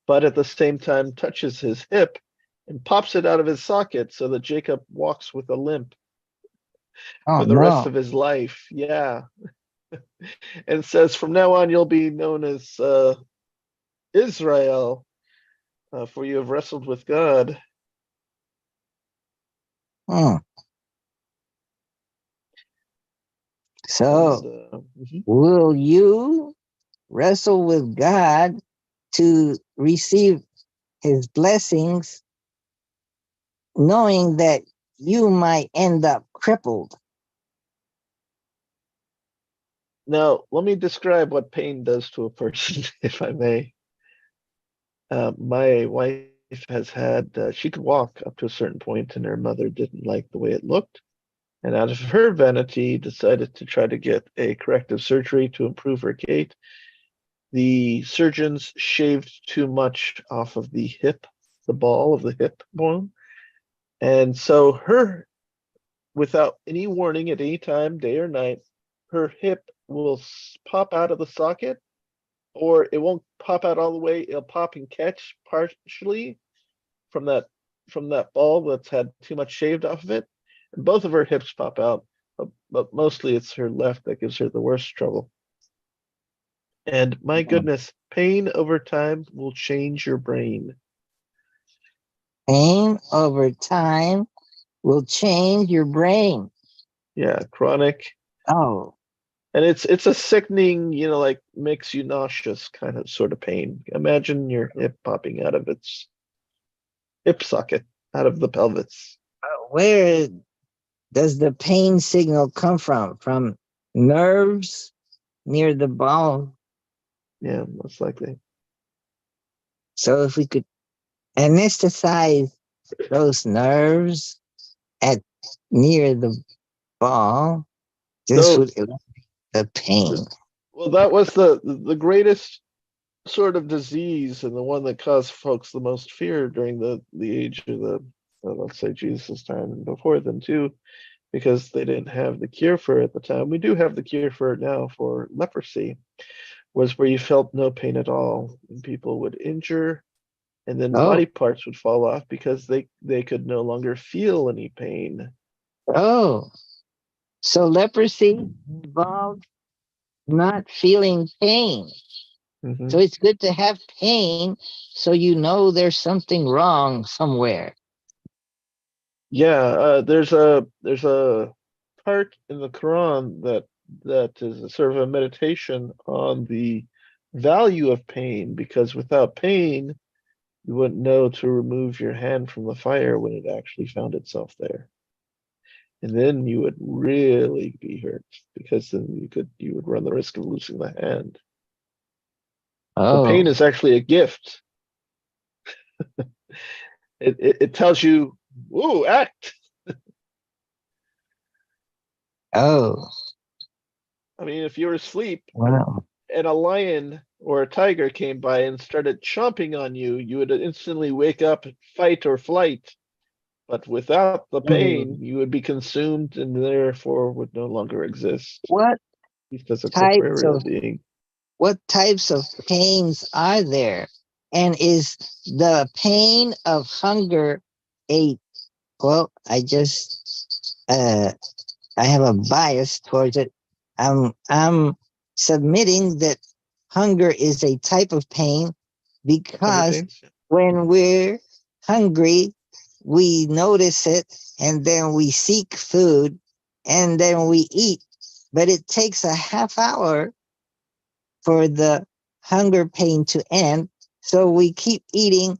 but at the same time touches his hip and pops it out of his socket, so that Jacob walks with a limp for the rest of his life. Yeah. And says, from now on, you'll be known as Israel, for you have wrestled with God. So, will you wrestle with God to receive his blessings, knowing that you might end up crippled? Now, let me describe what pain does to a person, if I may. My wife has had, she could walk up to a certain point, and her mother didn't like the way it looked. And out of her vanity, decided to try to get a corrective surgery to improve her gait. The surgeons shaved too much off of the hip, the ball of the hip bone. And so her without any warning at any time, day or night, her hip will pop out of the socket, or it won't pop out all the way. It'll pop and catch partially from that ball that's had too much shaved off of it. And both of her hips pop out, but mostly it's her left that gives her the worst trouble. And my goodness, pain over time will change your brain. Pain over time will change your brain. Yeah, chronic. Oh. And it's a sickening, like makes you nauseous kind of sort of pain. Imagine your hip popping out of its hip socket, out of the pelvis. Where does the pain signal come from? From nerves near the ball? Yeah, most likely. So if we could anesthetize those nerves at near the ball, this would eliminate the pain. Well, that was the greatest sort of disease, and the one that caused folks the most fear during the age of let's say Jesus' time and before then too, because they didn't have the cure for it at the time. We do have the cure for it now for leprosy, was where you felt no pain at all, and people would injure, and then body parts would fall off because they could no longer feel any pain. Oh, so leprosy involves not feeling pain. Mm-hmm. So it's good to have pain so you know there's something wrong somewhere. Yeah, there's a part in the Quran that is a sort of a meditation on the value of pain, because without pain, you wouldn't know to remove your hand from the fire when it actually found itself there. And then you would really be hurt, because then you would run the risk of losing the hand. So pain is actually a gift. It tells you, whoa, act. Oh. I mean, if you were asleep, wow, and a lion or a tiger came by and started chomping on you, you would instantly wake up, fight or flight. But without the pain, you would be consumed and therefore would no longer exist. What types of pains are there? And is the pain of hunger well, I have a bias towards it. I'm submitting that hunger is a type of pain because when we're hungry, we notice it and then we seek food and then we eat. But it takes a half hour for the hunger pain to end. So we keep eating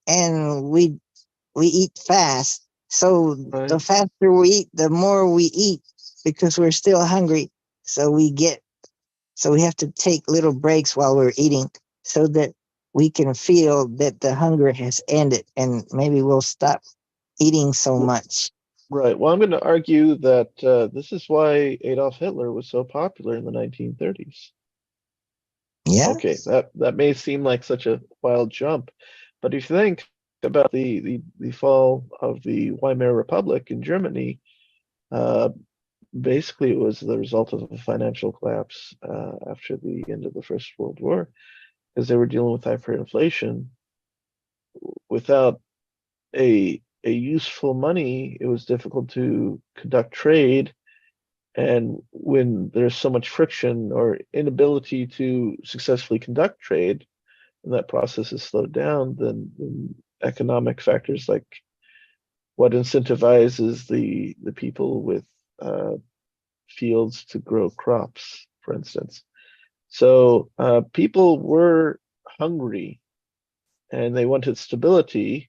and we eat fast. So the faster we eat, the more we eat because we're still hungry. So we have to take little breaks while we're eating so that we can feel that the hunger has ended and maybe we'll stop eating so much. Right. Well, I'm going to argue that this is why Adolf Hitler was so popular in the 1930s. Yeah. Okay, that may seem like such a wild jump, but if you think about the fall of the Weimar Republic in Germany, basically it was the result of a financial collapse after the end of the First World War, because they were dealing with hyperinflation. Without a useful money, it was difficult to conduct trade. And when there's so much friction or inability to successfully conduct trade, and that process is slowed down, then economic factors like what incentivizes the people with fields to grow crops, for instance. So people were hungry and they wanted stability.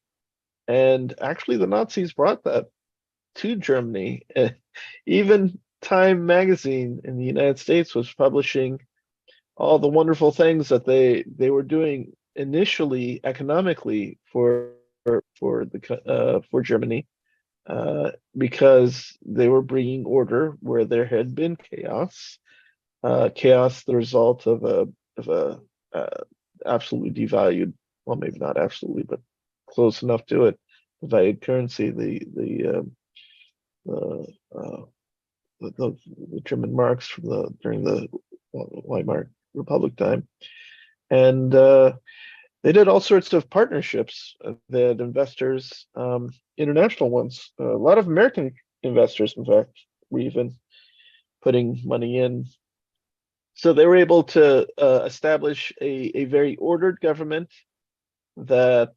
And actually, the Nazis brought that to Germany. Even Time magazine in the United States was publishing all the wonderful things that they were doing initially economically for Germany, because they were bringing order where there had been chaos. Chaos, the result of a absolutely devalued, well, maybe not absolutely, but close enough to it, devalued currency, the the German marks from during the Weimar Republic time, and they did all sorts of partnerships. They had investors, international ones, a lot of American investors, in fact, were even putting money in. So they were able to establish a very ordered government that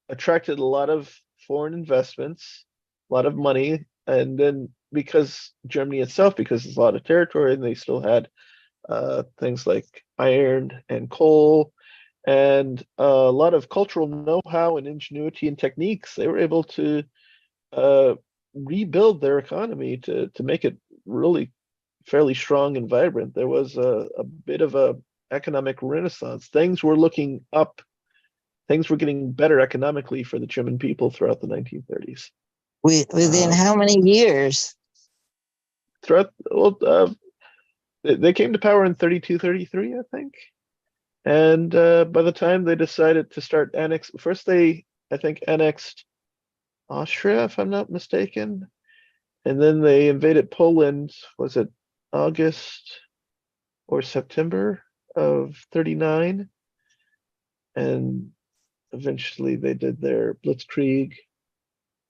attracted a lot of foreign investments, a lot of money, and then because Germany itself, because it's a lot of territory, and they still had things like iron and coal and a lot of cultural know-how and ingenuity and techniques, they were able to rebuild their economy to make it really fairly strong and vibrant. There was a bit of a economic renaissance. Things were looking up. Things were getting better economically for the German people throughout the 1930s. Within how many years? Throughout, well, they came to power in 32, 33, I think. And by the time they decided to start first they, I think, annexed Austria, if I'm not mistaken. And then they invaded Poland, was it August or September of 39? And eventually they did their Blitzkrieg,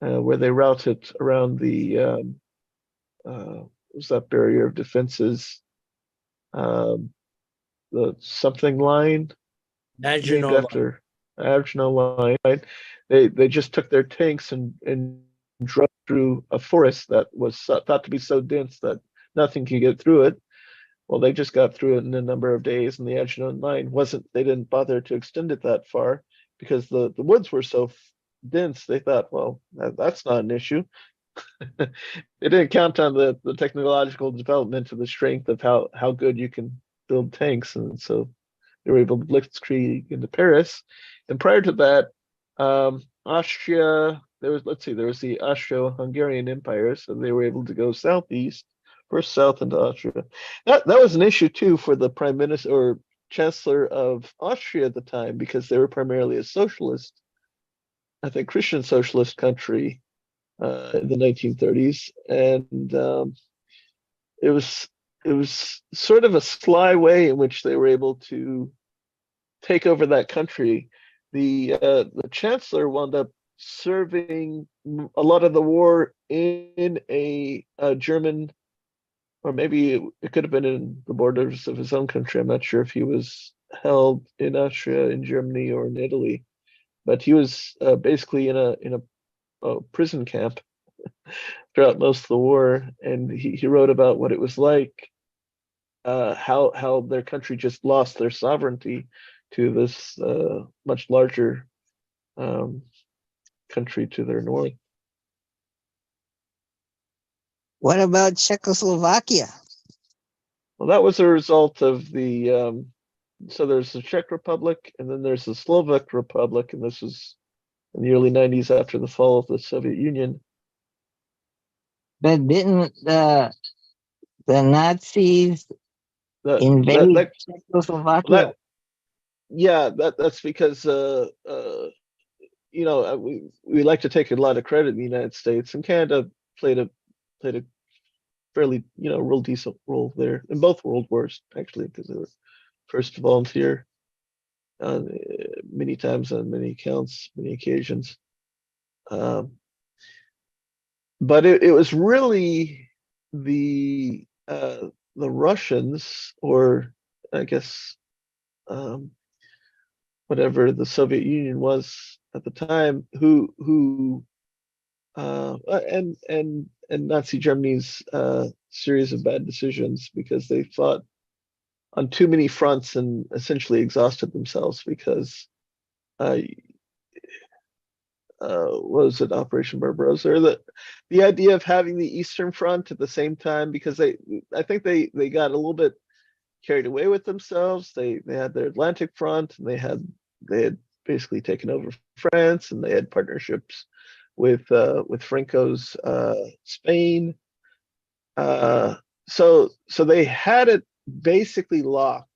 where they routed around the was that barrier of defenses, the something line, Maginot named after Maginot Line. Right? They just took their tanks and drove through a forest that was thought to be so dense that nothing could get through it. Well, they just got through it in a number of days, and the Maginot Line they didn't bother to extend it that far because the woods were so dense. They thought, well, that's not an issue. They didn't count on the technological development of the strength of how good you can build tanks, and so they were able to blitzkrieg into Paris. And prior to that, Austria, there was the Austro-Hungarian Empire, so they were able to go southeast, first south into Austria. That was an issue too for the prime minister or chancellor of Austria at the time, because they were primarily a socialist, I think, Christian socialist country in the 1930s, and it was sort of a sly way in which they were able to take over that country. The chancellor wound up serving a lot of the war in a German, or maybe it could have been in the borders of his own country. I'm not sure if he was held in Austria, in Germany, or in Italy, but he was basically in a prison camp throughout most of the war, and he wrote about what it was like, how their country just lost their sovereignty to this much larger country to their north. What about Czechoslovakia? Well, that was a result of the so there's the Czech Republic, and then there's the Slovak Republic, and this was in the early 90s after the fall of the Soviet Union. But didn't the Nazis invade Czechoslovakia? That's because we like to take a lot of credit in the United States, and Canada played a fairly real decent role there in both world wars, actually, because they were first to volunteer many times on many accounts, many occasions. But it was really the Russians, or I guess whatever the Soviet Union was at the time, who and Nazi Germany's series of bad decisions, because they fought on too many fronts and essentially exhausted themselves, because what was it, Operation Barbarossa, or the idea of having the Eastern Front at the same time, because I think they got a little bit carried away with themselves. They had their Atlantic Front, and they had basically taken over France, and they had partnerships with Franco's Spain. So they had it basically locked.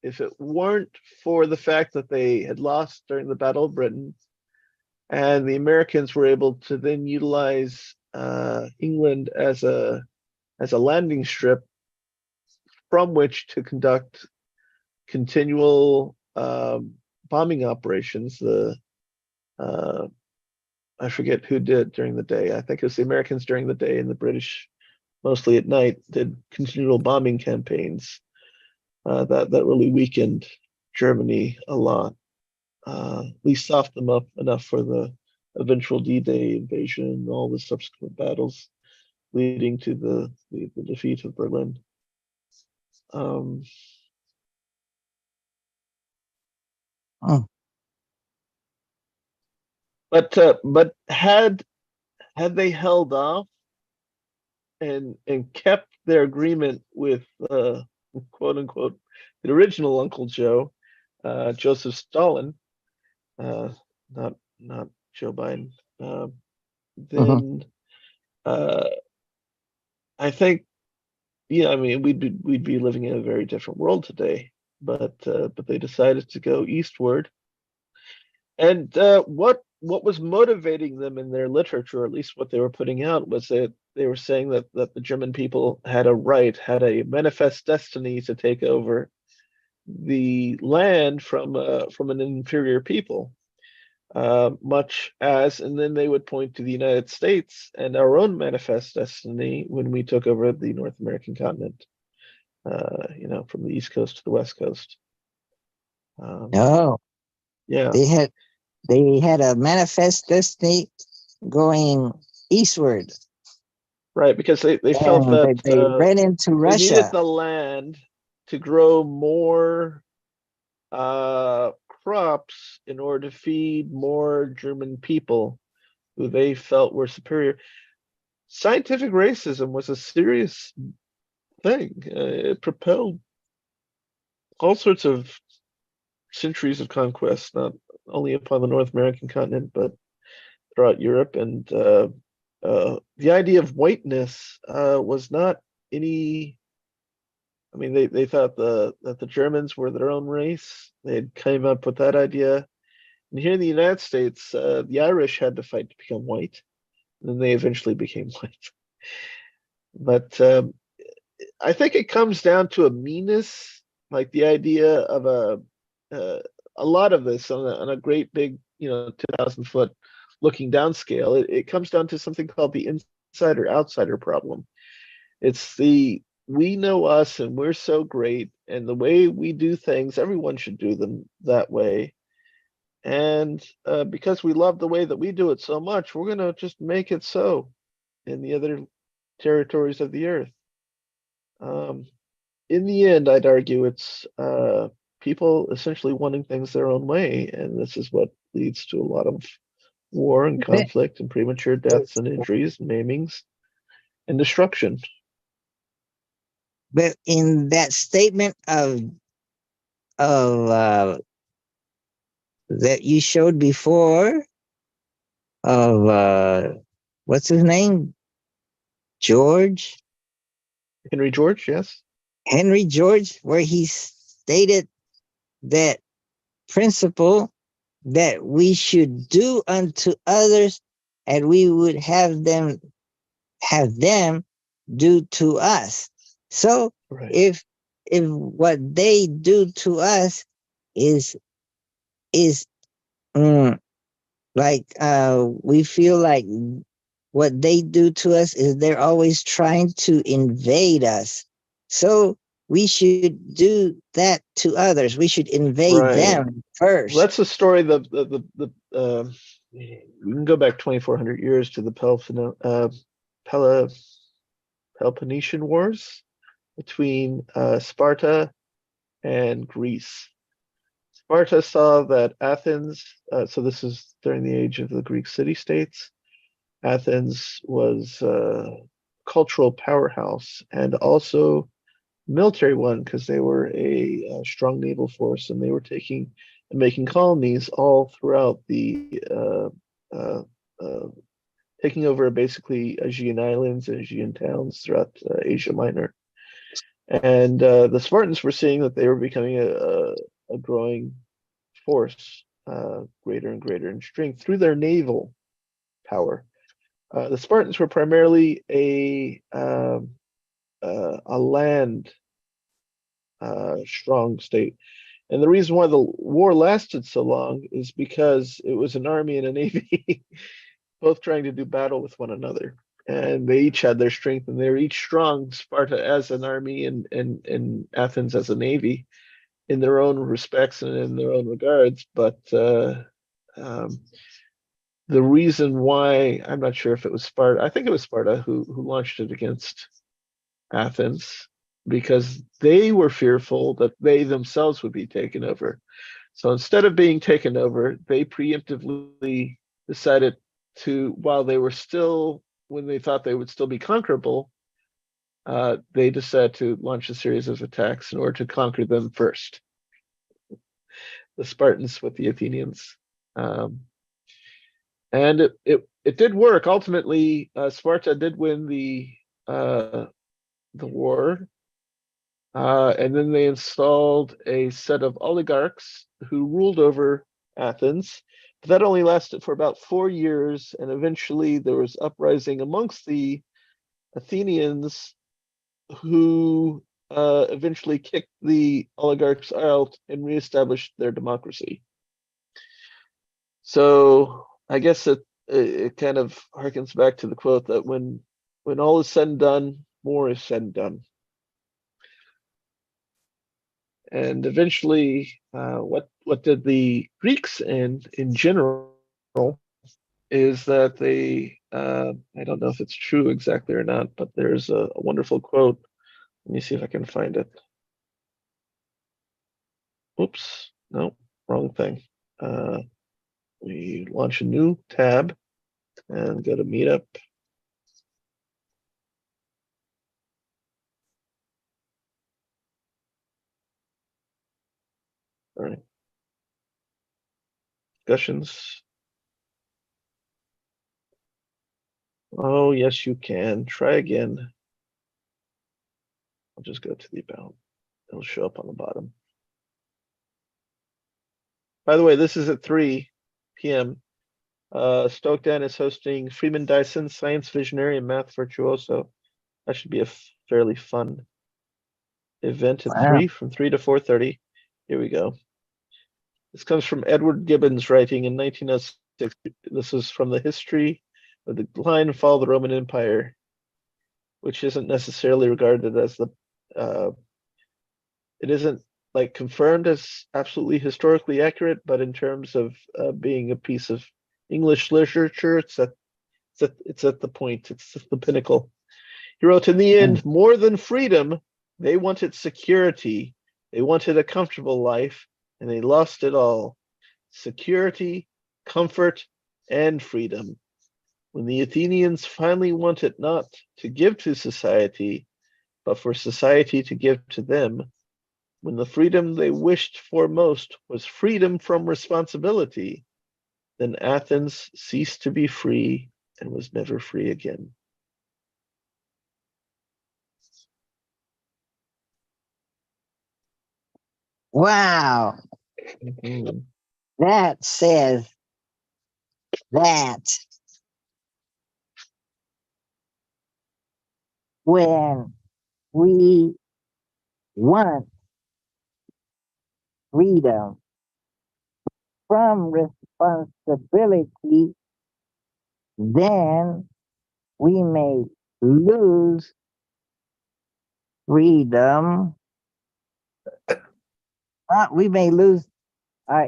If it weren't for the fact that they had lost during the Battle of Britain, and the Americans were able to then utilize England as a landing strip from which to conduct continual bombing operations. I forget who did during the day. I think it was the Americans during the day, and the British mostly at night did continual bombing campaigns that really weakened Germany a lot. At least softened them up enough for the eventual D-Day invasion and all the subsequent battles leading to the defeat of Berlin. Oh. But had they held off and kept their agreement with quote unquote the original Uncle Joe, Joseph Stalin, not Joe Biden, then I think, yeah, I mean, we'd be living in a very different world today. But they decided to go eastward, and what was motivating them in their literature, or at least what they were putting out, was that they were saying that the German people had a manifest destiny to take over the land from an inferior people. Much as, and then they would point to the United States and our own manifest destiny when we took over the North American continent, from the East Coast to the West Coast. No, Yeah, they had a manifest destiny going eastward. right, because they felt that they ran into they Russia. needed the land to grow more crops in order to feed more German people who they felt were superior. Scientific racism was a serious thing. It propelled all sorts of centuries of conquest, not only upon the North American continent, but throughout Europe. And the idea of whiteness was not any. I mean, they thought that the Germans were their own race. They had came up with that idea. And here in the United States, the Irish had to fight to become white, and then they eventually became white. But I think it comes down to a meanness, like the idea of a lot of this on a great big, 2,000-foot looking down scale. It comes down to something called the insider-outsider problem. It's we know us and we're so great, and the way we do things, everyone should do them that way. And because we love the way that we do it so much, we're going to just make it so in the other territories of the earth. In the end, I'd argue it's people essentially wanting things their own way, and this is what leads to a lot of war and conflict and premature deaths and injuries, maimings, and destruction. But in that statement of that you showed before of what's his name? George? Henry George, yes. Henry George, where he stated that principle that we should do unto others and we would have them do to us. So right. if what they do to us is like we feel like what they do to us is they're always trying to invade us. So we should do that to others. We should invade right. them first. Well, that's the story. We can go back 2,400 years to the Peloponnesian Wars between Sparta and Greece. Sparta saw that Athens, so this is during the age of the Greek city-states, Athens was a cultural powerhouse and also military one, because they were a strong naval force, and they were taking and making colonies all throughout the taking over basically Aegean islands and Aegean towns throughout Asia Minor. And the Spartans were seeing that they were becoming a growing force, greater and greater in strength through their naval power. The Spartans were primarily a land strong state. And the reason why the war lasted so long is because it was an army and a navy both trying to do battle with one another. And they each had their strength, and they were each strong, Sparta as an army and Athens as a navy in their own respects and in their own regards. But um, the reason why, I'm not sure if it was Sparta, I think it was Sparta who launched it against Athens, because they were fearful that they themselves would be taken over. So instead of being taken over, they preemptively decided to, while they were still, when they thought they would still be conquerable, they decided to launch a series of attacks in order to conquer them first. The Spartans with the Athenians. And it did work. Ultimately, Sparta did win the war. And then they installed a set of oligarchs who ruled over Athens. But that only lasted for about 4 years, and eventually there was uprising amongst the Athenians, who eventually kicked the oligarchs out and reestablished their democracy. So I guess it kind of harkens back to the quote that when all is said and done, more is said and done. And eventually, what did the Greeks and in general is that they, I don't know if it's true exactly or not, but there's a wonderful quote. Let me see if I can find it. Oops, no, wrong thing. We launch a new tab and go to Meetup. All right. Discussions. Oh, yes, you can. Try again. I'll just go to the about. It'll show up on the bottom. By the way, this is at 3 p.m. Stokedown is hosting Freeman Dyson, Science Visionary and Math Virtuoso. That should be a fairly fun event at 3, from 3 to 4:30. Here we go. This comes from Edward Gibbon's writing in 1906. This is from the history of the decline and fall of the Roman Empire, which isn't necessarily regarded as it isn't like confirmed as absolutely historically accurate, but in terms of being a piece of English literature, it's at the point, it's at the pinnacle. He wrote, in the end, more than freedom, they wanted security. They wanted a comfortable life, and they lost it all. Security, comfort, and freedom. When the Athenians finally wanted not to give to society, but for society to give to them, when the freedom they wished for most was freedom from responsibility, then Athens ceased to be free and was never free again. Wow. Mm-hmm. That says that when we want freedom from responsibility, then we may lose freedom. We may lose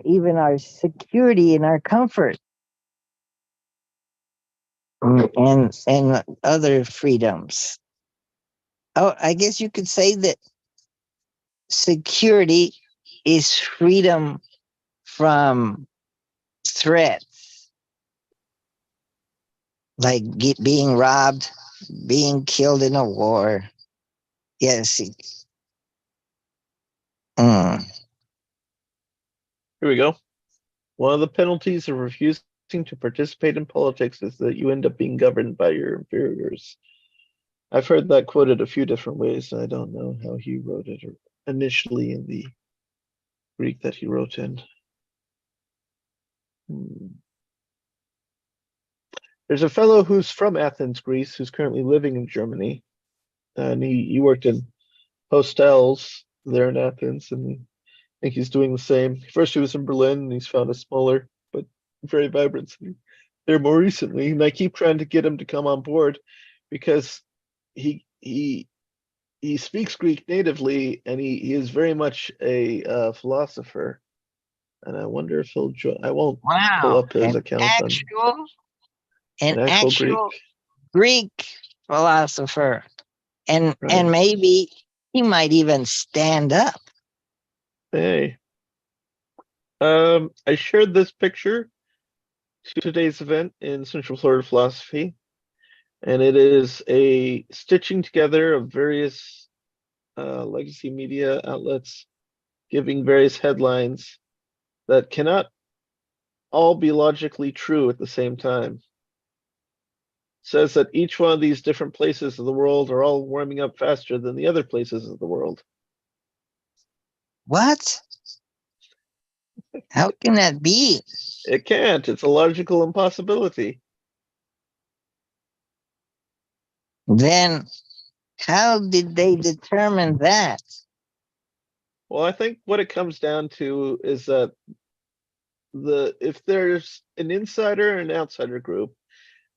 even our security and our comfort, and other freedoms. Oh, I guess you could say that security is freedom from threats, like being robbed, being killed in a war. Yes. Here we go. One of the penalties of refusing to participate in politics is that you end up being governed by your inferiors. I've heard that quoted a few different ways. I don't know how he wrote it initially in the Greek that he wrote in. There's a fellow who's from Athens, Greece, who's currently living in Germany, and he worked in hostels there in Athens, and I think he's doing the same. First, he was in Berlin, and he's found a smaller but very vibrant city there more recently, and I keep trying to get him to come on board because he speaks Greek natively, and he is very much a philosopher. And I wonder if he'll join. I won't pull Wow, up his account on an an actual Greek. actual Greek philosopher, and Right. maybe he might even stand up. Hey, I shared this picture to today's event in Central Florida Philosophy, and it is a stitching together of various legacy media outlets giving various headlines that cannot all be logically true at the same time. Says that each one of these different places of the world are all warming up faster than the other places of the world. What? How can that be? It can't. It's a logical impossibility. Then how did they determine that? Well, I think what it comes down to is that if there's an insider and an outsider group,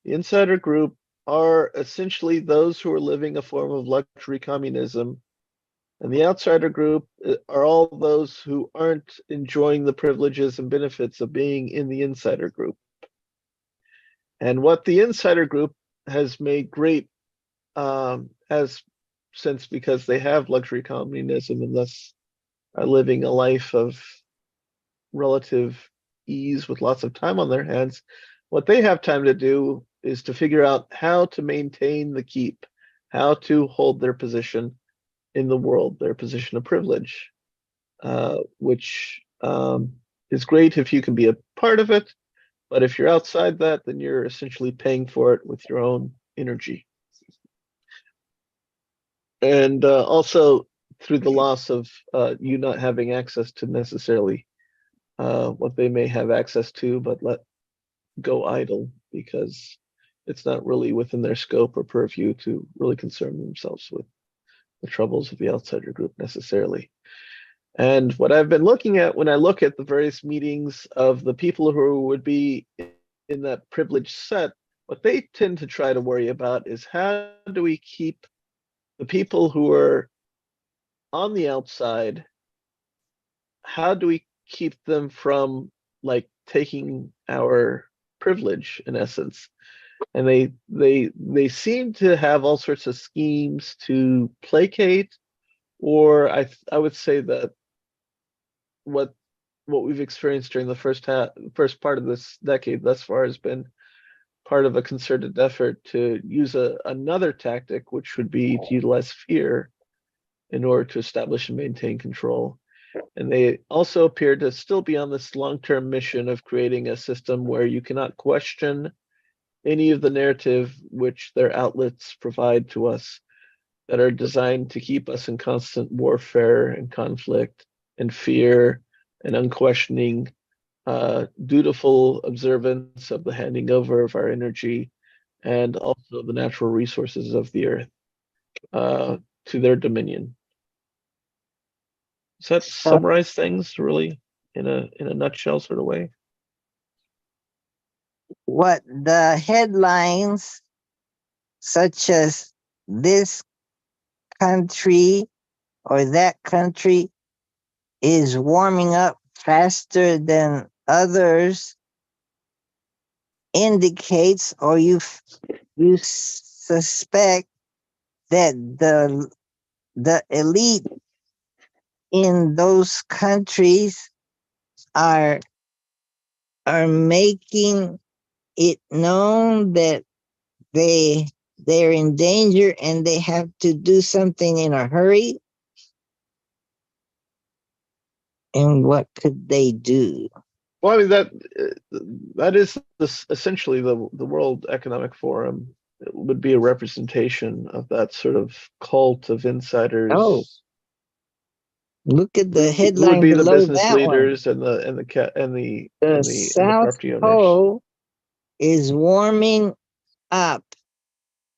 the insider group are essentially those who are living a form of luxury communism, and the outsider group are all those who aren't enjoying the privileges and benefits of being in the insider group. And what the insider group has made great, has since, because they have luxury communism and thus are living a life of relative ease with lots of time on their hands, what they have time to do is to figure out how to maintain the keep, how to hold their position in the world, their position of privilege, which is great if you can be a part of it. But if you're outside that, then you're essentially paying for it with your own energy. And also through the loss of you not having access to necessarily what they may have access to, but let go idle because it's not really within their scope or purview to really concern themselves with the troubles of the outsider group necessarily. And what I've been looking at when I look at the various meetings of the people who would be in that privileged set, what they tend to try to worry about is how do we keep the people who are on the outside, how do we keep them from like taking our privilege in essence? And they seem to have all sorts of schemes to placate, or I would say that what we've experienced during the first part of this decade thus far has been part of a concerted effort to use another tactic, which would be to utilize fear in order to establish and maintain control. And they also appear to still be on this long-term mission of creating a system where you cannot question any of the narrative which their outlets provide to us that are designed to keep us in constant warfare and conflict and fear and unquestioning dutiful observance of the handing over of our energy and also the natural resources of the earth to their dominion. Does that summarize things really in a nutshell sort of way? What the headlines, such as this country or that country is warming up faster than others, indicates, or you suspect that the elite in those countries are making it known that they're in danger and they have to do something in a hurry. And what could they do? Well, I mean that is essentially the World Economic Forum. It would be a representation of that sort of cult of insiders. Oh, look at the It headline would be the below business that leaders one. and the The South South property owners. Pole is warming up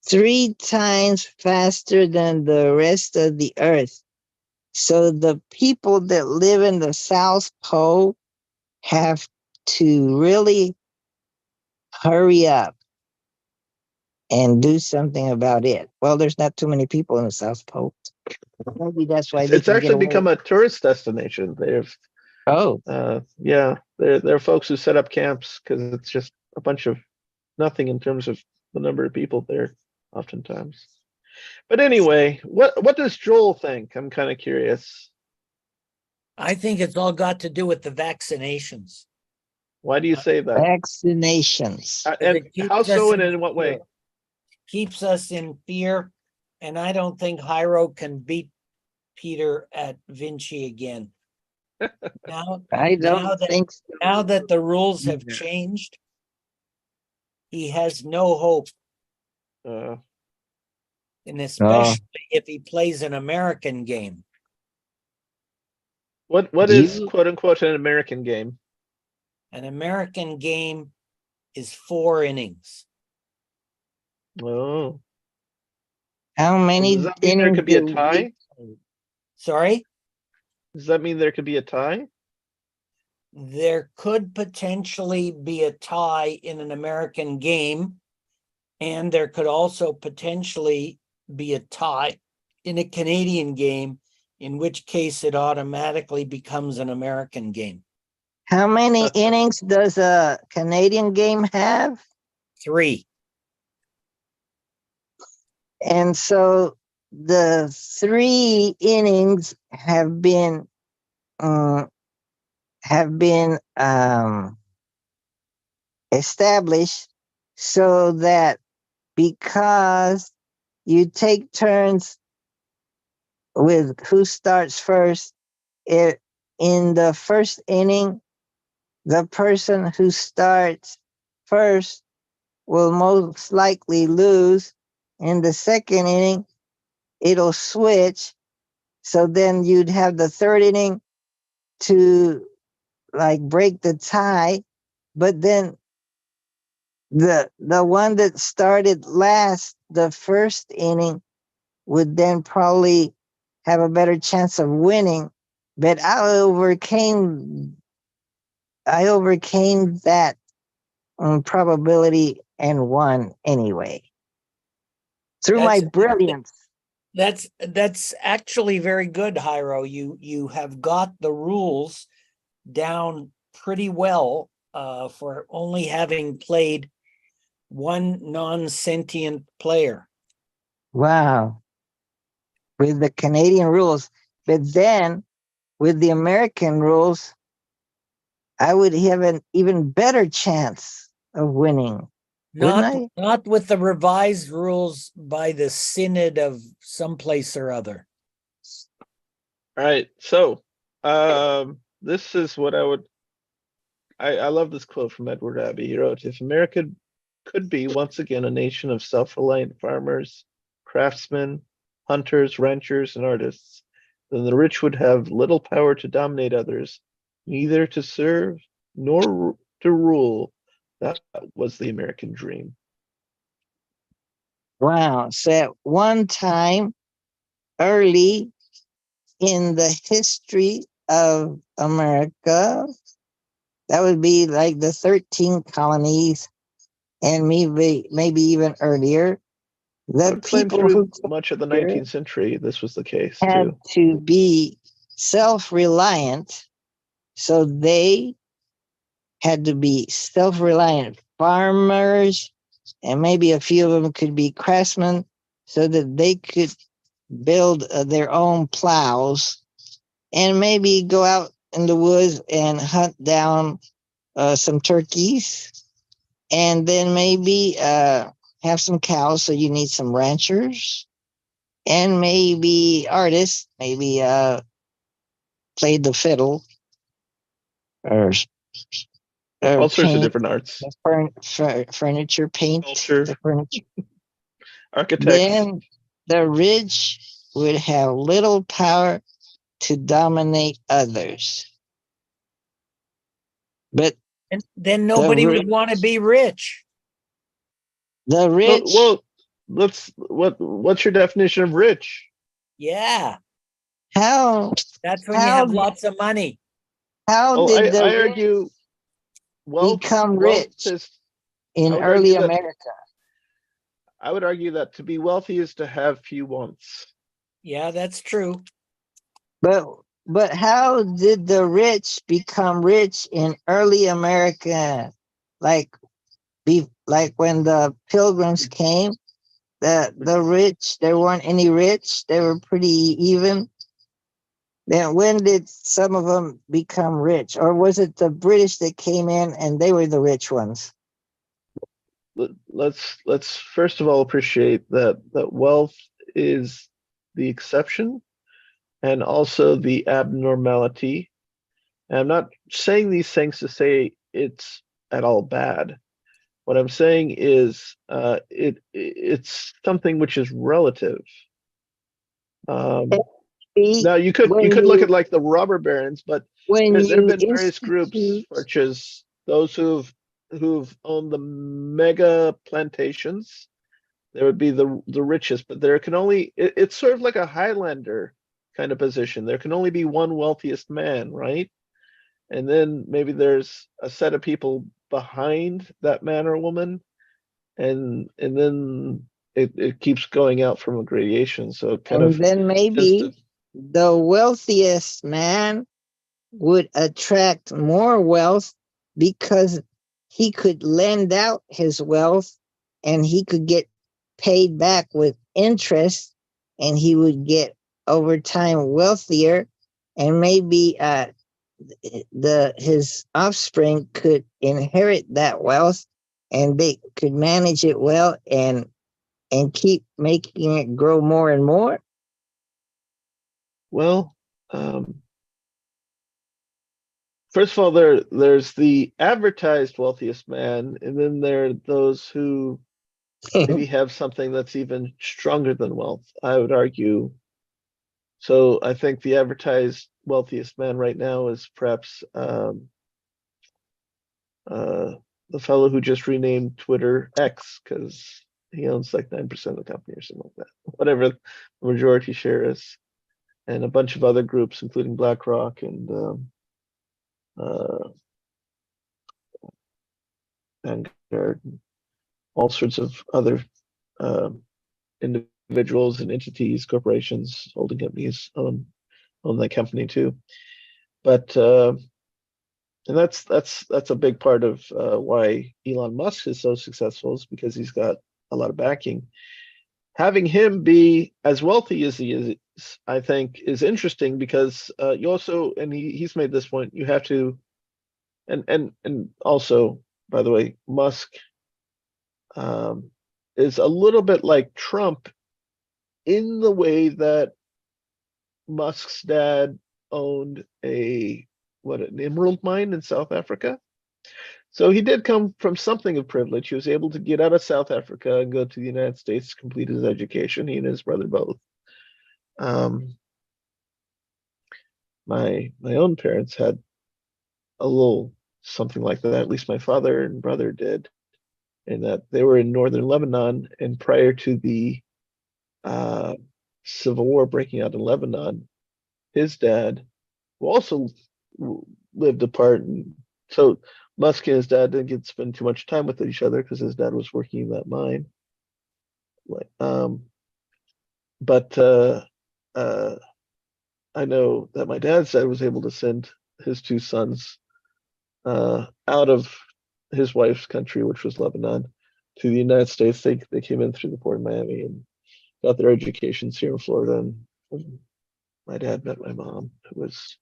3 times faster than the rest of the earth. So the people that live in the South Pole have to really hurry up and do something about it. Well, there's not too many people in the South Pole. Maybe that's why they It's can get actually away. become a tourist destination. Oh, Yeah, there are folks who set up camps because it's just a bunch of nothing in terms of the number of people there, oftentimes. But anyway, what does Joel think? I'm kind of curious. I think it's all got to do with the vaccinations. Why do you say that? vaccinations. And It keeps how us so, and in in what way? fear. Keeps us in fear, and I don't think Hyro can beat Peter at Vinci again. Now, I don't now that think so. now that the rules have either. changed, he has no hope, Uh, and especially if he plays an American game. what is You quote unquote an American game? An American game is 4 innings. Oh, how so many does that mean there innings could be a do we tie? play? Sorry? Does that mean there could be a tie? There could potentially be a tie in an American game, and there could also potentially be a tie in a Canadian game, in which case it automatically becomes an American game. How many innings does a Canadian game have? 3. And so the 3 innings uh, have been established so that because you take turns with who starts first, in the first inning, the person who starts first will most likely lose. In the second inning, it'll switch. So then you'd have the third inning to like break the tie. But then the one that started last, the first inning, would then probably have a better chance of winning. But I overcame that probability and won anyway through my That's brilliance. that's actually very good, Hyro. You have got the rules down pretty well for only having played one non-sentient player. Wow. With the Canadian rules. But then with the American rules, I would have an even better chance of winning. Not with the revised rules by the Synod of someplace or other. All right, so this is what I love this quote from Edward Abbey. He wrote, "If America could be once again a nation of self-reliant farmers, craftsmen, hunters, ranchers, and artists, then the rich would have little power to dominate others, neither to serve nor to rule. That was the American dream." Wow. So at one time, early in the history of America, that would be like the 13 colonies and maybe even earlier. I The would claim people who through much of the here 19th century, this was the case had too. to be self-reliant. So they had to be self-reliant farmers, and maybe a few of them could be craftsmen so that they could build their own plows and maybe go out in the woods and hunt down some turkeys, and then maybe have some cows. So you need some ranchers and maybe artists, maybe played the fiddle or All sorts of paint different arts, furniture, paint culture, the furniture. architects. Then the rich would have little power to dominate others. But And then nobody would want to be rich. The rich. Well, what's your definition of rich? Yeah, How that's when you how have lots of money. how Oh, did the I rich argue become wealth rich is, I in would early argue that America? I would argue that to be wealthy is to have few wants. Yeah, that's true. But how did the rich become rich in early America? Like like when the pilgrims came, the rich, there weren't any rich, they were pretty even. Then when did some of them become rich? Or was it the British that came in and they were the rich ones? Let's first of all appreciate that wealth is the exception and also the abnormality. And I'm not saying these things to say it's at all bad. What I'm saying is it's something which is relative. Now you could look at like the robber barons, but there have been various groups such as those who've owned the mega plantations. There would be the richest, but there can only it's sort of like a Highlander kind of position. There can only be one wealthiest man, right? And then maybe there's a set of people behind that man or woman, and then it keeps going out from a gradation. So it kind And of then just maybe the wealthiest man would attract more wealth because he could lend out his wealth and he could get paid back with interest, and he would get over time wealthier, and maybe his offspring could inherit that wealth, and they could manage it well and keep making it grow more and more. well, first of all, there's the advertised wealthiest man, and then there are those who maybe have something that's even stronger than wealth, I would argue. So I think the advertised wealthiest man right now is perhaps the fellow who just renamed Twitter X because he owns like 9% of the company or something like that, whatever the majority share is, and a bunch of other groups, including BlackRock and Vanguard, and all sorts of other individuals and entities, corporations, holding companies own that company too. But and that's a big part of why Elon Musk is so successful, is because he's got a lot of backing. Having him be as wealthy as he is, I think, is interesting because you also, and he's made this point, you have to, and also, by the way, Musk is a little bit like Trump in the way that Musk's dad owned an emerald mine in South Africa. So he did come from something of privilege. He was able to get out of South Africa and go to the United States to complete his education. He and his brother both. My own parents had a little something like that. At least my father and brother did, in that they were in northern Lebanon, and prior to the civil war breaking out in Lebanon, his dad, who also lived apart, and so Musk and his dad didn't get to spend too much time with each other because his dad was working in that mine. But I know that my dad's dad was able to send his two sons out of his wife's country, which was Lebanon, to the United States. They came in through the port of Miami and got their educations here in Florida. And my dad met my mom, who was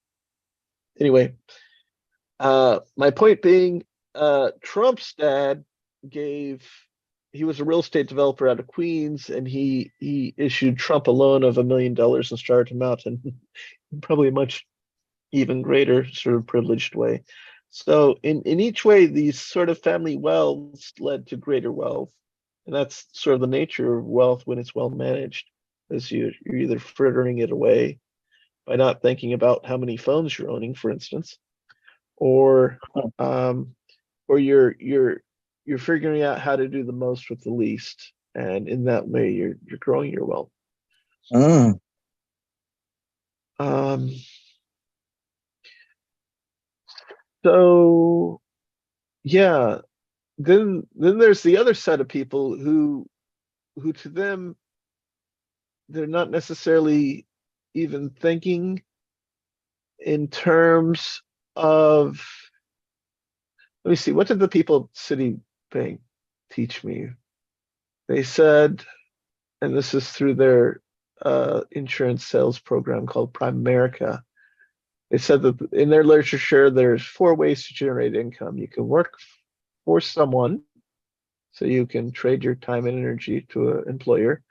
anyway. My point being, Trump's dad he was a real estate developer out of Queens, and he issued Trump a loan of $1 million and started him out in probably a much even greater sort of privileged way. So in each way, these sort of family wealths led to greater wealth. And that's sort of the nature of wealth when it's well managed, is you're either frittering it away by not thinking about how many phones you're owning, for instance, or you're you're figuring out how to do the most with the least, and in that way, you're growing your wealth. Mm. So yeah, then there's the other set of people who to them, they're not necessarily even thinking in terms of, let me see, what did the people at Citibank teach me? They said, and this is through their insurance sales program called Primerica. They said that in their literature, there's 4 ways to generate income. You can work for someone, so you can trade your time and energy to an employer.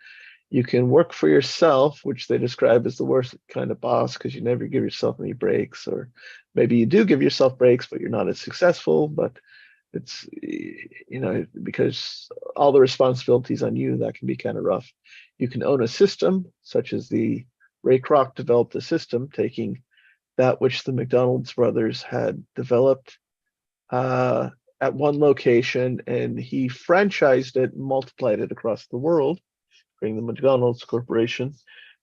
You can work for yourself, which they describe as the worst kind of boss because you never give yourself any breaks, or maybe you do give yourself breaks, but you're not as successful. But it's, because all the responsibilities on you, that can be kind of rough. You can own a system, such as Ray Kroc developed a system taking that which the McDonald's brothers had developed at one location, and he franchised it and multiplied it across the world, creating the McDonald's Corporation,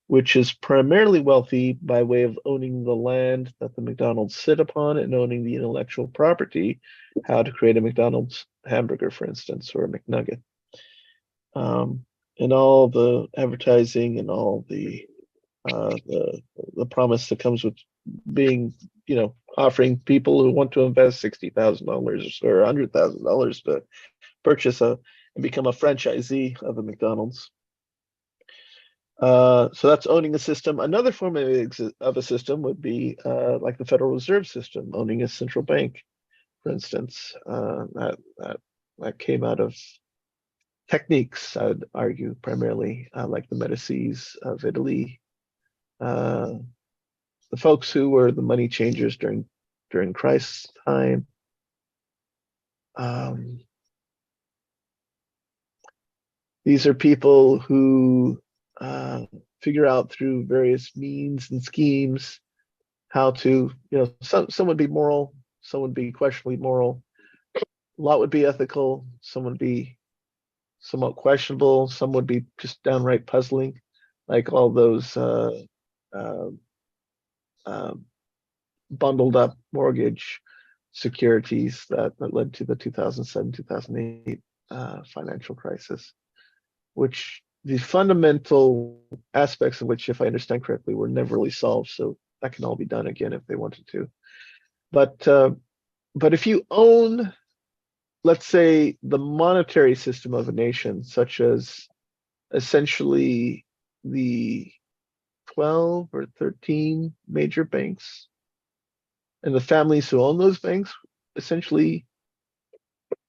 which is primarily wealthy by way of owning the land that the McDonald's sit upon and owning the intellectual property, how to create a McDonald's hamburger, for instance, or a McNugget. And all the advertising and all the promise that comes with being, offering people who want to invest $60,000 or $100,000 to purchase and become a franchisee of a McDonald's. So that's owning a system. Another form of a system would be like the Federal Reserve System, owning a central bank, for instance. That came out of techniques, I would argue, primarily like the Medicis of Italy. The folks who were the money changers during Christ's time. These are people who figure out through various means and schemes how to, some would be moral, some would be questionably moral, a lot would be ethical, some would be somewhat questionable, some would be just downright puzzling, like all those bundled up mortgage securities that led to the 2007-2008 financial crisis, which the fundamental aspects of which, if I understand correctly, were never really solved. So that can all be done again if they wanted to. But if you own, let's say, the monetary system of a nation, such as essentially the 12 or 13 major banks, and the families who own those banks essentially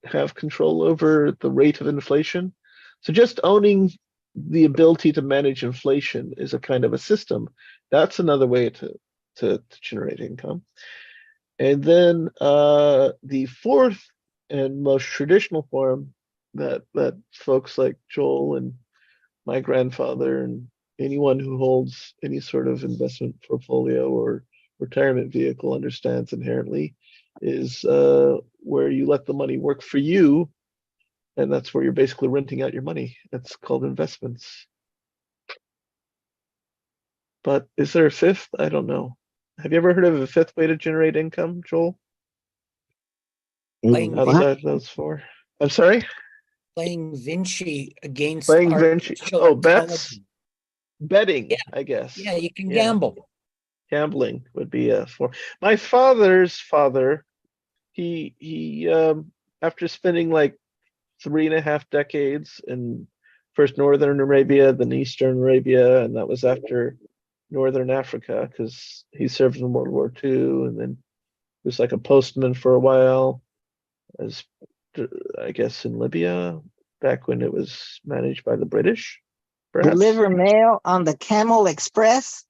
have control over the rate of inflation. So just owning the ability to manage inflation is a kind of a system. That's another way to generate income. And then the fourth and most traditional form that folks like Joel and my grandfather and anyone who holds any sort of investment portfolio or retirement vehicle understands inherently is where you let the money work for you, and that's where you're basically renting out your money. That's called investments. But is there a fifth? I don't know. Have you ever heard of a fifth way to generate income, Joel? Outside those 4. I'm sorry? Playing Vinci against Playing Vinci. Oh, bets? Betting, yeah. I guess. Yeah, you can gamble. Gambling would be a form. My father's father, he after spending like 3.5 decades in first Northern Arabia, then Eastern Arabia, and that was after Northern Africa because he served in World War II, and then he was like a postman for a while, as I guess in Libya back when it was managed by the British. Perhaps. Deliver mail on the Camel Express?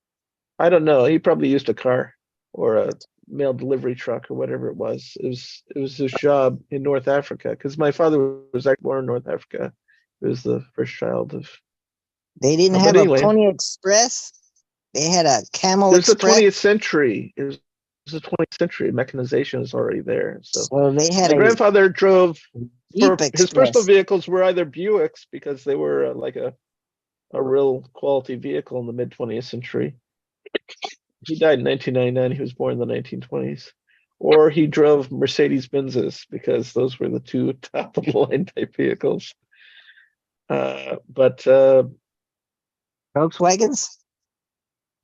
I don't know. He probably used a car or a mail delivery truck or whatever it was. It was his job in North Africa because my father was actually born in North Africa. He was the first child of. They didn't have a Pony Express. They had a Camel Express. It was the 20th century. It was the 20th century. Mechanization is already there. So they had my grandfather drove Jeep his personal Express. vehicles were either Buicks because they were like a real quality vehicle in the mid 20th century. He died in 1999. He was born in the 1920s. Or he drove Mercedes Benzes because those were the two top of the line type vehicles. But Volkswagens?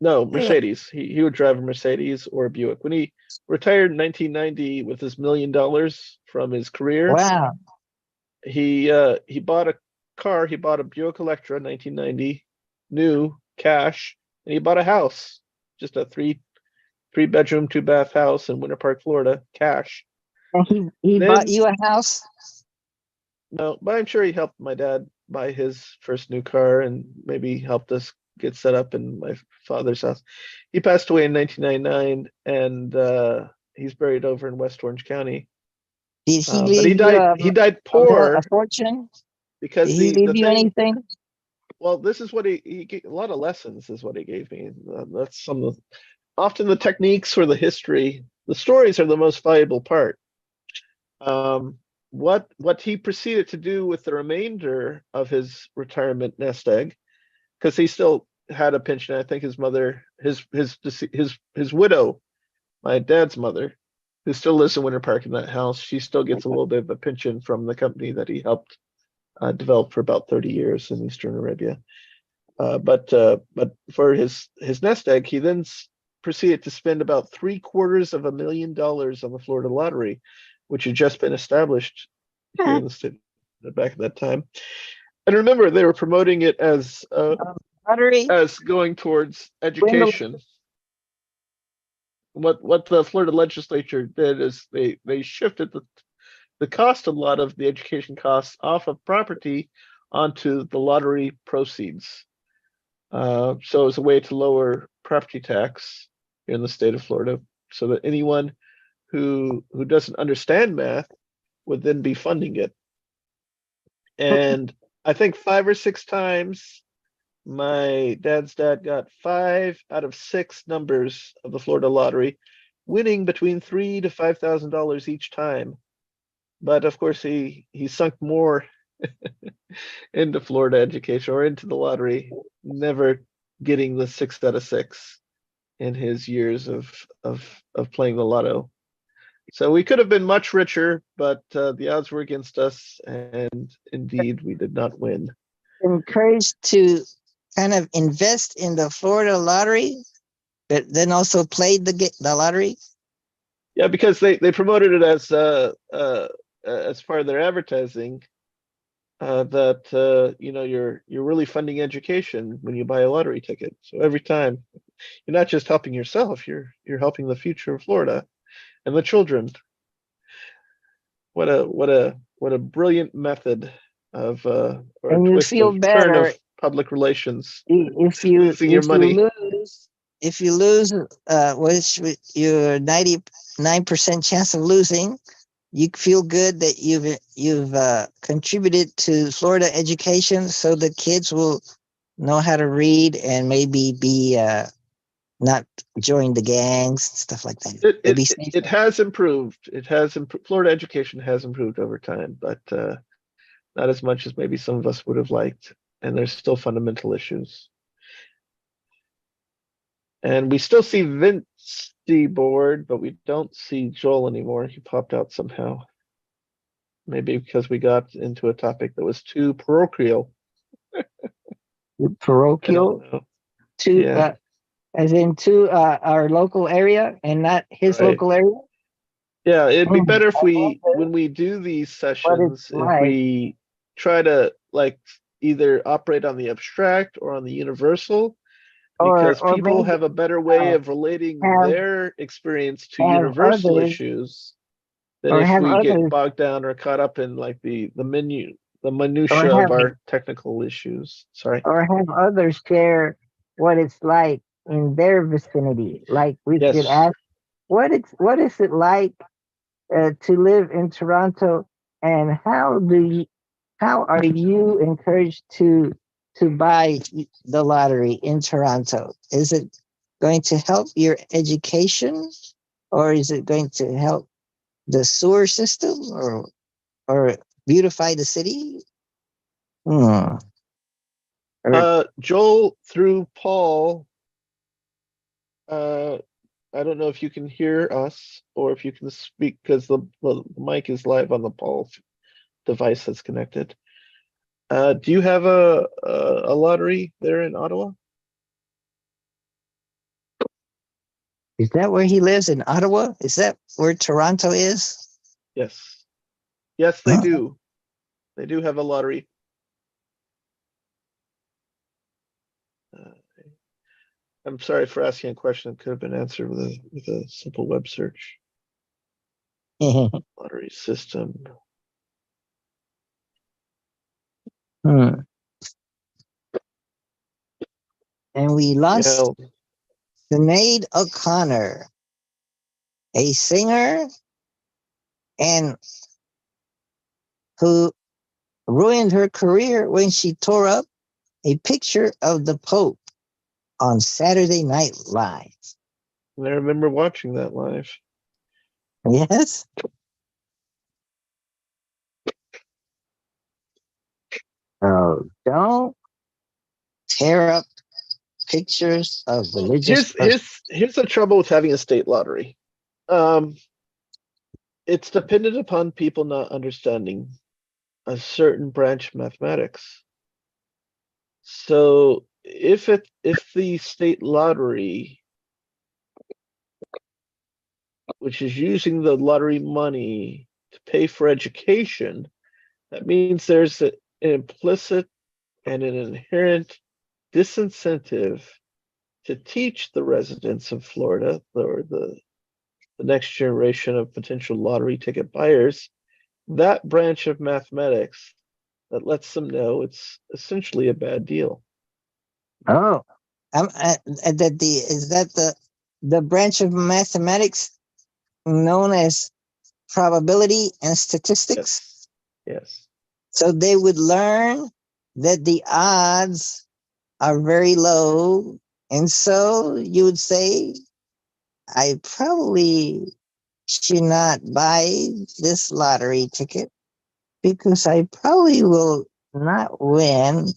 no, Mercedes. He would drive a Mercedes or a Buick. When he retired in 1990 with his $1 million from his career, Wow. he bought a car. He bought a Buick Electra 1990, new, cash, and he bought a house, just a three bedroom, 2 bath house in Winter Park, Florida, cash. And he bought you a house? No, but I'm sure he helped my dad buy his first new car and maybe helped us get set up in my father's house. He passed away in 1999, and he's buried over in West Orange County. Did he But leave you he died poor a fortune? because Did he leave you anything? Well, this is what he gave, a lot of lessons is what he gave me. That's some of often the techniques or the history. The stories are the most valuable part. What he proceeded to do with the remainder of his retirement nest egg, because he still had a pension. I think his mother, his widow, my dad's mother, who still lives in Winter Park in that house, she still gets a little bit of a pension from the company that he helped develop for about 30 years in Eastern Arabia. But for his nest egg, he then proceeded to spend about $750,000 on the Florida lottery, which had just been established here in the state back at that time. And remember, they were promoting it as going towards education. What the Florida legislature did is they shifted the cost, a lot of the education costs, off of property onto the lottery proceeds. So it's a way to lower property tax in the state of Florida, so that anyone who doesn't understand math would then be funding it. And I think 5 or 6 times my dad's dad got 5 out of 6 numbers of the Florida lottery, winning between $3,000 to $5,000 each time. But of course, he sunk more into Florida education or into the lottery, never getting the 6 out of 6 in his years of playing the lotto. So we could have been much richer, but the odds were against us, and indeed we did not win. Encouraged to kind of invest in the Florida lottery, but then also played the lottery. Yeah, because they promoted it as part of their advertising, that you're really funding education when you buy a lottery ticket. So every time, you're not just helping yourself, you're helping the future of Florida and the children. What a brilliant method of or and a you twist feel of better turn of public relations. if you losing your money. If you lose, which your 99% chance of losing, you feel good that you've contributed to Florida education, so the kids will know how to read and maybe be not join the gangs, stuff like that. It has improved. It has improved. Florida education has improved over time, but not as much as maybe some of us would have liked. And there's still fundamental issues. And we still see Vince board, but we don't see Joel anymore. He popped out somehow. Maybe because we got into a topic that was too parochial. Parochial? As in to our local area and not his local area? Yeah, it'd be better if when we do these sessions, if we try to either operate on the abstract or on the universal, because people have a better way of relating their experience to universal issues than if we get bogged down or caught up in the minutia of our technical issues. Sorry. Or have others share what it's like in their vicinity. Like we could ask, what is it like to live in Toronto, and how are you encouraged to buy the lottery in Toronto? Is it going to help your education, or is it going to help the sewer system, or beautify the city? Hmm. Joel, through Paul, I don't know if you can hear us or if you can speak because the mic is live on the Paul device that's connected. Do you have a lottery there in Ottawa? Is that where he lives, in Ottawa? Is that where Toronto is? Yes. Yes, they Huh? do. They do have a lottery. I'm sorry for asking a question that could have been answered with a simple web search. Lottery system. Hmm. And we lost Yeah, Sinead O'Connor, a singer and who ruined her career when she tore up a picture of the Pope on Saturday Night Live. I remember watching that live. Yes. Oh, don't tear up pictures of religious persons. Here's the trouble with having a state lottery. It's dependent upon people not understanding a certain branch of mathematics. So if the state lottery, which is using the lottery money to pay for education, that means there's an implicit and an inherent disincentive to teach the residents of Florida or the next generation of potential lottery ticket buyers that branch of mathematics that lets them know it's essentially a bad deal. Oh, is that the branch of mathematics known as probability and statistics? Yes. So they would learn that the odds are very low. And so you would say, I probably should not buy this lottery ticket because I probably will not win,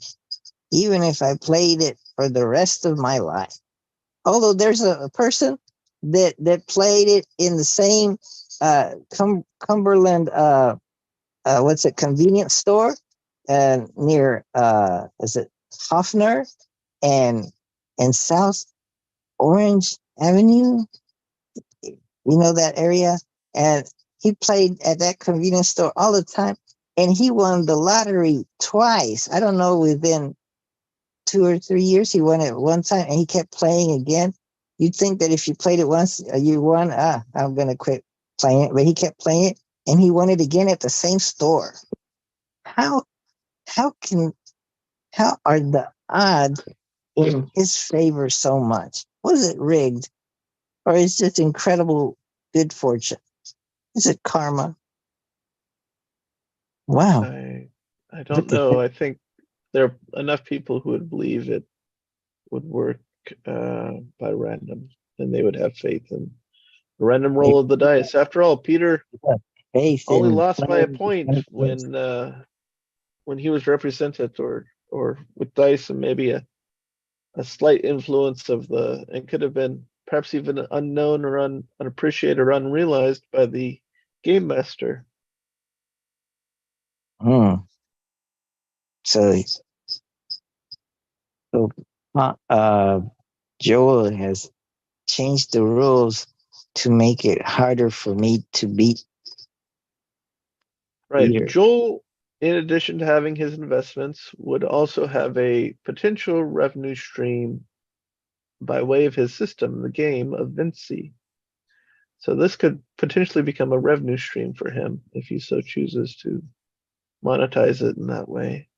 even if I played it for the rest of my life. Although there's a person that played it in the same Cumberland convenience store near is it Hoffner and South Orange Avenue? You know that area? And he played at that convenience store all the time, and he won the lottery twice. I don't know, within 2 or 3 years he won it one time, and he kept playing again. You'd think that if you played it once, you won. I'm gonna quit playing it, but he kept playing it, and he won it again at the same store. How how can how are the odds in his favor so much? Was it rigged, or is it incredible good fortune? Is it karma? Wow. I don't know. I think there are enough people who would believe it would work by random, and they would have faith in the random roll of the dice. After all, Peter only lost by a point when he was represented, or with dice and maybe a slight influence of and could have been perhaps even unknown or unappreciated or unrealized by the game master. So Joel has changed the rules to make it harder for me to beat. Right. Peter. Joel, in addition to having his investments, would also have a potential revenue stream by way of his system, the game of Vinci. So this could potentially become a revenue stream for him if he so chooses to monetize it in that way.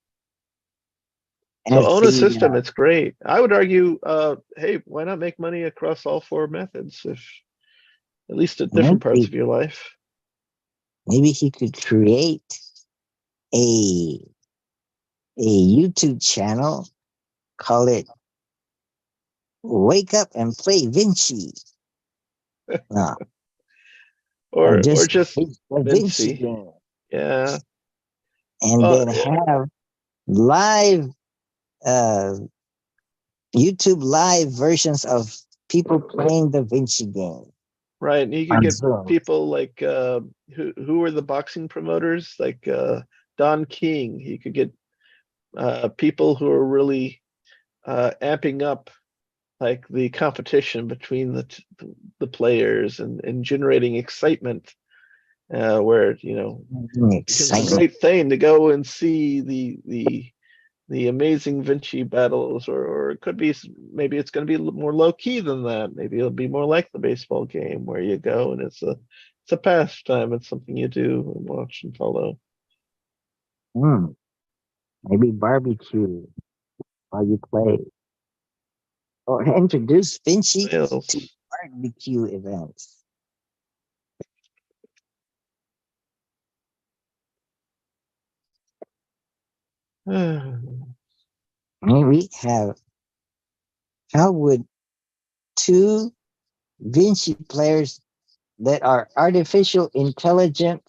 So own a system, it's great. I would argue, hey, why not make money across all four methods, if at least at different parts of your life? Maybe he could create a YouTube channel, call it Wake Up and Play Vinci. or just Vinci. Yeah. and then have live YouTube live versions of people playing Da Vinci game. Right, and you could get people like who were the boxing promoters, like Don King. You could get people who are really amping up like the competition between the players and generating excitement, where it's a great thing to go and see the amazing Vinci battles, or it could be, maybe it's going to be more low key than that. Maybe it'll be more like the baseball game where you go and it's a pastime. It's something you do and watch and follow. Maybe barbecue while you play, or introduce Vinci to barbecue events. We have, how would two Vinci players that are artificial intelligent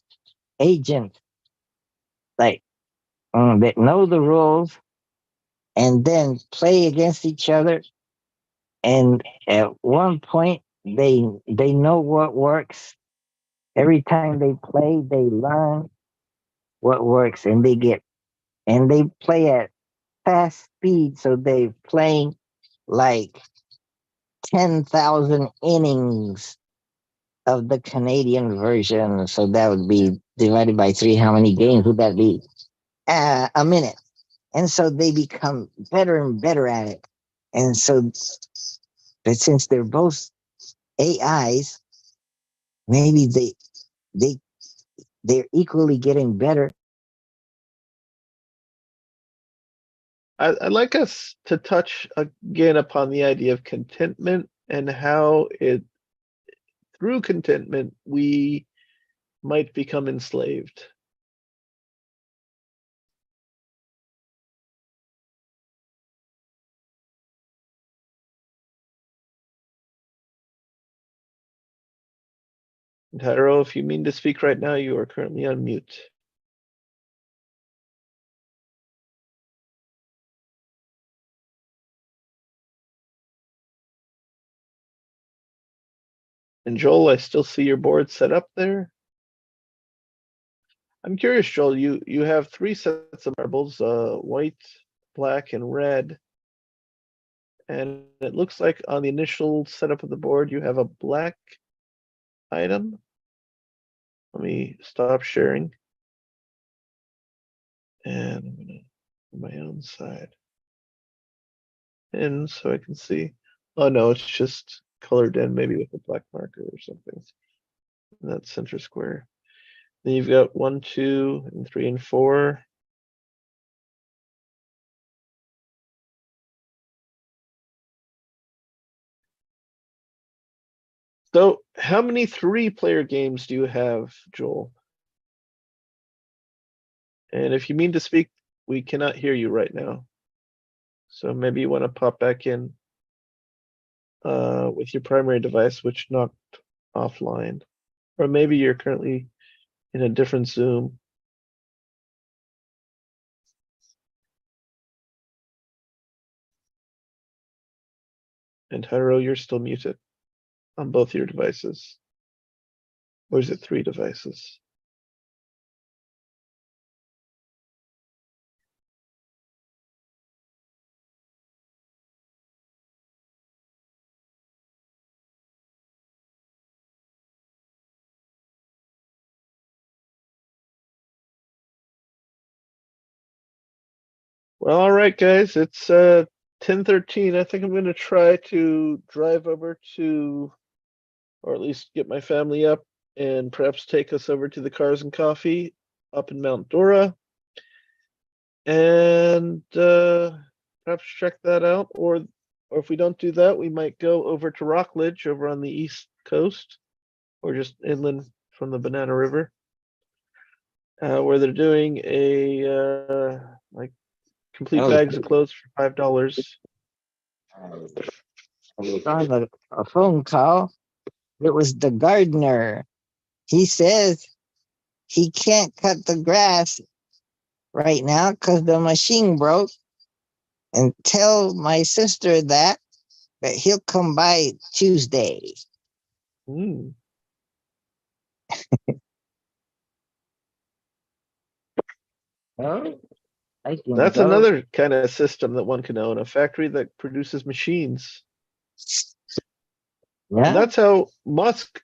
agents, like that know the rules, and then play against each other, and at one point they know what works. Every time they play, they learn what works, and they play at fast speed, so they're playing like 10,000 innings of the Canadian version. So that would be divided by 3. How many games would that be? A minute. And so they become better and better at it. And so, but since they're both AIs, maybe they're equally getting better. I'd like us to touch again upon the idea of contentment and how through contentment, we might become enslaved. Tyro, if you mean to speak right now, you are currently on mute. And Joel, I still see your board set up there. I'm curious, Joel, you have 3 sets of marbles, white, black, and red. And it looks like on the initial setup of the board, you have a black item. Let me stop sharing. And I'm gonna on my own side. And so I can see. Oh no, it's just colored in maybe with a black marker or something. In that center square. Then you've got 1, 2, and 3, and 4. So how many 3-player games do you have, Joel? And if you mean to speak, we cannot hear you right now. So maybe you want to pop back in with your primary device, which knocked offline. Or maybe you're currently in a different Zoom. And Tyro, you're still muted on both your devices. Or is it 3 devices? Well, all right, guys, it's 10:13. I think I'm going to try to drive over to, or at least get my family up and perhaps take us over to the Cars and Coffee up in Mount Dora. And perhaps check that out. Or if we don't do that, we might go over to Rockledge over on the East Coast, or just inland from the Banana River, where they're doing a like complete bags of clothes for $5. I was on a phone call. It was the gardener. He says he can't cut the grass right now because the machine broke. And tell my sister that he'll come by Tuesday. Mm. Oh, I can That's go. another kind of system that one can own, a factory that produces machines. And Yeah. that's how Musk,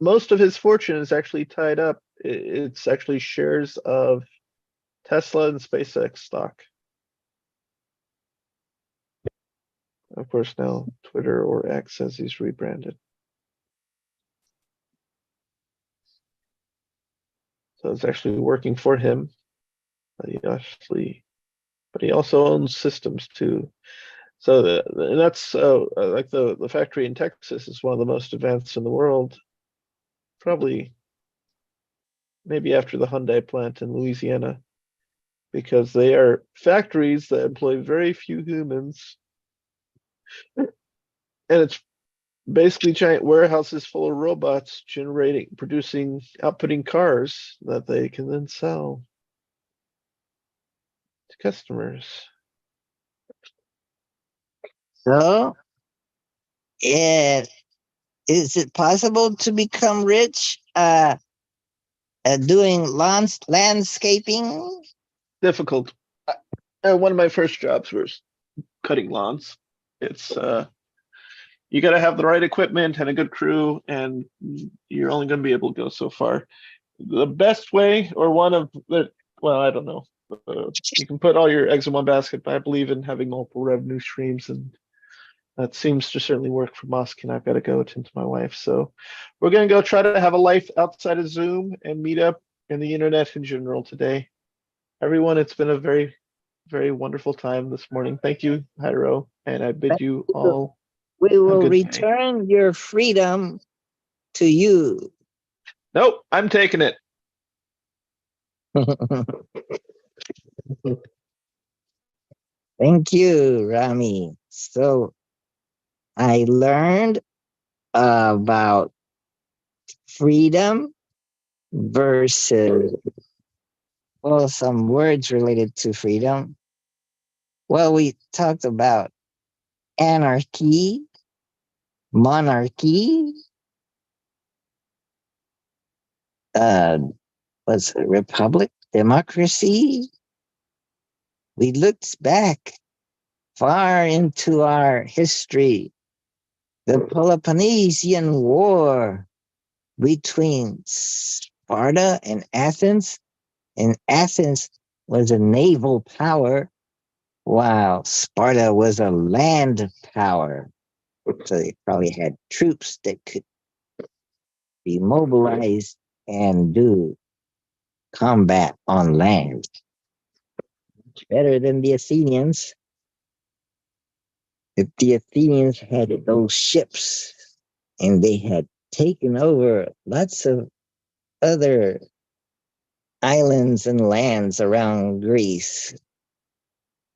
most of his fortune is actually tied up. It's actually shares of Tesla and SpaceX stock. Of course, now Twitter or X as he's rebranded. So it's actually working for him. But he also owns systems too. So and that's like the factory in Texas is one of the most advanced in the world. Probably maybe after the Hyundai plant in Louisiana, because they are factories that employ very few humans. And it's basically giant warehouses full of robots outputting cars that they can then sell to customers. So, is it possible to become rich doing landscaping? Difficult. One of my first jobs was cutting lawns. It's you got to have the right equipment and a good crew, and you're only going to be able to go so far. The best way, or one of the, well, I don't know. You can put all your eggs in one basket, but I believe in having multiple revenue streams, and that seems to certainly work for Musk. And I've got to go attend to my wife, so we're going to go try to have a life outside of Zoom and meet up and the internet in general today. Everyone, it's been a very, very wonderful time this morning. Thank you, Hiro, and I bid you all We a will good day. return your freedom to you. Nope, I'm taking it. Thank you, Rami. So I learned about freedom versus, well, some words related to freedom. Well, we talked about anarchy, monarchy, uh, what's it, republic, democracy. We looked back far into our history, the Peloponnesian War between Sparta and Athens. And Athens was a naval power, while Sparta was a land power. So they probably had troops that could be mobilized and do combat on land. Better than the Athenians. If the Athenians had those ships and they had taken over lots of other islands and lands around Greece,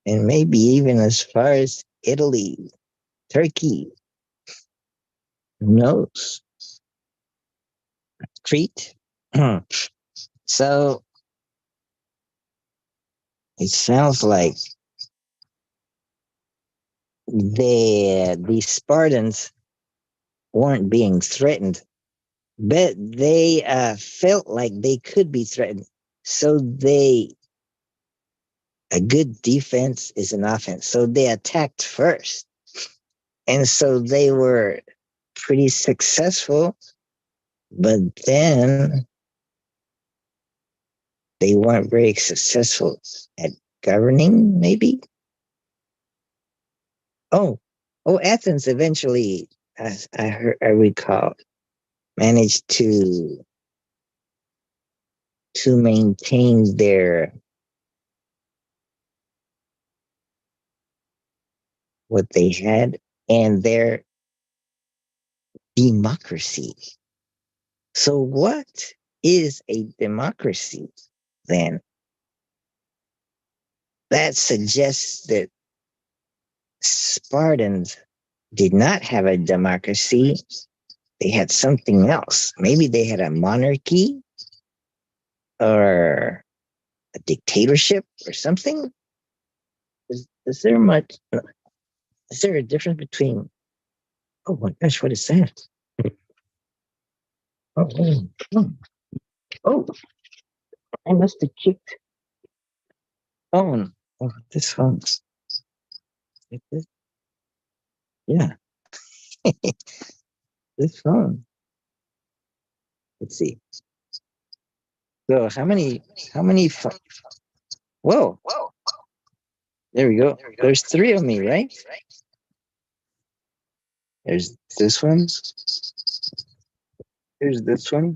and maybe even as far as Italy, Turkey, who knows? Crete. So it sounds like the Spartans weren't being threatened, but they felt like they could be threatened. So a good defense is an offense. So they attacked first. And so they were pretty successful, but then they weren't very successful at governing, maybe. Oh, Athens eventually, as I recall, managed to maintain their what they had and their democracy. So, what is a democracy then? That suggests that Spartans did not have a democracy. They had something else. Maybe they had a monarchy or a dictatorship or something? Is there much? Is there a difference between? Oh my gosh, what is that? Oh, oh, I must have kicked phone. Oh, this phone. Like this? Yeah, this phone. Let's see. So how many, whoa, there we go. There's three of me, right? There's this one. There's this one.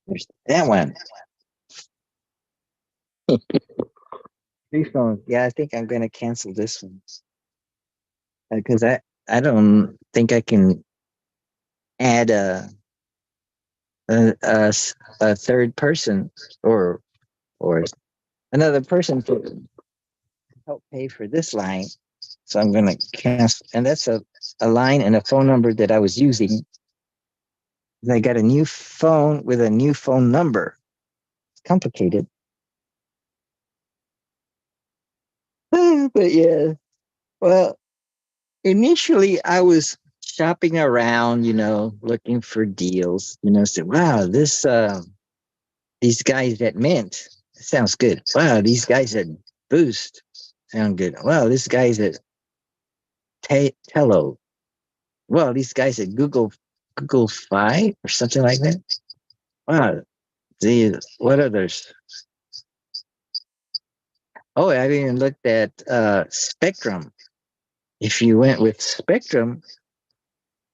There's that one. Three phones. Yeah, I think I'm gonna cancel this one because I don't think I can add a third person or another person to help pay for this line. So I'm gonna cancel, and that's a line and a phone number that I was using. I got a new phone with a new phone number. It's complicated. But yeah, well, initially I was shopping around, looking for deals, said, wow, these guys at Mint sounds good. Wow, these guys at Boost sound good. Wow, these guys at Tello. Well, these guys at Google Fi or something like that. Wow, what others? Oh, I haven't even looked at Spectrum. If you went with Spectrum,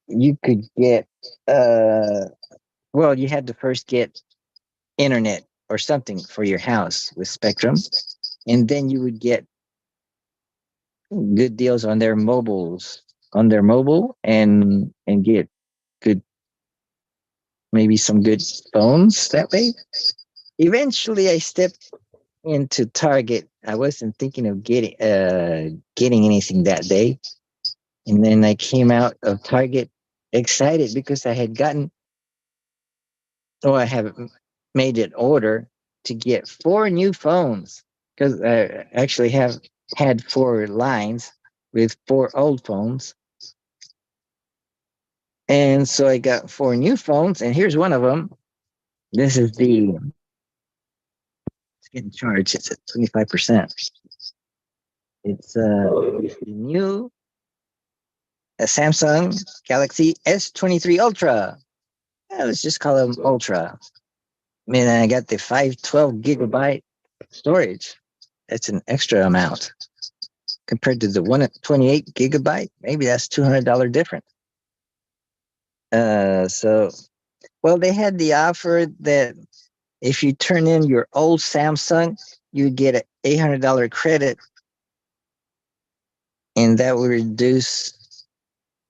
you could get well, you had to first get internet or something for your house with Spectrum, and then you would get good deals on their mobile and get good, maybe some good phones that way. Eventually I stepped into Target. I wasn't thinking of getting anything that day, and then I came out of Target excited because I have made an order to get 4 new phones because I actually have had 4 lines with 4 old phones. And so I got 4 new phones, and here's one of them. This is it's getting charged. It's at 25%. It's the new Samsung Galaxy S23 Ultra. Yeah, let's just call them Ultra. I mean, I got the 512 gigabyte storage. That's an extra amount compared to the 128 gigabyte. Maybe that's $200 different. Well, they had the offer that if you turn in your old Samsung, you get an $800 credit, and that would reduce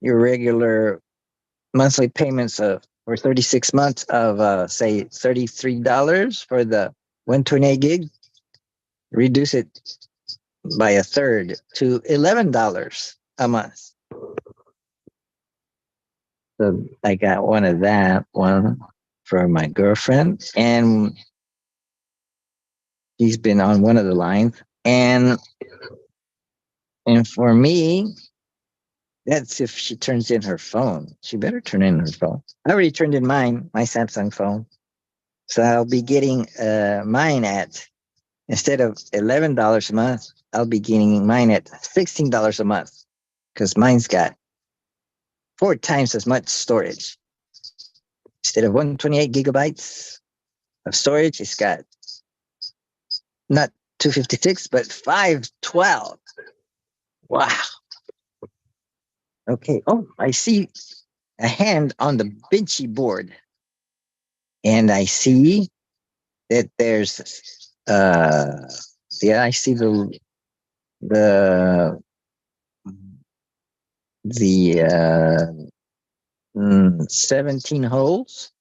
your regular monthly payments for 36 months of say $33 for the 128 gig. Reduce it by a third to $11 a month. So I got one for my girlfriend, and she's been on one of the lines. And for me, that's if she turns in her phone. She better turn in her phone. I already turned in mine, my Samsung phone. So I'll be getting mine at, instead of $11 a month, I'll be getting mine at $16 a month because mine's got 4 times as much storage. Instead of 128 gigabytes of storage, it's got not 256, but 512. Wow. Okay. Oh, I see a hand on the Benchy board. And I see that there's I see the 17 holes,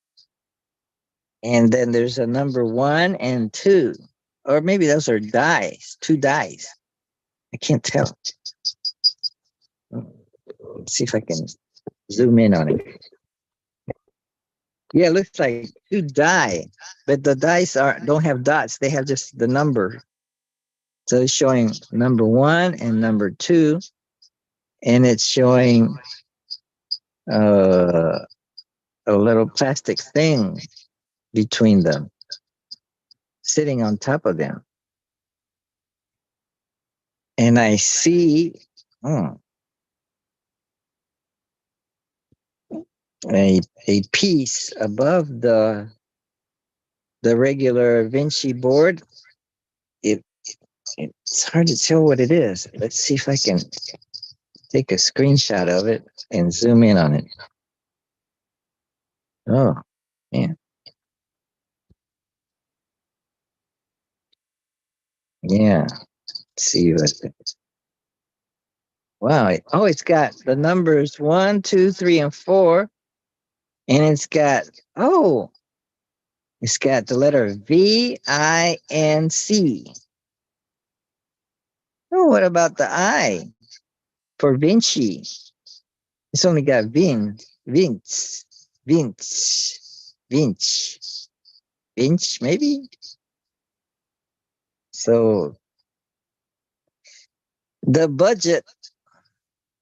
and then there's a number 1 and 2, or maybe those are dice, 2 dice. I can't tell. Let's see if I can zoom in on it. Yeah, it looks like two die, but the dice don't have dots. They have just the number. So it's showing number 1 and number 2, and it's showing uh, a little plastic thing between them, sitting on top of them. And I see a piece above the regular Vinci board. It's hard to tell what it is. Let's see if I can take a screenshot of it and zoom in on it. Oh, man. Yeah. Let's see what. Wow. Oh, it's got the numbers 1, 2, 3, and 4. And it's got the letter V-I-N-C. Oh, what about the I for Vinci? It's only got Vince, maybe? So the budget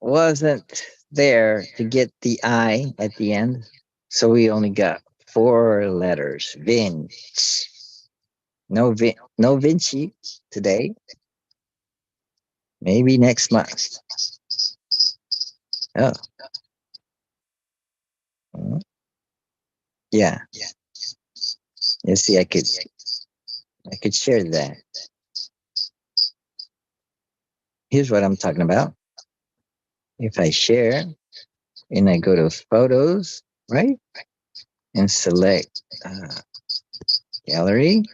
wasn't there to get the I at the end. So we only got 4 letters. Vince. No Vinci today. Maybe next month. Oh. Yeah. You see, I could share that. Here's what I'm talking about. If I share and I go to photos, right? And select gallery.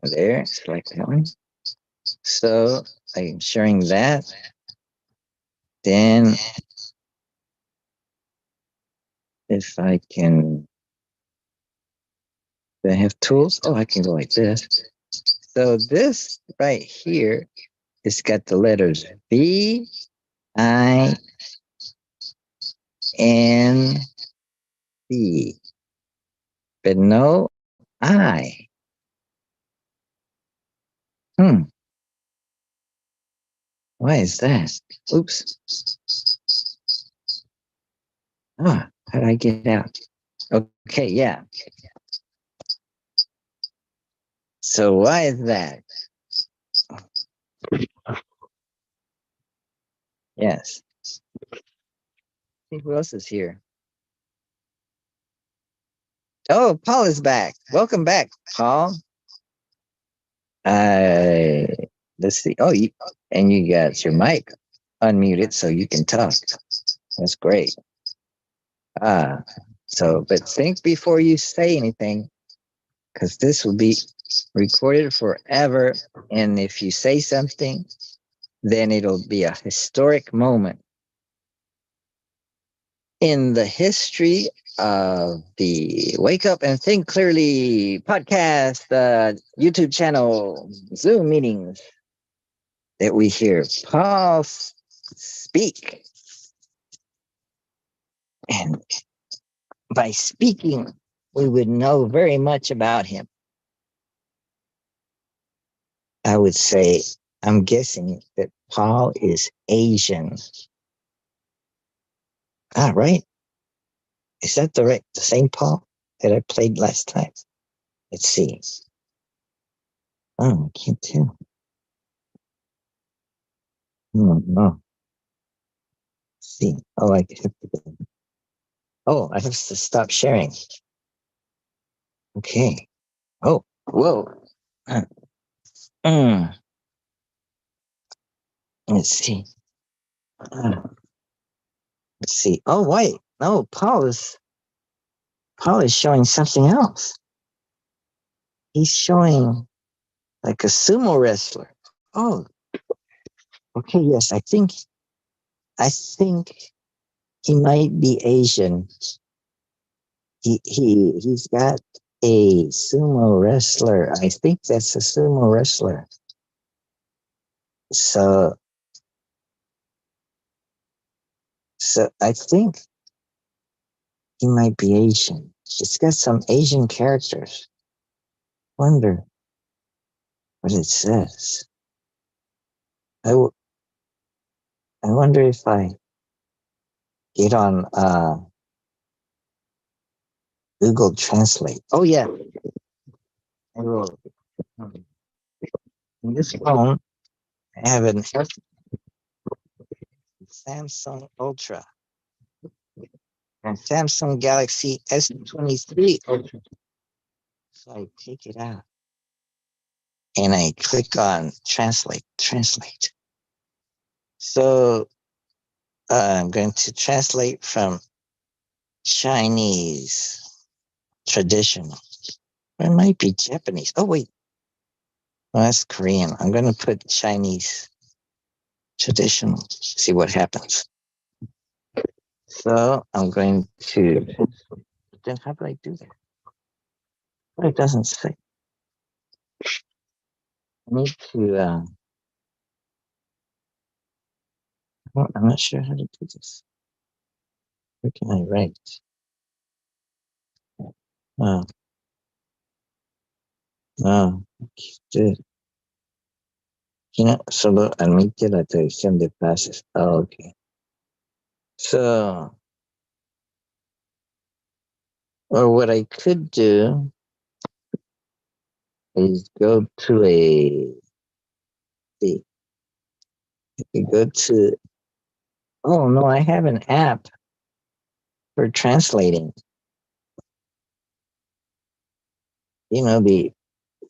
There, select that one. So I'm sharing that. Then if I can, do I have tools? Oh, I can go like this. So this right here, it's got the letters V, I, N, C, but no I. Why is that? Oops. How did I get out? Okay, yeah. So why is that? Yes. Who else is here? Oh, Paul is back. Welcome back, Paul. Let's see. Oh, and you got your mic unmuted so you can talk. That's great. But think before you say anything, because this will be recorded forever. And if you say something, then it'll be a historic moment in the history of the Wake Up and Think Clearly podcast, YouTube channel, Zoom meetings that we hear Paul speak. And by speaking, we would know very much about him. I would say, I'm guessing that Paul is Asian. Right. Is that the same Paul that I played last time? Let's see. Oh, I can't tell. No. Let's see. Oh, I have to stop sharing. Okay. Oh, whoa. Let's see. Let's see. Oh, wait. No, Paul is showing something else. He's showing like a sumo wrestler. Oh, okay. Yes, I think he might be Asian. He's got a sumo wrestler. I think that's a sumo wrestler. So I think he might be Asian. It's got some Asian characters. Wonder what it says. I wonder if I get on Google Translate. Oh yeah, I will. In this phone, I have an Samsung Ultra and Samsung Galaxy S23 Ultra. So I take it out and I click on translate. So I'm going to translate from Chinese traditional. It might be Japanese. Oh wait, well, that's Korean. I'm going to put Chinese traditional. See what happens. So I'm going to. Then how do I do that? But it doesn't say. I need to. I'm not sure how to do this. Where can I write? Oh, no, good. Solo admite la traducción de pases. Oh, okay. So, or what I could do is go to see, I could go to, oh no, I have an app for translating.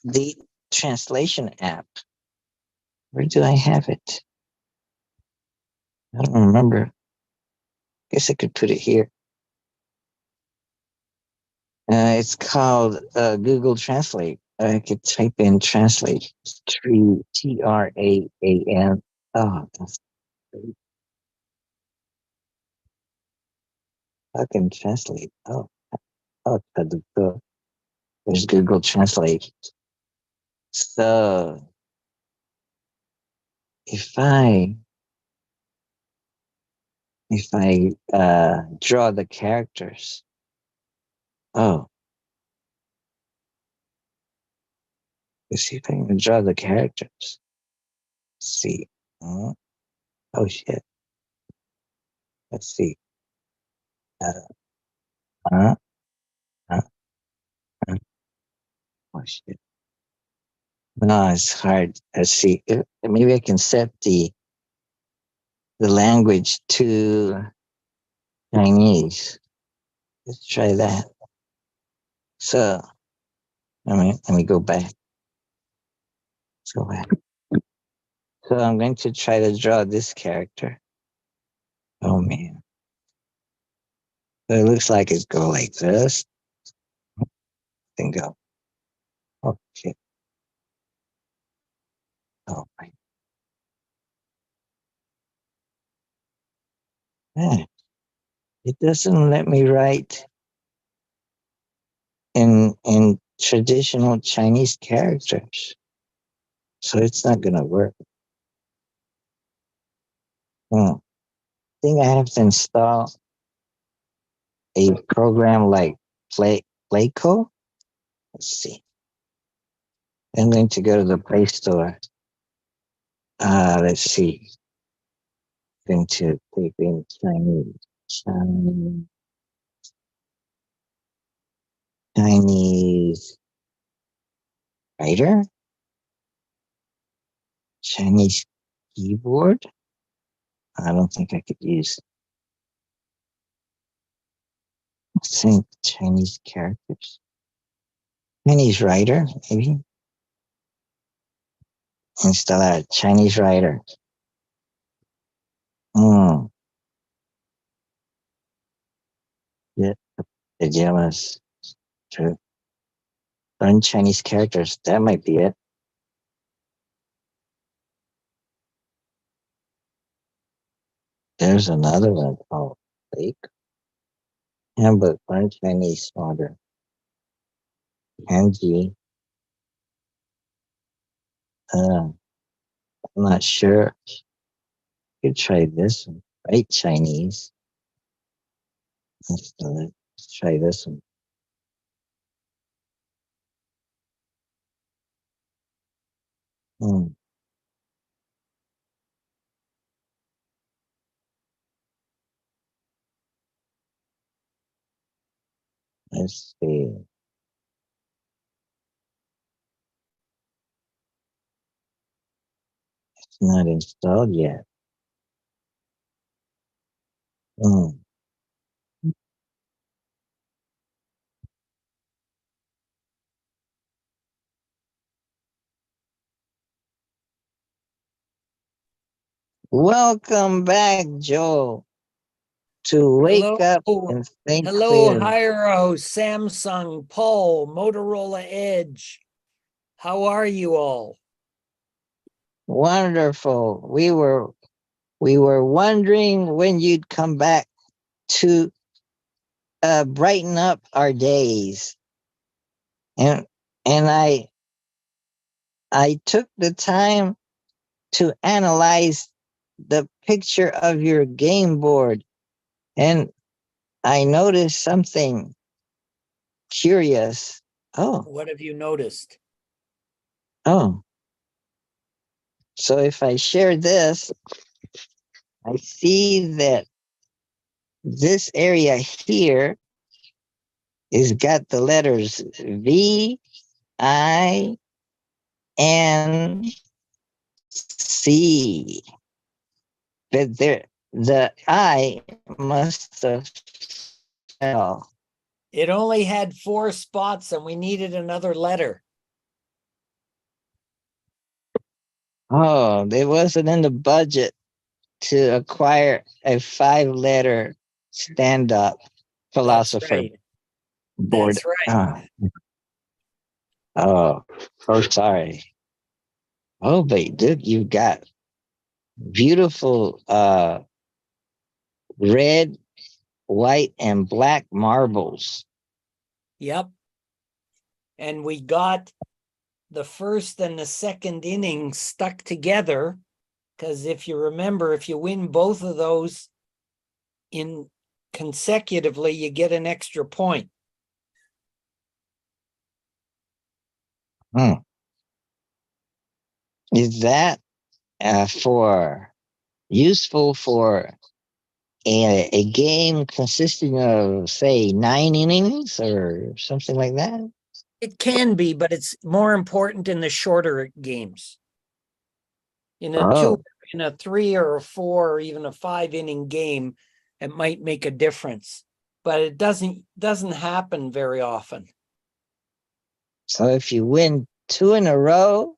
The translation app. Where do I have it? I don't remember. Guess I could put it here. It's called Google Translate. I could type in translate. T-R-A-A-N. Oh, that's great. I can translate. Oh, there's Google Translate. So if I draw the characters, oh, let's see if I can draw the characters. Let's see. Oh shit. Let's see. Uh, uh, uh, uh, oh shit. No, it's hard. Let's see. Maybe I can set the language to Chinese. Let's try that. So let me go back. Let's go back. So I'm going to try to draw this character. Oh man. So it looks like it's go like this. Then go. Oh shit. Oh my. Man. It doesn't let me write in traditional Chinese characters. So it's not gonna work. I think I have to install a program like Playco. Let's see. I'm going to go to the Play Store. Let's see. I'm going to type in Chinese writer, Chinese keyboard. I don't think I could use. I think Chinese characters. Chinese writer, maybe. Install a Chinese writer. Yeah, the jealous. True. Learn Chinese characters. That might be it. There's another one called Lake. Yeah, but learn Chinese smarter. Kanji. I'm not sure. You could try this one. Write Chinese. Let's try this one. Hmm. Let's see. It's not installed yet. Hmm. Welcome back, Joe, to Wake Hello. Up and Think Hello, Clear. Hyro, Samsung, Paul, Motorola Edge. How are you all? Wonderful. We were wondering when you'd come back to brighten up our days. And and I took the time to analyze the picture of your game board, and I noticed something curious. Oh, What have you noticed? oh. So if I share this, I see that this area here is got the letters V, I, N, C. But there, the I must have fell. It only had 4 spots and we needed another letter. Oh, it wasn't in the budget to acquire a 5-letter stand-up That's philosopher right. board. That's right. Oh, so sorry. Oh, but dude, you got beautiful red, white, and black marbles. Yep. And we got the first and the second inning stuck together because if you remember, if you win both of those in consecutively, you get an extra point. Hmm. Is that for useful for a game consisting of, say, 9 innings or something like that? It can be, but it's more important in the shorter games. In a Oh, 2, in a 3 or a 4 or even a 5 inning game, it might make a difference, but it doesn't happen very often. so if you win 2 in a row,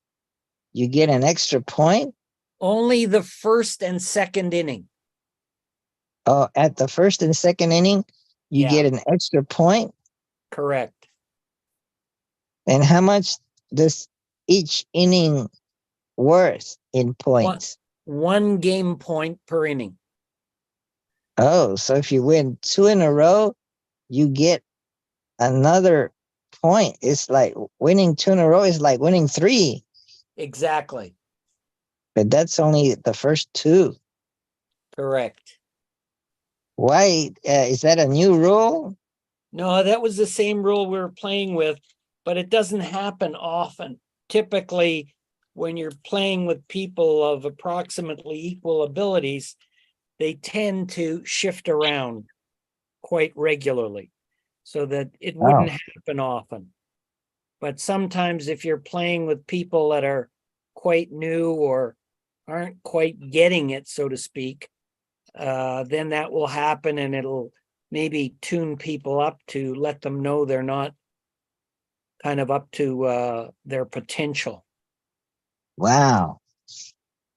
you get an extra point? Only the first and second inning. Oh, at the first and second inning, you Yeah, get an extra point? correct. And how much does each inning worth in One, points? 1 game point per inning. Oh, so if you win 2 in a row, you get another point. It's like winning 2 in a row is like winning 3, Exactly. but that's only the first 2. Correct. Why is that a new rule? No, that was the same rule we were playing with, but it doesn't happen often. Typically, when you're playing with people of approximately equal abilities, they tend to shift around quite regularly so that it wouldn't Oh, happen often. But sometimes if you're playing with people that are quite new or aren't quite getting it, so to speak, then that will happen and it'll maybe tune people up to let them know they're not kind of up to their potential. wow.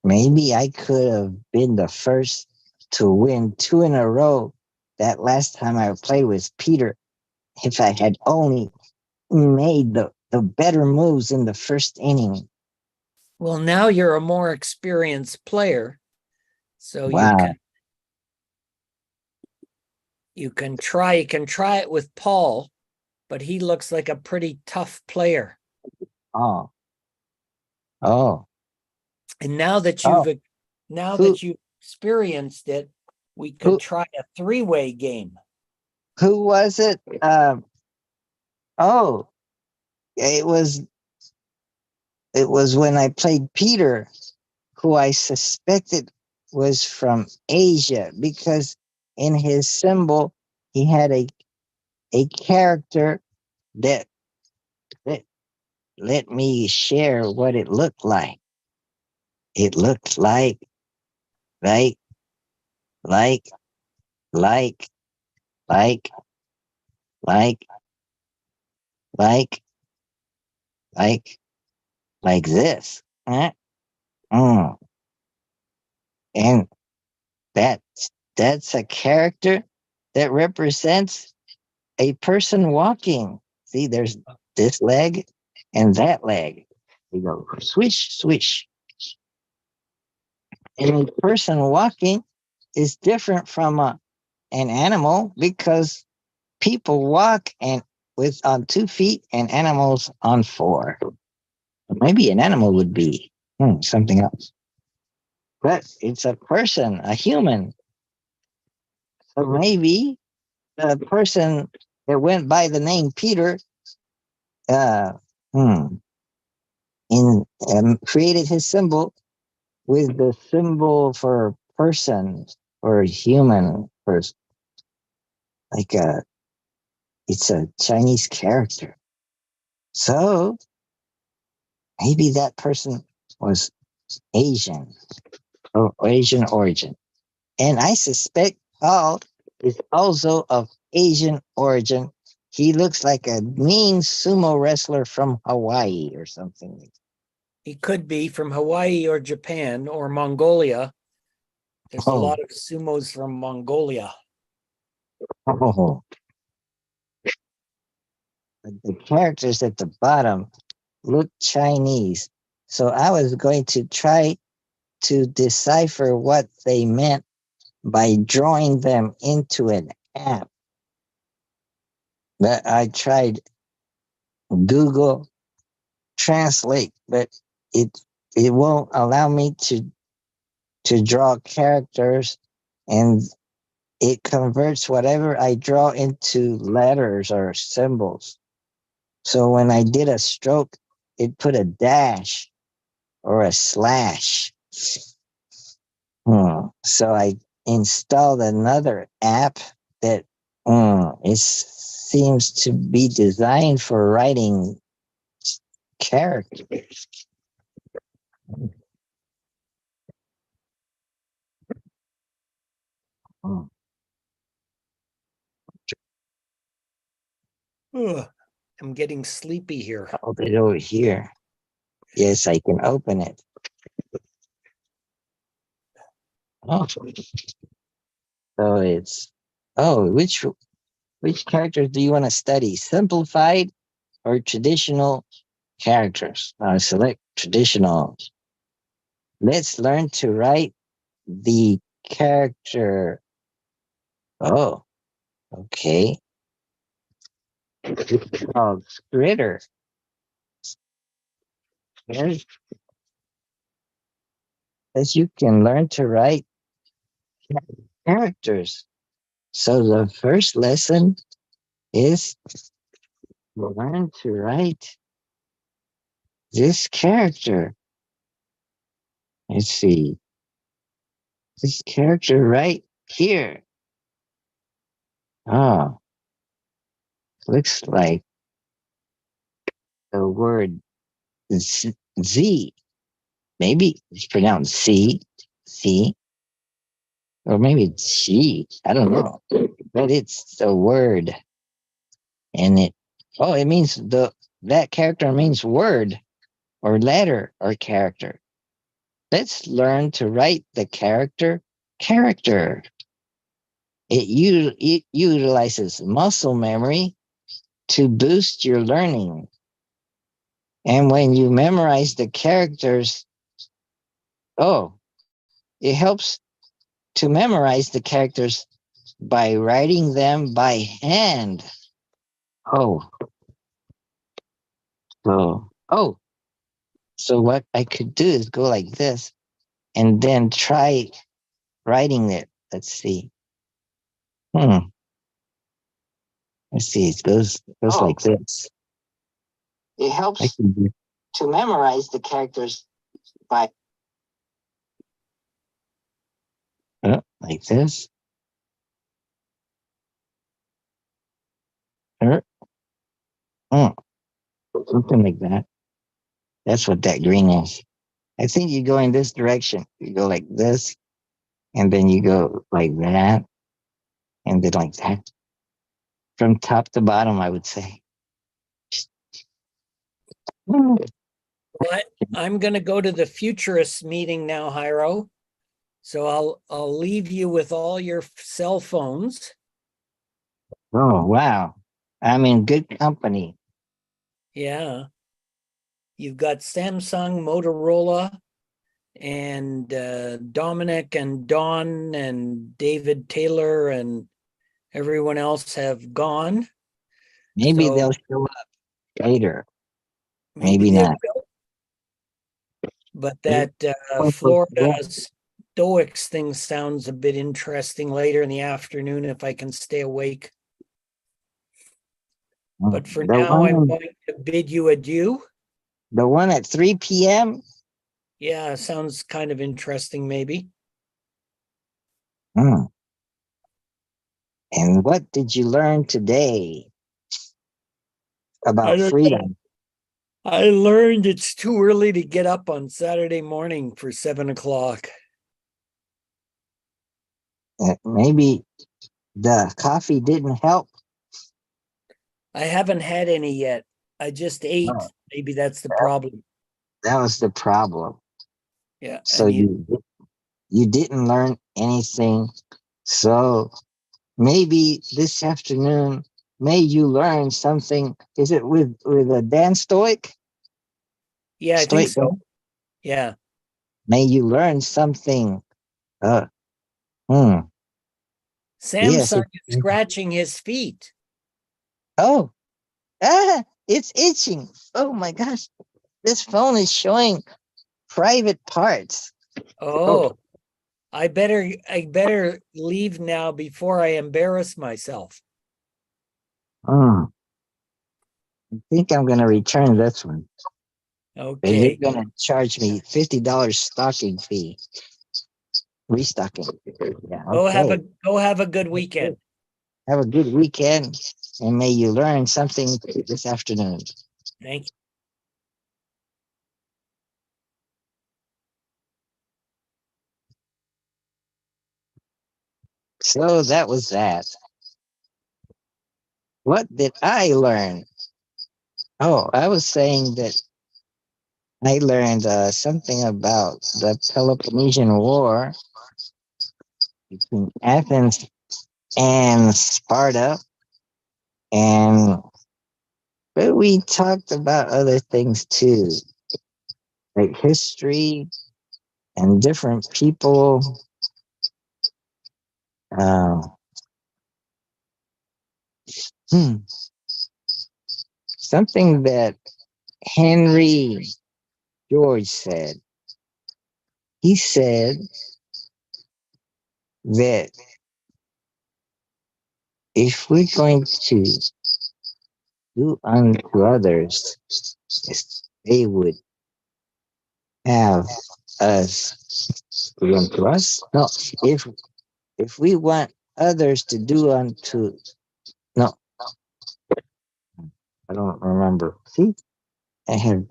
Maybe I could have been the first to win 2 in a row that last time I played with Peter if I had only made the better moves in the first inning. Well, now you're a more experienced player, so Wow. you can try it with Paul, but he looks like a pretty tough player. Oh. Oh. And now that Oh. you've experienced it, we could Who try a 3-way game. who was it? Oh, it was it was when I played Peter, who I suspected was from Asia, because in his symbol he had a character that let me share what it looked like. It looked like, like, like, like, like, like, like this. Huh? Mm. And that that's a character that represents a person walking. See, there's this leg and that leg. You go swish, swish. And a person walking is different from an animal, because people walk and with on 2 feet and animals on four. Maybe an animal would be something else. But it's a person, a human. So maybe the person that went by the name Peter uh, hmm, created his symbol with the symbol for person or human person. Like it's a Chinese character. So maybe that person was Asian or Asian origin. And I suspect Paul is also of Asian origin. He looks like a mean sumo wrestler from Hawaii or something. He could be from Hawaii or Japan or Mongolia. There's a lot of sumos from Mongolia. Oh. The characters at the bottom look Chinese. So I was going to try to decipher what they meant by drawing them into an app. But I tried Google Translate, but it it won't allow me to draw characters, and it converts whatever I draw into letters or symbols. So when I did a stroke, it put a dash or a slash. So I installed another app that seems to be designed for writing characters. Hmm. Ugh, I'm getting sleepy here. Hold it over here. Yes, I can open it. Oh, so it's which characters do you want to study? Simplified or traditional characters? Select traditional. Let's learn to write the character. Oh, okay. It's called Scritter. As you can learn to write characters. So the first lesson is learn to write this character. Let's see. This character right here. Oh, looks like the word Z. Maybe it's pronounced C, C, or maybe it's G. I don't know. But it's a word. And it means that character means word or letter or character. Let's learn to write the character. It utilizes muscle memory to boost your learning. And when you memorize the characters, it helps to memorize the characters by writing them by hand. Oh, so what I could do is go like this and then try writing it. Let's see. Let's see. It goes like this. It helps to memorize the characters by like this. Something like that. That's what that green is. I think you go in this direction. You go like this, and then you go like that, and then like that. From top to bottom, I would say. Well, I'm going to go to the futurist meeting now, Jairo. So I'll leave you with all your cell phones. Oh, wow. I'm in good company. Yeah. You've got Samsung, Motorola, and Dominic and Don and David Taylor and everyone else have gone. Maybe So they'll show up later. maybe Maybe they not. will. But that Florida Stoics thing sounds a bit interesting later in the afternoon if I can stay awake. But for now, I'm going to bid you adieu. The one at 3 p.m.? Yeah, sounds kind of interesting, maybe. And what did you learn today about freedom? I learned it's too early to get up on Saturday morning for 7 o'clock. Maybe the coffee didn't help. I haven't had any yet. I just ate. Oh. Maybe that's the problem. That was the problem. Yeah. So you didn't learn anything. So maybe this afternoon, may you learn something. Is it with a Dan Stoic? Yeah, I think so. Yeah. May you learn something. Samsung Yes, is scratching his feet. Oh, it's itching. Oh my gosh. This phone is showing private parts. Oh, I better leave now before I embarrass myself. I think I'm going to return this one. Okay. You're going to charge me $50 stocking fee. Restocking. Yeah, okay. Go have a good weekend. Have a good weekend, and may you learn something this afternoon. Thank you. So that was that. What did I learn? Oh, I was saying that I learned something about the Peloponnesian War between Athens and Sparta. But we talked about other things too, like history and different people. Something that Henry George said. He said that if we're going to do unto others as they would have us do unto us. No, if we want others to do unto, no, I don't remember. See, I have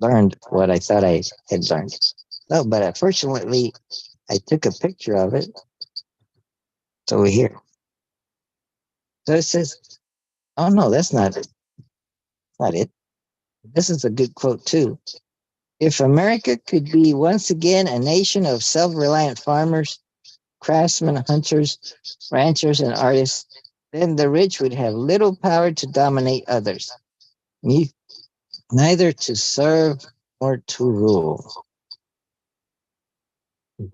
learned what I thought I had learned. No, but unfortunately, I took a picture of it. It's over here. So it says, oh no, that's not it. Not it. This is a good quote too. If America could be once again a nation of self-reliant farmers, craftsmen, hunters, ranchers, and artists, then the rich would have little power to dominate others, neither to serve nor to rule.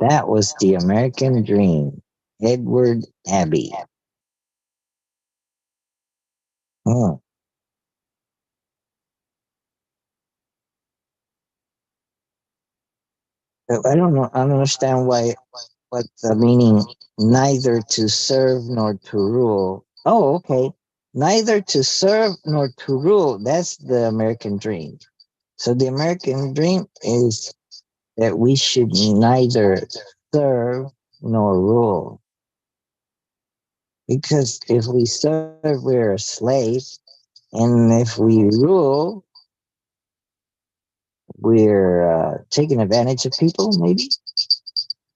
That was the American dream. Edward Abbey. Oh. I don't know. I don't understand what the meaning neither to serve nor to rule. Oh, okay. Neither to serve nor to rule. That's the American dream. So the American dream is that we should neither serve nor rule. Because if we serve, we're a slave. And if we rule, we're taking advantage of people, maybe.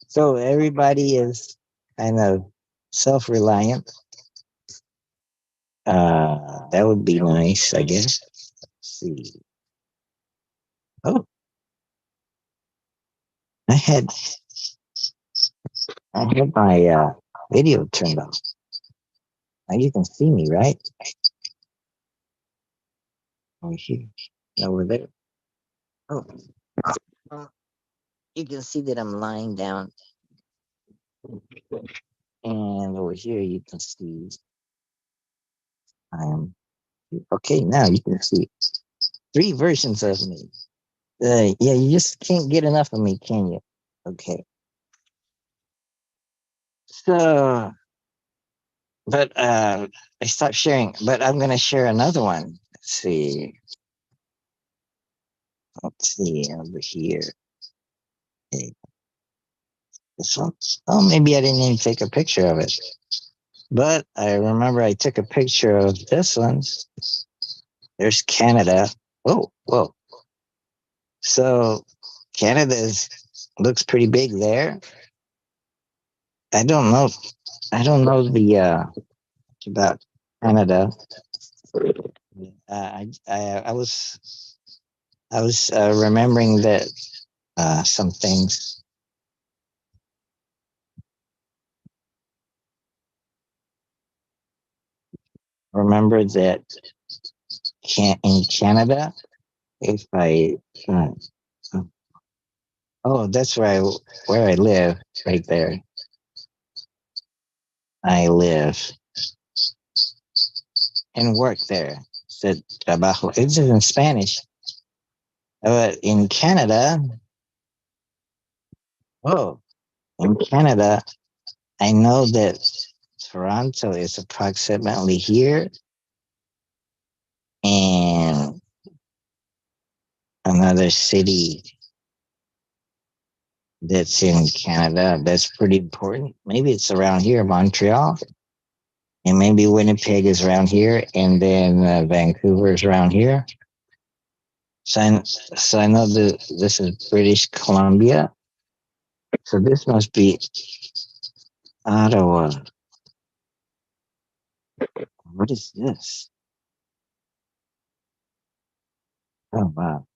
So everybody is kind of self-reliant. That would be nice, I guess. Let's see. Oh, I had my video turned off. Now you can see me, right? Over here, over there. Oh, you can see that I'm lying down, and over here you can see I'm okay. Now you can see three versions of me. Yeah, you just can't get enough of me, can you? Okay. So, but I stopped sharing, but I'm gonna share another one. Let's see over here. Okay, this one. Oh, maybe I didn't even take a picture of it. But I remember I took a picture of this one. There's Canada. Oh, whoa. So Canada looks pretty big there. I don't know. I don't know about Canada. I was remembering that some things. Remember that in Canada, if I oh, that's where I live, right there. I live and work there. Said trabajo. It's in Spanish. But in Canada, oh, in Canada, I know that Toronto is approximately here, and another city that's in Canada that's pretty important. Maybe it's around here, Montreal, and maybe Winnipeg is around here, and then Vancouver is around here. So I know that this is British Columbia. So this must be Ottawa. What is this? Oh wow.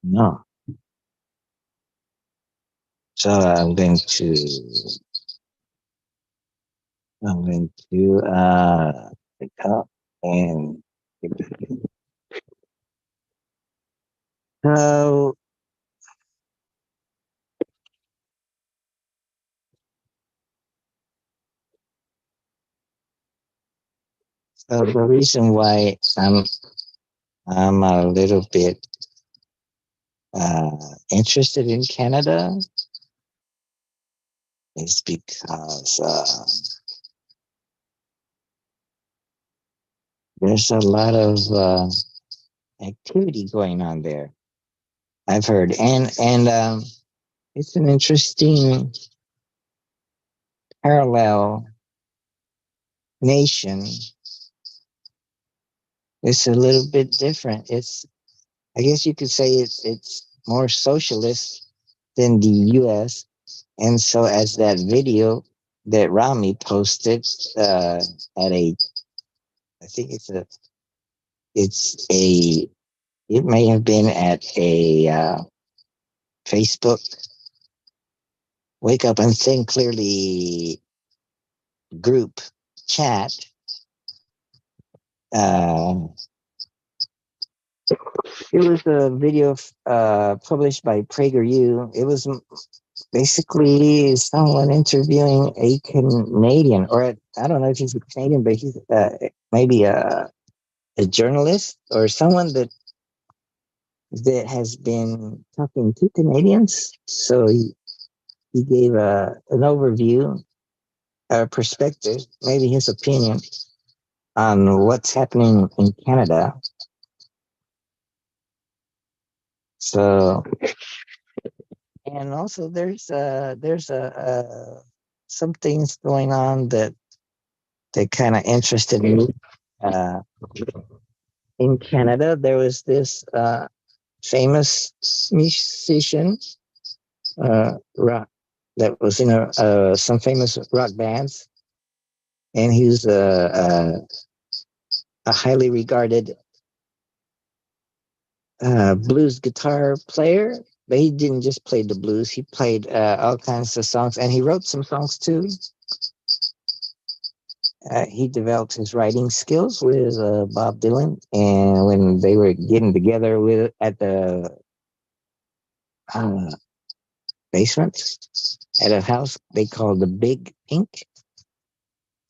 No. So I'm going to pick up and so the reason why I'm a little bit interested in Canada is because there's a lot of activity going on there. I've heard, and it's an interesting parallel nation. It's a little bit different. I guess you could say it's more socialist than the U.S. And so, as that video that Rami posted at I think it may have been at a Facebook Wake Up and Think Clearly group chat. It was a video published by PragerU. It was basically someone interviewing a Canadian, or I don't know if he's a Canadian, but he's maybe a journalist or someone that has been talking to Canadians. So he gave an overview, a perspective, maybe his opinion on what's happening in Canada. So, and also there's some things going on that kind of interested me. Uh, in Canada, there was this famous musician, rock, that was in some famous rock bands, and he was a highly regarded blues guitar player. But he didn't just play the blues; he played all kinds of songs, and he wrote some songs too. He developed his writing skills with Bob Dylan, and when they were getting together with at the uh, basement at a house they called the Big Pink,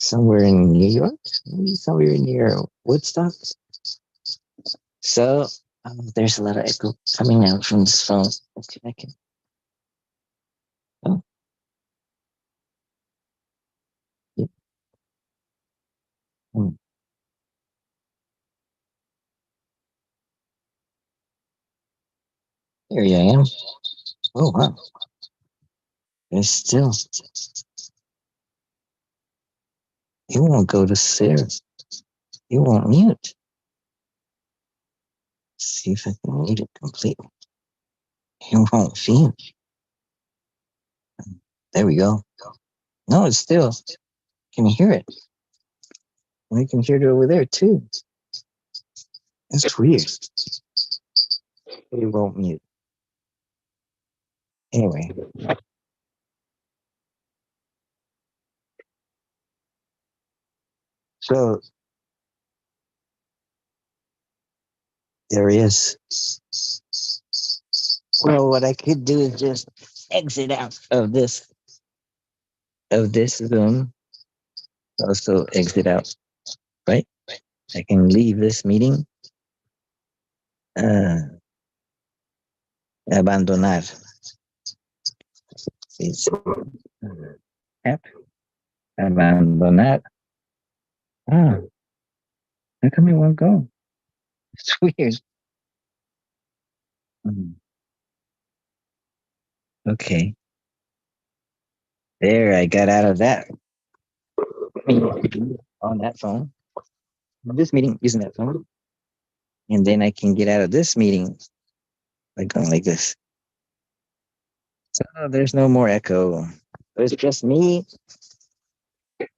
somewhere in New York, maybe somewhere near Woodstock. So there's a lot of echo coming out from this phone. Let's see if I can. Oh, yeah. Hmm. Here I am. Oh wow, there's still. You won't go to zero. You won't mute. See if I can mute it completely. You won't feel. There we go. No, it's still. Can you hear it? We can hear it over there too. That's weird. It won't mute. Anyway. So there is. Well, what I could do is just exit out of this Zoom. Also exit out, right? I can leave this meeting. Abandonar. App. Abandonar. Ah, how come it won't go? It's weird. Okay. There, I got out of that on that phone. This meeting using that phone. And then I can get out of this meeting by going like this. So there's no more echo. It's just me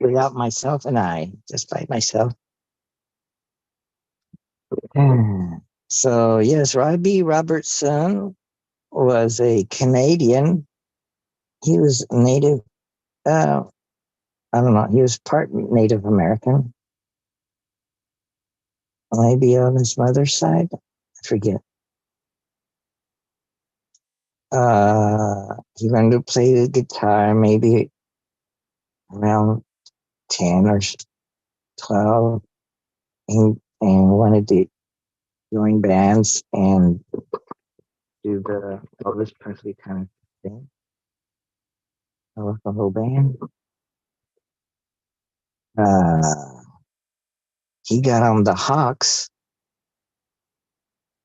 without myself and I, just by myself. So yes, Robbie Robertson was a Canadian. He was native. I don't know. He was part Native American, maybe on his mother's side. I forget. He learned to play the guitar maybe around 10 or 12, and wanted to join bands and do the Elvis Presley kind of thing. With the whole band. He got on the Hawks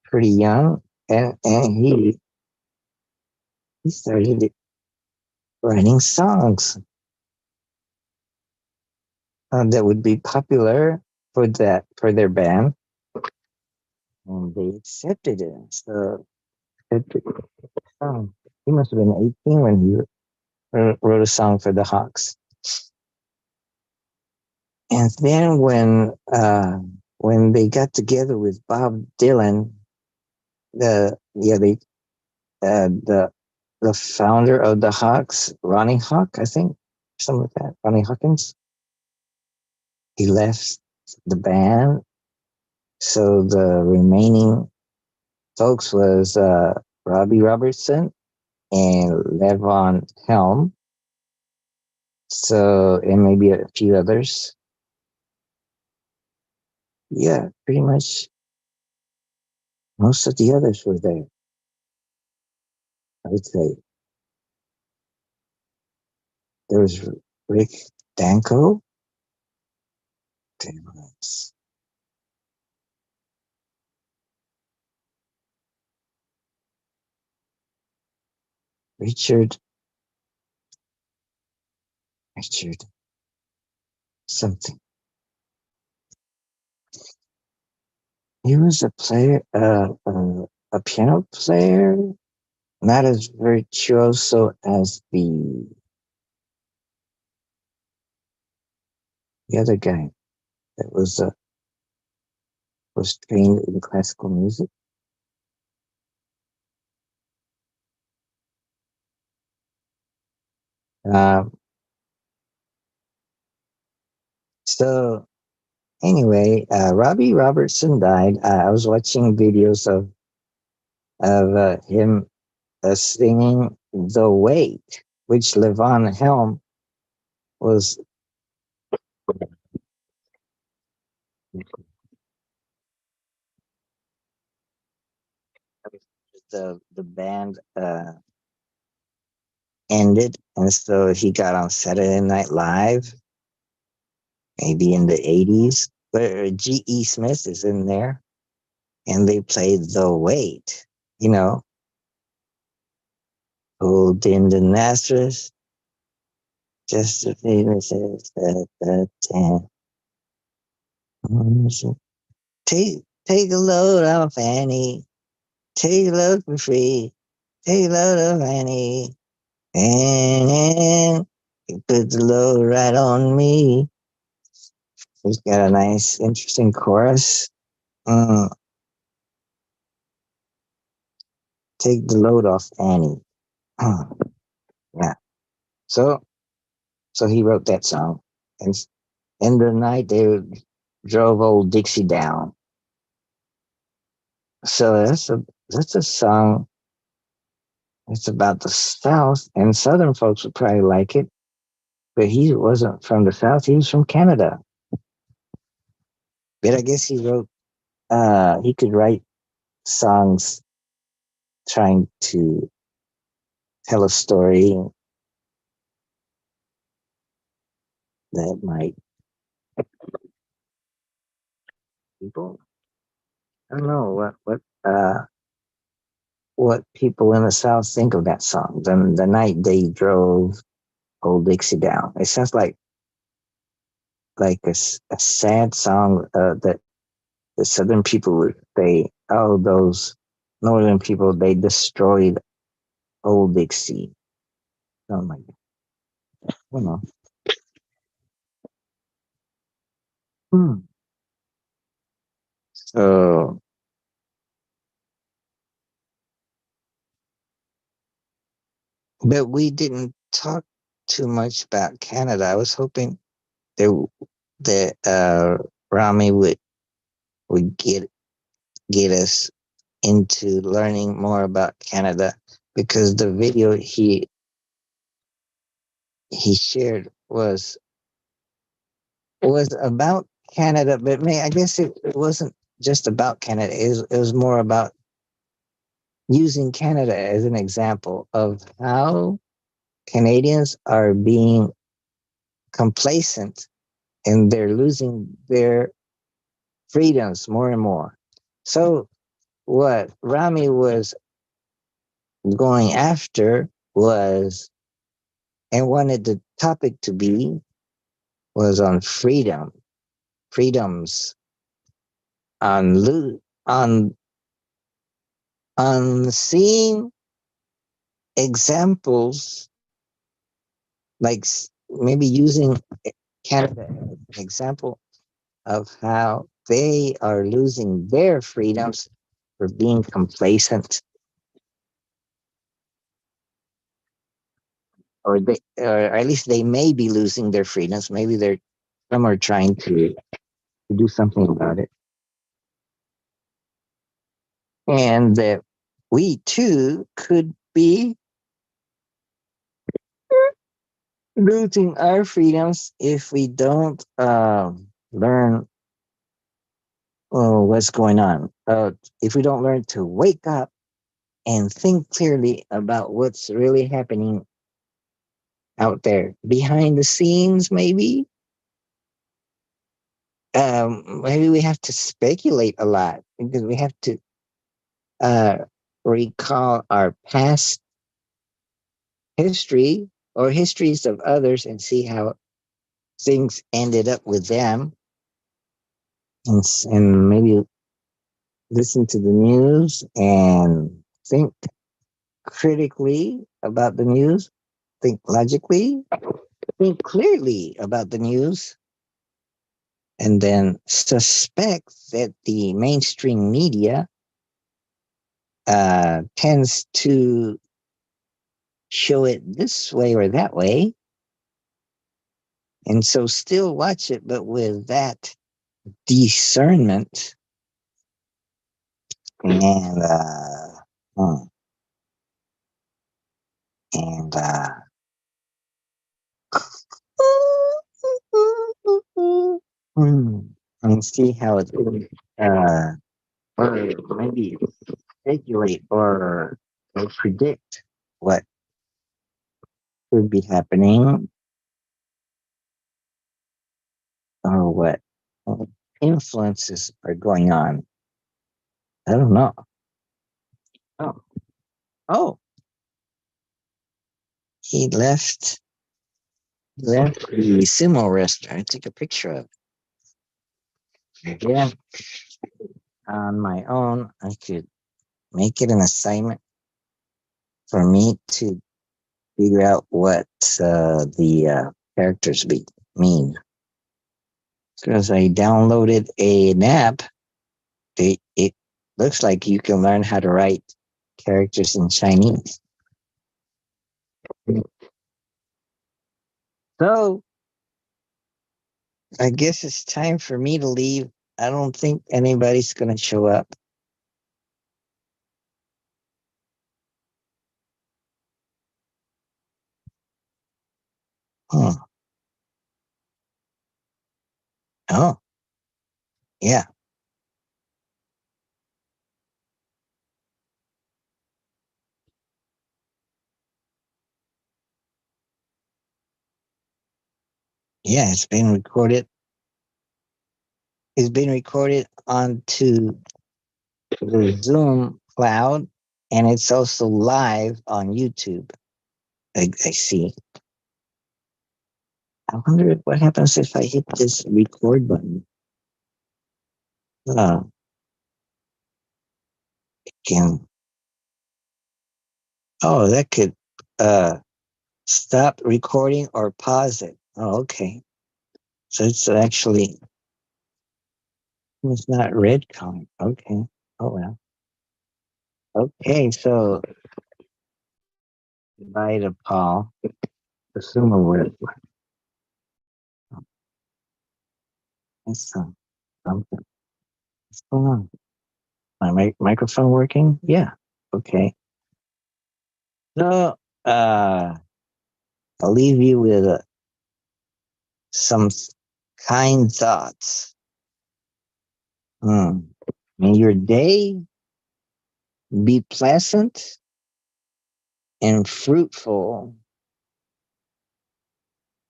pretty young, and he started writing songs that would be popular for their band, and they accepted it. So it, he must have been 18 when he wrote a song for the Hawks. And then when they got together with Bob Dylan, the founder of the Hawks, Ronnie Hawk, I think, something like that, Ronnie Hawkins, he left the band. So the remaining folks was Robbie Robertson and Levon Helm. So, and maybe a few others. Yeah, pretty much most of the others were there, I would say. There was Rick Danko. Richard something. He was a player, a piano player, not as virtuoso as the other guy that was trained in classical music. So anyway, Robbie Robertson died. I was watching videos of him singing "The Weight," which Levon Helm was the band ended, and so he got on Saturday Night Live, maybe in the 80s. But G.E. Smith is in there, and they played "The Weight," you know, "Old in the Nazareth, just the famous at the 10. Take a load off Annie. Take a load for free. Take a load of Annie. And you put the load right on me. He's got a nice, interesting chorus. Take the load off Annie. Yeah. So he wrote that song. And in the night, they drove old Dixie down. So that's a song. It's about the South, and Southern folks would probably like it. But he wasn't from the South; he was from Canada. But I guess he wrote. He could write songs trying to tell a story that might people. I don't know what people in the South think of that song. The night they drove old Dixie down. It sounds like a sad song that the Southern people would say, "Oh, those Northern people, they destroyed old Dixie." Oh my God. I don't know. Hmm. So, but we didn't talk too much about Canada. I was hoping that Rami would get us into learning more about Canada, because the video he shared was about Canada, but I guess it wasn't just about Canada. It was more about using Canada as an example of how Canadians are being complacent and they're losing their freedoms more and more. So what Rami was going after was, and wanted the topic to be, was on freedoms, on seeing examples, like maybe using Canada as an example of how they are losing their freedoms for being complacent, or at least they may be losing their freedoms. Maybe some are trying to do something about it, and that we too could be losing our freedoms if we don't learn what's going on. If we don't learn to wake up and think clearly about what's really happening out there behind the scenes, maybe. Maybe we have to speculate a lot because we have to uh, recall our past history or histories of others and see how things ended up with them, and maybe listen to the news and think critically about the news, think logically, think clearly about the news, and then suspect that the mainstream media tends to show it this way or that way. And so still watch it, but with that discernment and hmm, and and see how it or maybe speculate or predict what could be happening or what influences are going on. I don't know. Oh, oh, he left the sumo wrestler. I took a picture of it. Yeah, on my own, I could make it an assignment for me to figure out what the characters mean. Because I downloaded an app, it looks like you can learn how to write characters in Chinese. So I guess it's time for me to leave. I don't think anybody's going to show up. Hmm. Oh, yeah. Yeah, it's been recorded. It's been recorded onto the Zoom cloud, and it's also live on YouTube. I see. I wonder what happens if I hit this record button. Uh, can oh, that could stop recording or pause it. Oh, okay. So it's actually it's not red color. Okay. Oh well. Okay, so goodbye to Paul. Assume a word. That's something. What's going on? My microphone working? Yeah. Okay. So I'll leave you with some kind thoughts. May your day be pleasant and fruitful,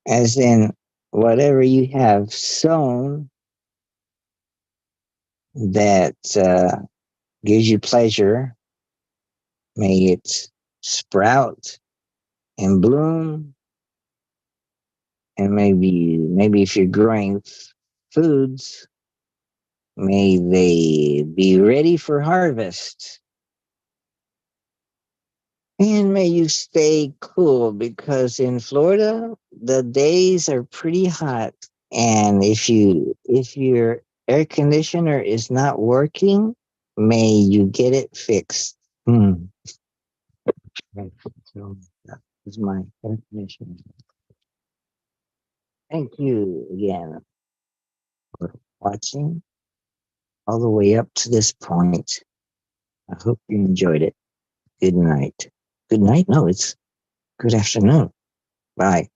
as in whatever you have sown that gives you pleasure, may it sprout and bloom. And maybe if you're growing foods, may they be ready for harvest. And may you stay cool, because in Florida the days are pretty hot. And if your air conditioner is not working, may you get it fixed. Right. So that is my air conditioner. Thank you again for watching all the way up to this point. I hope you enjoyed it. Good night. Good night? No, it's good afternoon. Bye.